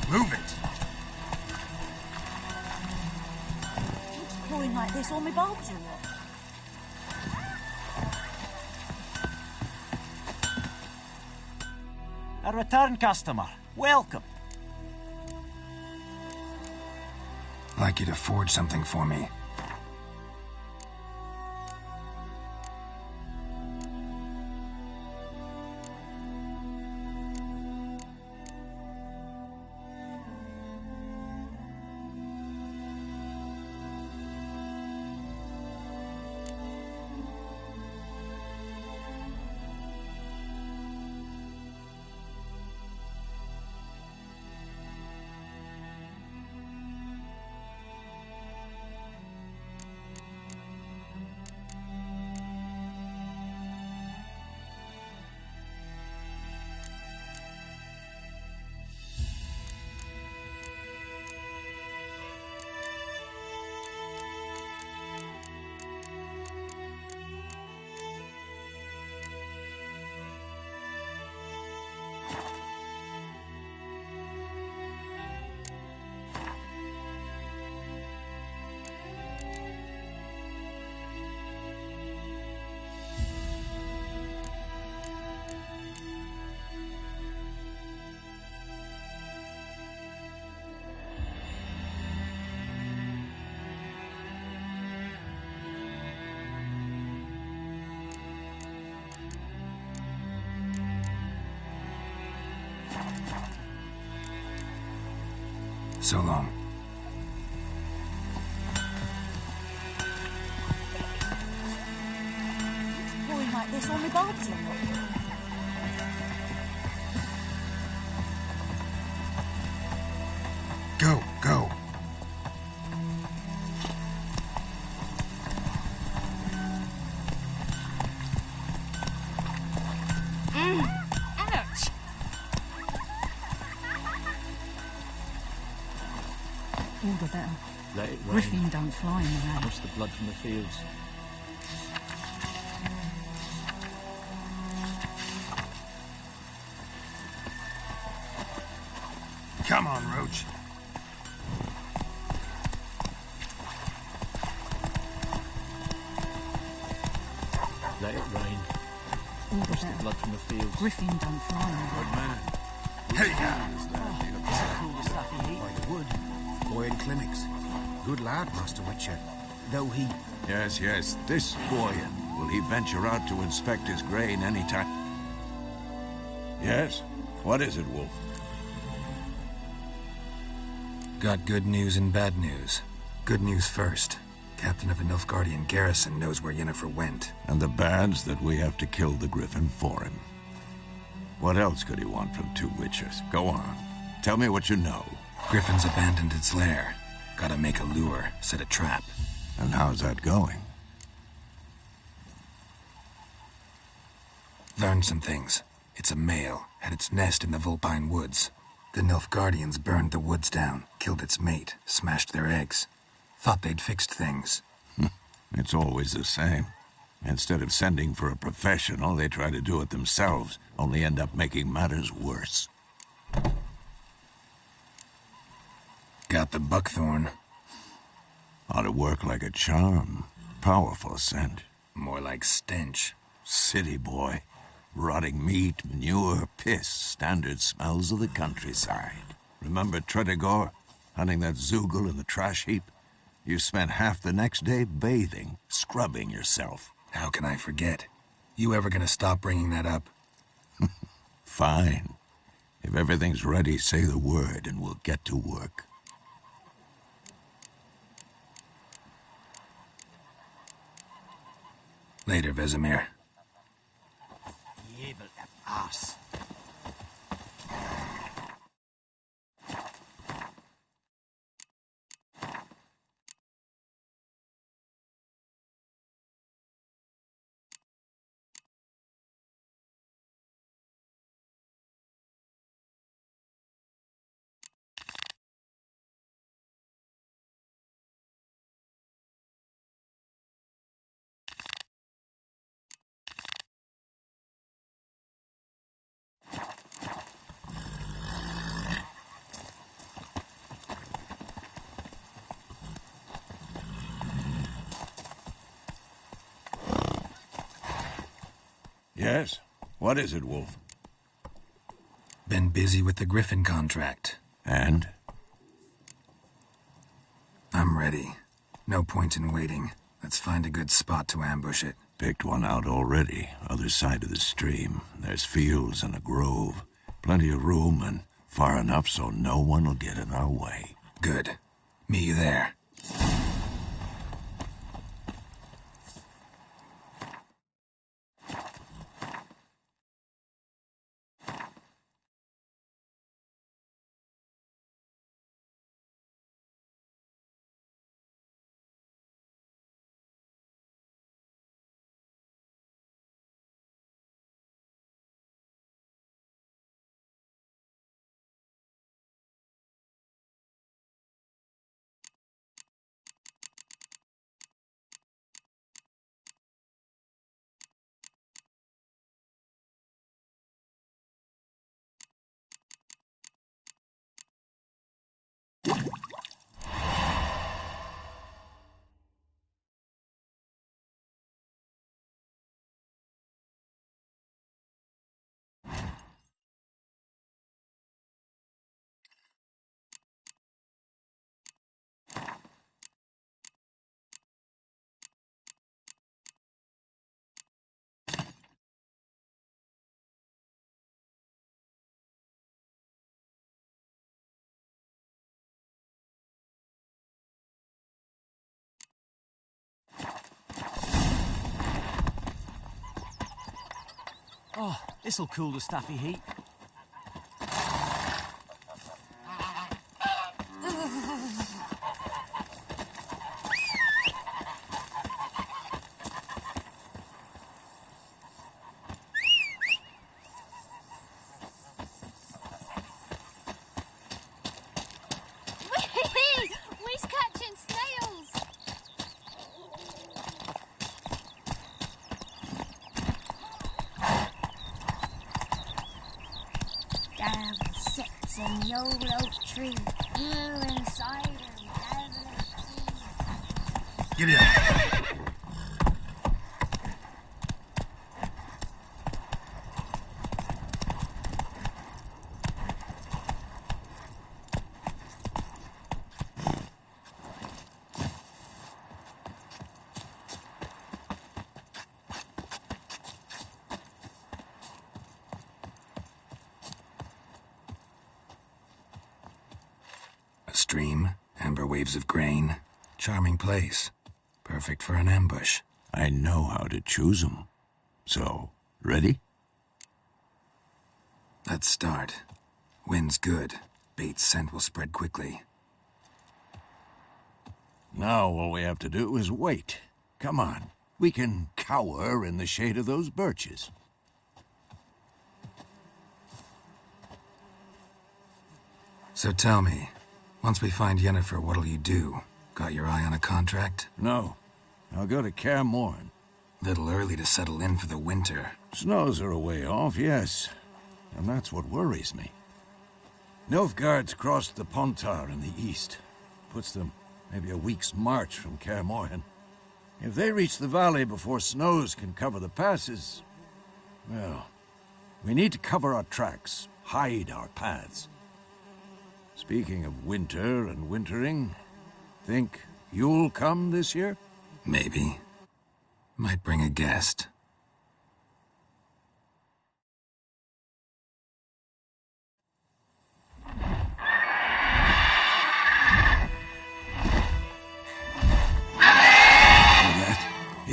Move it! Keeps pouring like this, all my bulbs are up. A return customer. Welcome. I'd like you to forge something for me. So long. Keeps pouring like this, all my bulbs are up. Go, go. Ouch! All the better. Let it rain. Griffin don't fly in the rain. Wash the blood from the fields. Come on, Roach. Let it rain. All the Wash the better. blood from the fields. Griffin don't fly in the rain. Man. Hey, yeah. By the wood. Boy in clinics. Good lad, Master Witcher. Though he... Yes, yes, this boy. Will he venture out to inspect his grain any time? Yes? What is it, Wolf? Got good news and bad news. Good news first. Captain of the Nilfgaardian garrison knows where Yennefer went. And the bad's that we have to kill the Griffin for him. What else could he want from two Witchers? Go on. Tell me what you know. Griffin's abandoned its lair. Gotta make a lure, set a trap. And how's that going? Learned some things. It's a male, had its nest in the Vulpine Woods. The Nilfgaardians burned the woods down, killed its mate, smashed their eggs. Thought they'd fixed things. It's always the same. Instead of sending for a professional, they try to do it themselves, only end up making matters worse. Got the buckthorn. Ought to work like a charm. Powerful scent. More like stench. City boy. Rotting meat, manure, piss. Standard smells of the countryside. Remember Tredegor? Hunting that Zoogle in the trash heap? You spent half the next day bathing, scrubbing yourself. How can I forget? You ever gonna stop bringing that up? Fine. If everything's ready, say the word and we'll get to work. Later, Vesemir. Able to pass. Yes? What is it, Wolf? Been busy with the Griffin contract. And? I'm ready. No point in waiting. Let's find a good spot to ambush it. Picked one out already. Other side of the stream. There's fields and a grove. Plenty of room and far enough so no one will get in our way. Good. Meet you there. Oh, this'll cool the stuffy heat. We's catching snails! Down sits in the old oak tree, you inside her marvelous tree. Get in. A stream, amber waves of grain. Charming place. Perfect for an ambush. I know how to choose 'em. So, ready? Let's start. Wind's good. Bait's scent will spread quickly. Now all we have to do is wait. Come on. We can cower in the shade of those birches. So tell me, once we find Yennefer, what'll you do? Got your eye on a contract? No. I'll go to Kaer Morhen. Little early to settle in for the winter. Snows are a way off, yes. And that's what worries me. Nilfgaard's crossed the Pontar in the east. Puts them maybe a week's march from Kaer Morhen. If they reach the valley before snows can cover the passes, well, we need to cover our tracks, hide our paths. Speaking of winter and wintering, think you'll come this year? Maybe. Might bring a guest.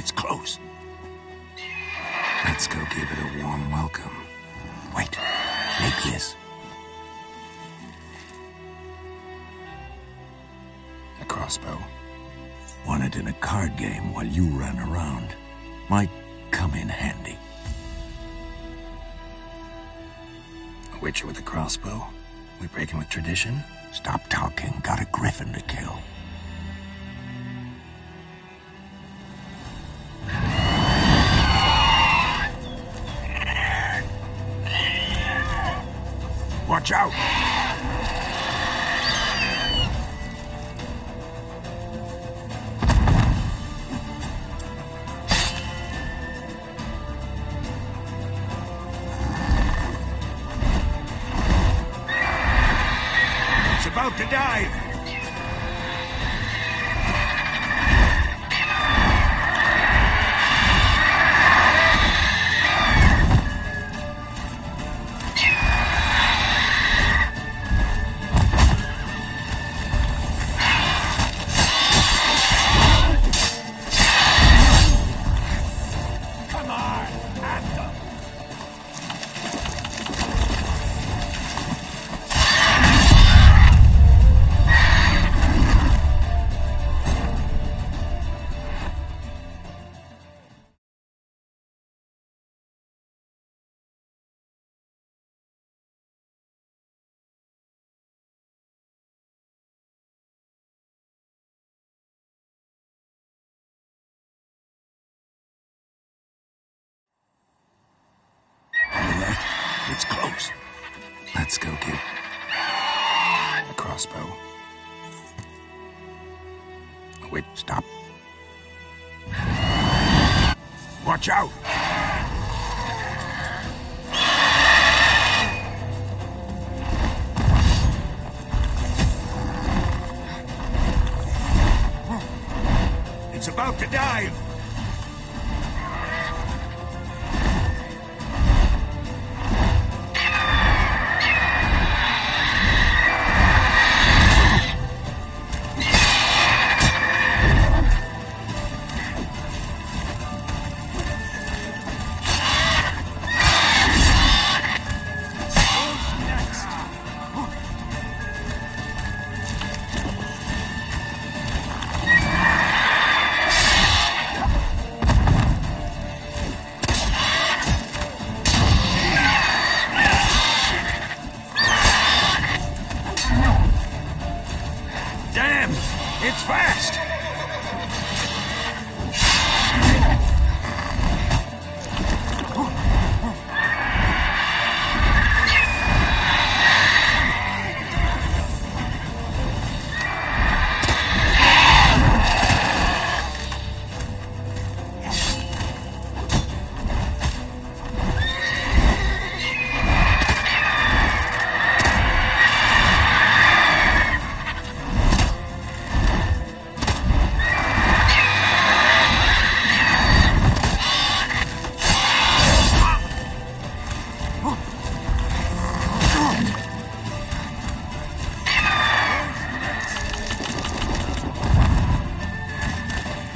It's close. Let's go give it a warm welcome. Wait. Make this. A crossbow. Won it in a card game while you ran around. Might come in handy. A witcher with a crossbow? We breaking with tradition? Stop talking. Got a griffin to kill. Watch out! It's about to dive! It's close. Let's go give a crossbow. Wait, stop. Watch out! It's about to dive! Damn! It's fast!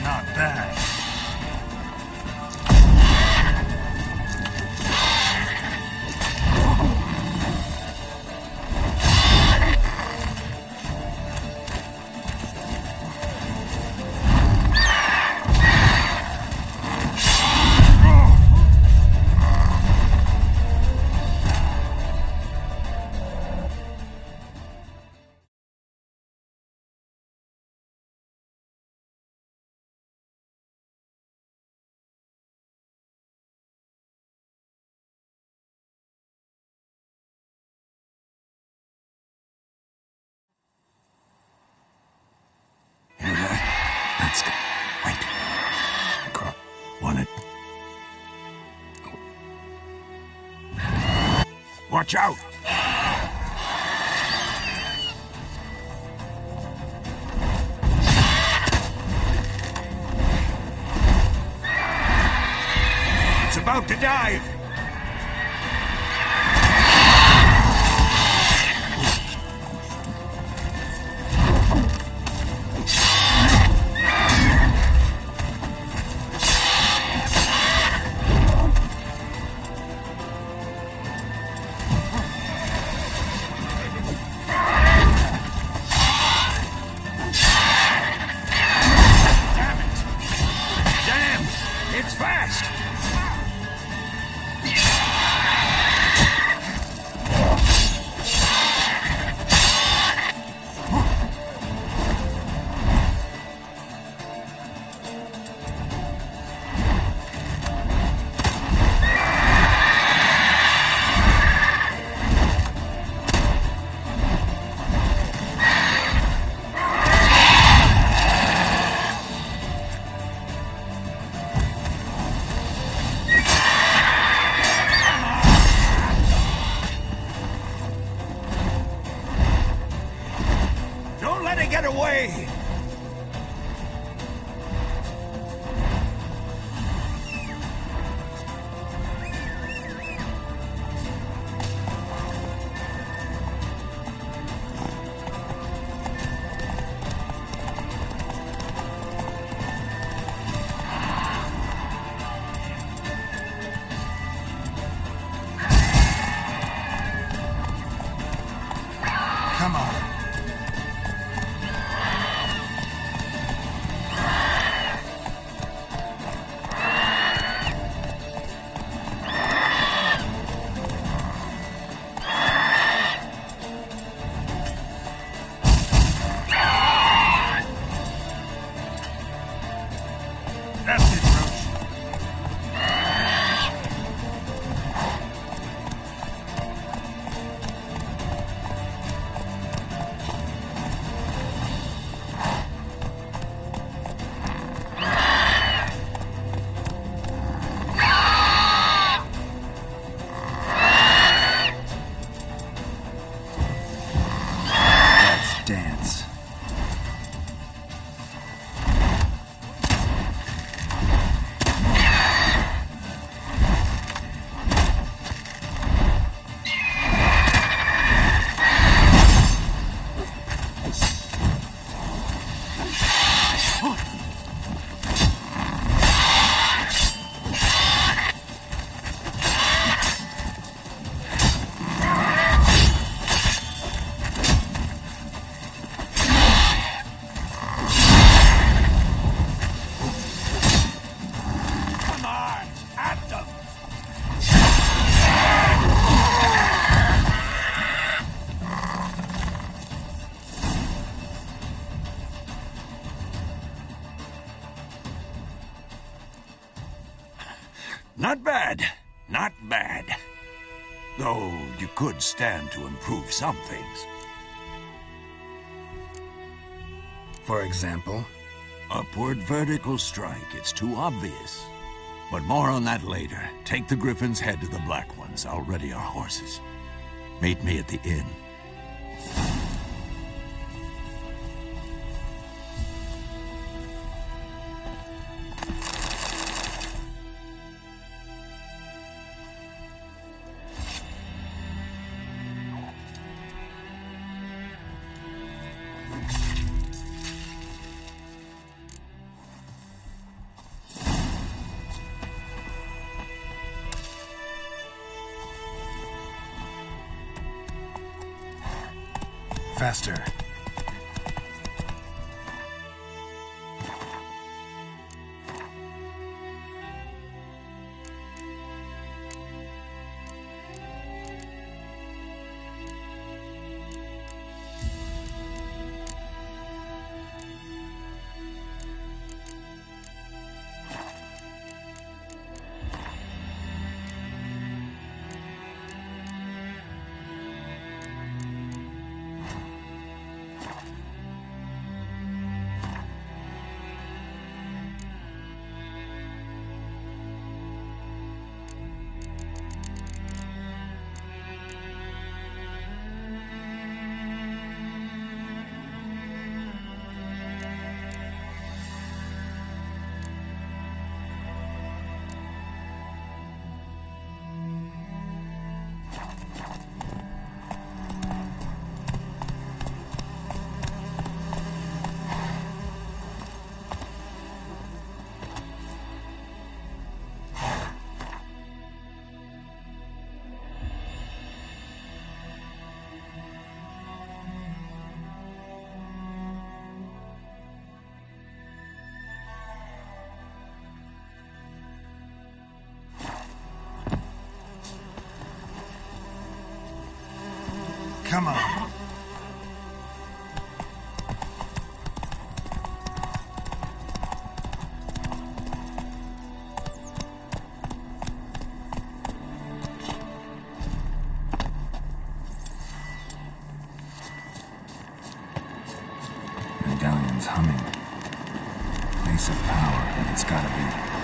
Not bad. Let's go. Wait. Want it? Watch out! It's about to dive! Get away! Come on. Dance. Not bad. Not bad. Though you could stand to improve some things. For example? Upward vertical strike. It's too obvious. But more on that later. Take the Griffin's head to the Black Ones. I'll ready our horses. Meet me at the inn. Faster. Come on. Medallion's humming. Place of power, it's gotta be.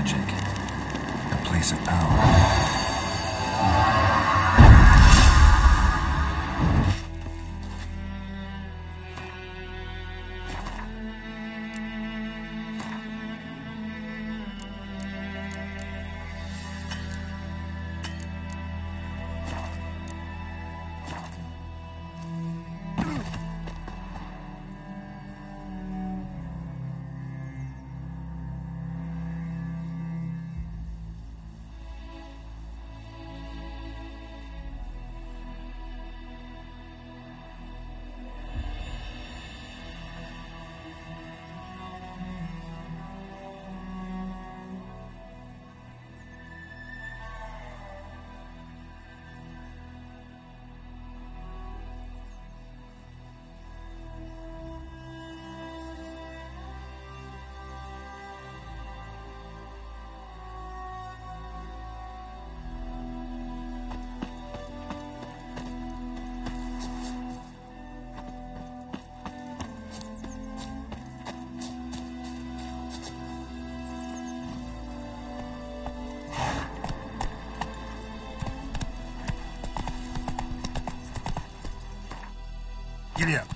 magic. A place of power. Giddy up.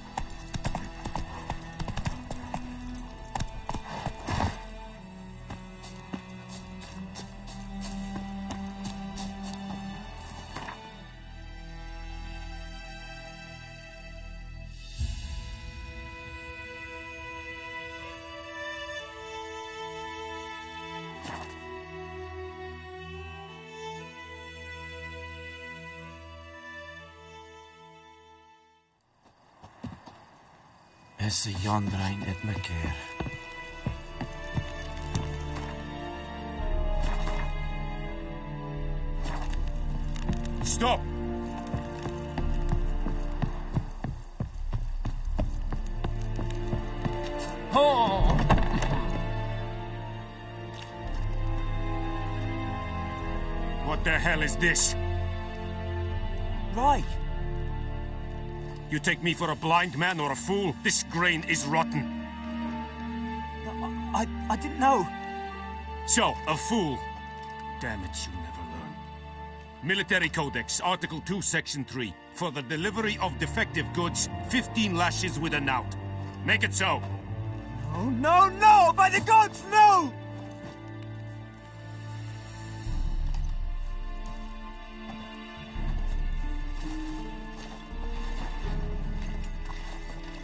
Is the Yondrain at Macair? Stop! Oh! What the hell is this? Right. You take me for a blind man or a fool? This grain is rotten. I didn't know. So, a fool. Damn it, you'll never learn. Military Codex, Article 2, Section 3. For the delivery of defective goods, 15 lashes with a knout. Make it so. Oh, no, no! By the gods, no!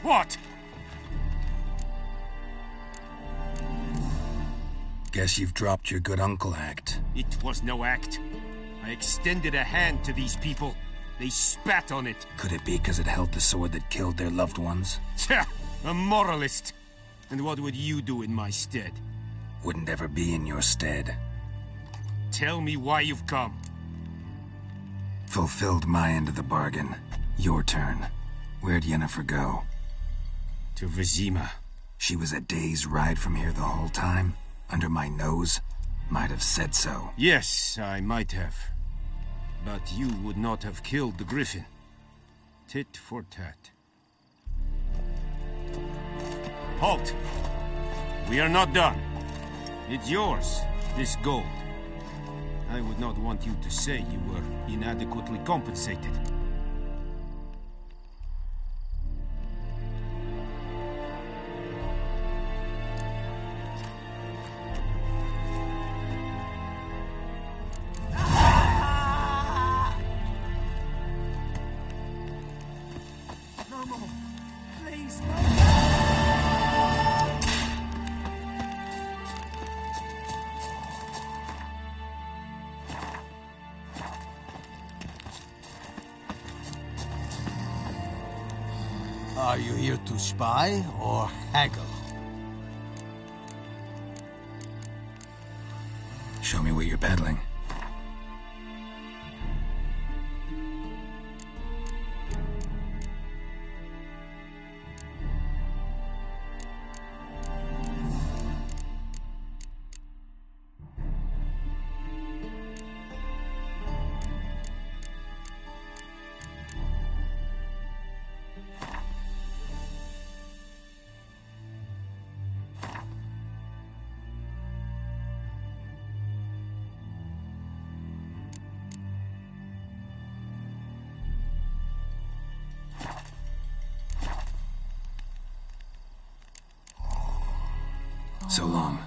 What? Guess you've dropped your good uncle act. It was no act. I extended a hand to these people. They spat on it. Could it be because it held the sword that killed their loved ones? Tja, a moralist. And what would you do in my stead? Wouldn't ever be in your stead. Tell me why you've come. Fulfilled my end of the bargain. Your turn. Where'd Yennefer go? To Vizima. She was a day's ride from here the whole time? Under my nose? Might have said so. Yes, I might have. But you would not have killed the griffin. Tit for tat. Halt! We are not done. It's yours, this gold. I would not want you to say you were inadequately compensated. Are you here to spy or haggle? Show me what you're peddling. So long.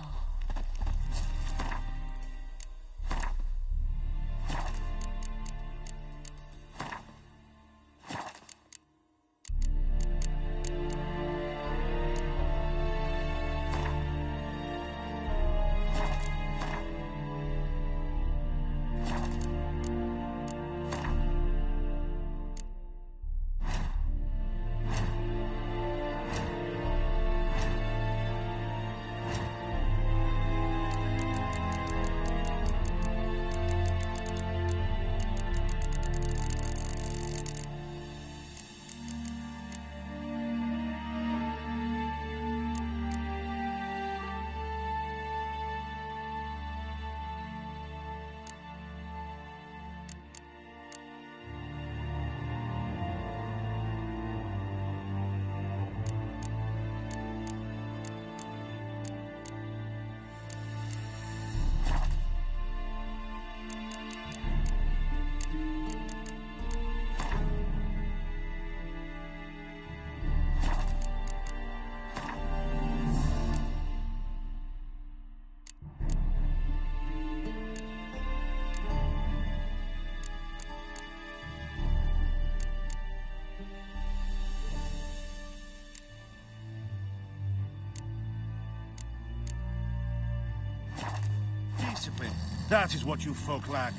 Discipline. That is what you folk lack.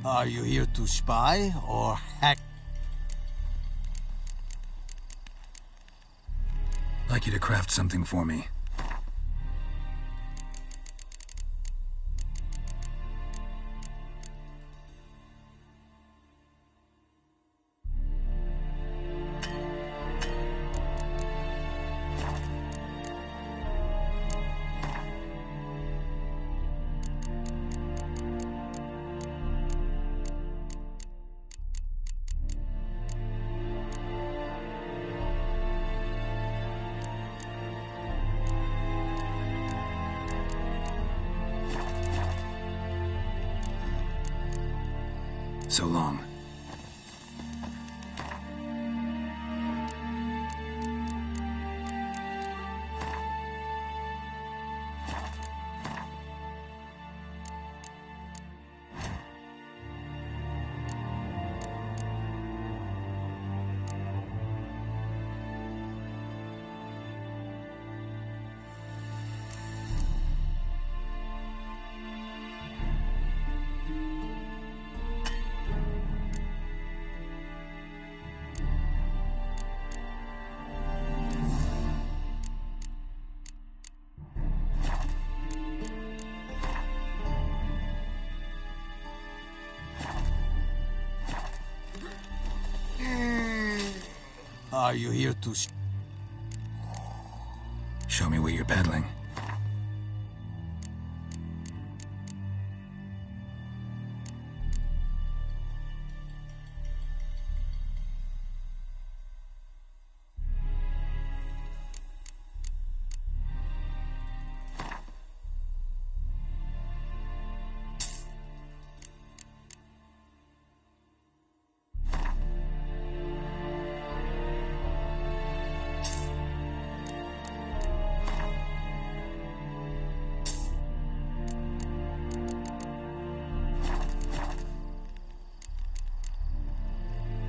Are you here to spy or hack? I'd like you to craft something for me. So long. Are you here to... Show me what you're peddling.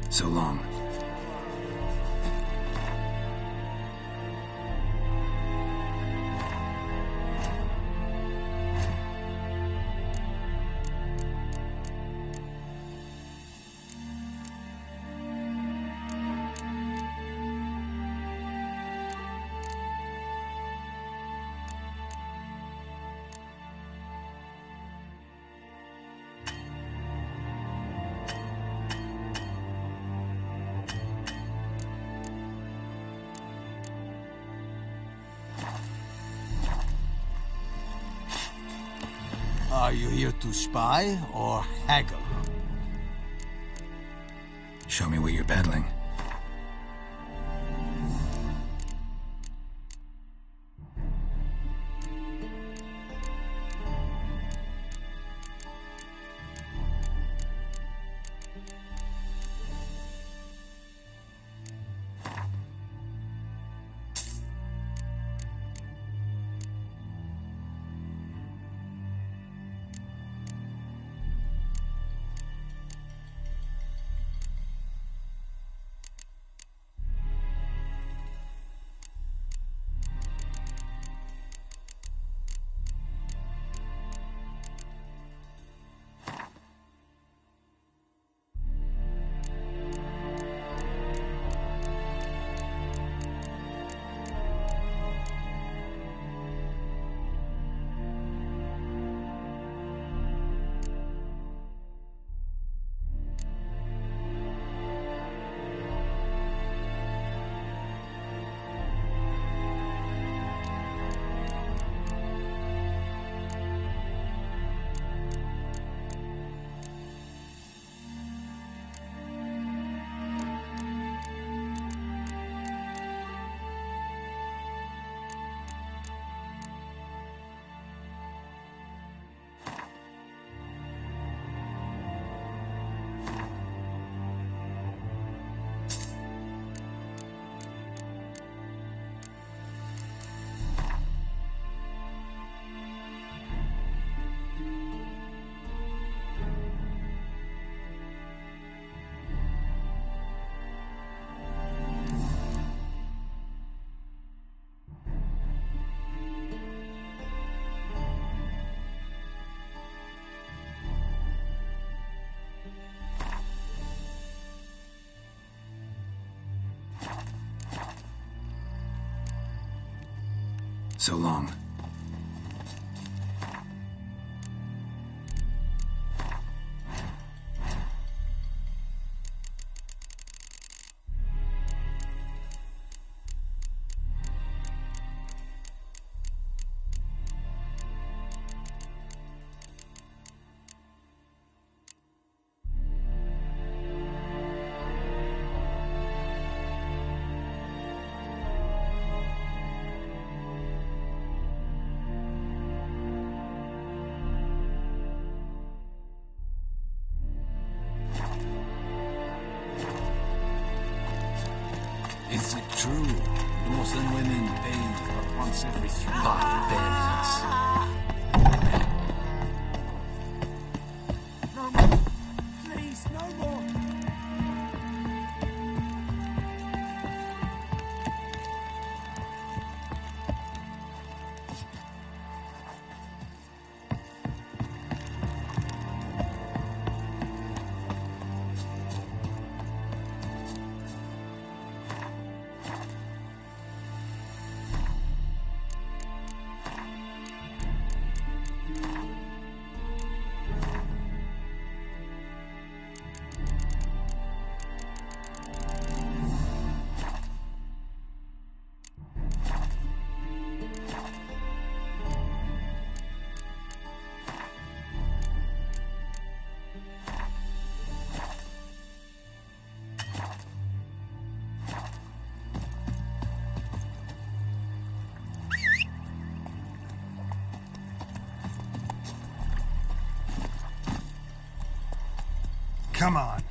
So long. Are you here to spy or haggle? Show me what you're peddling. So long. Is it true? Dwarves and women bathe but once every 3 barbarians. No more! Please, no more! Come on.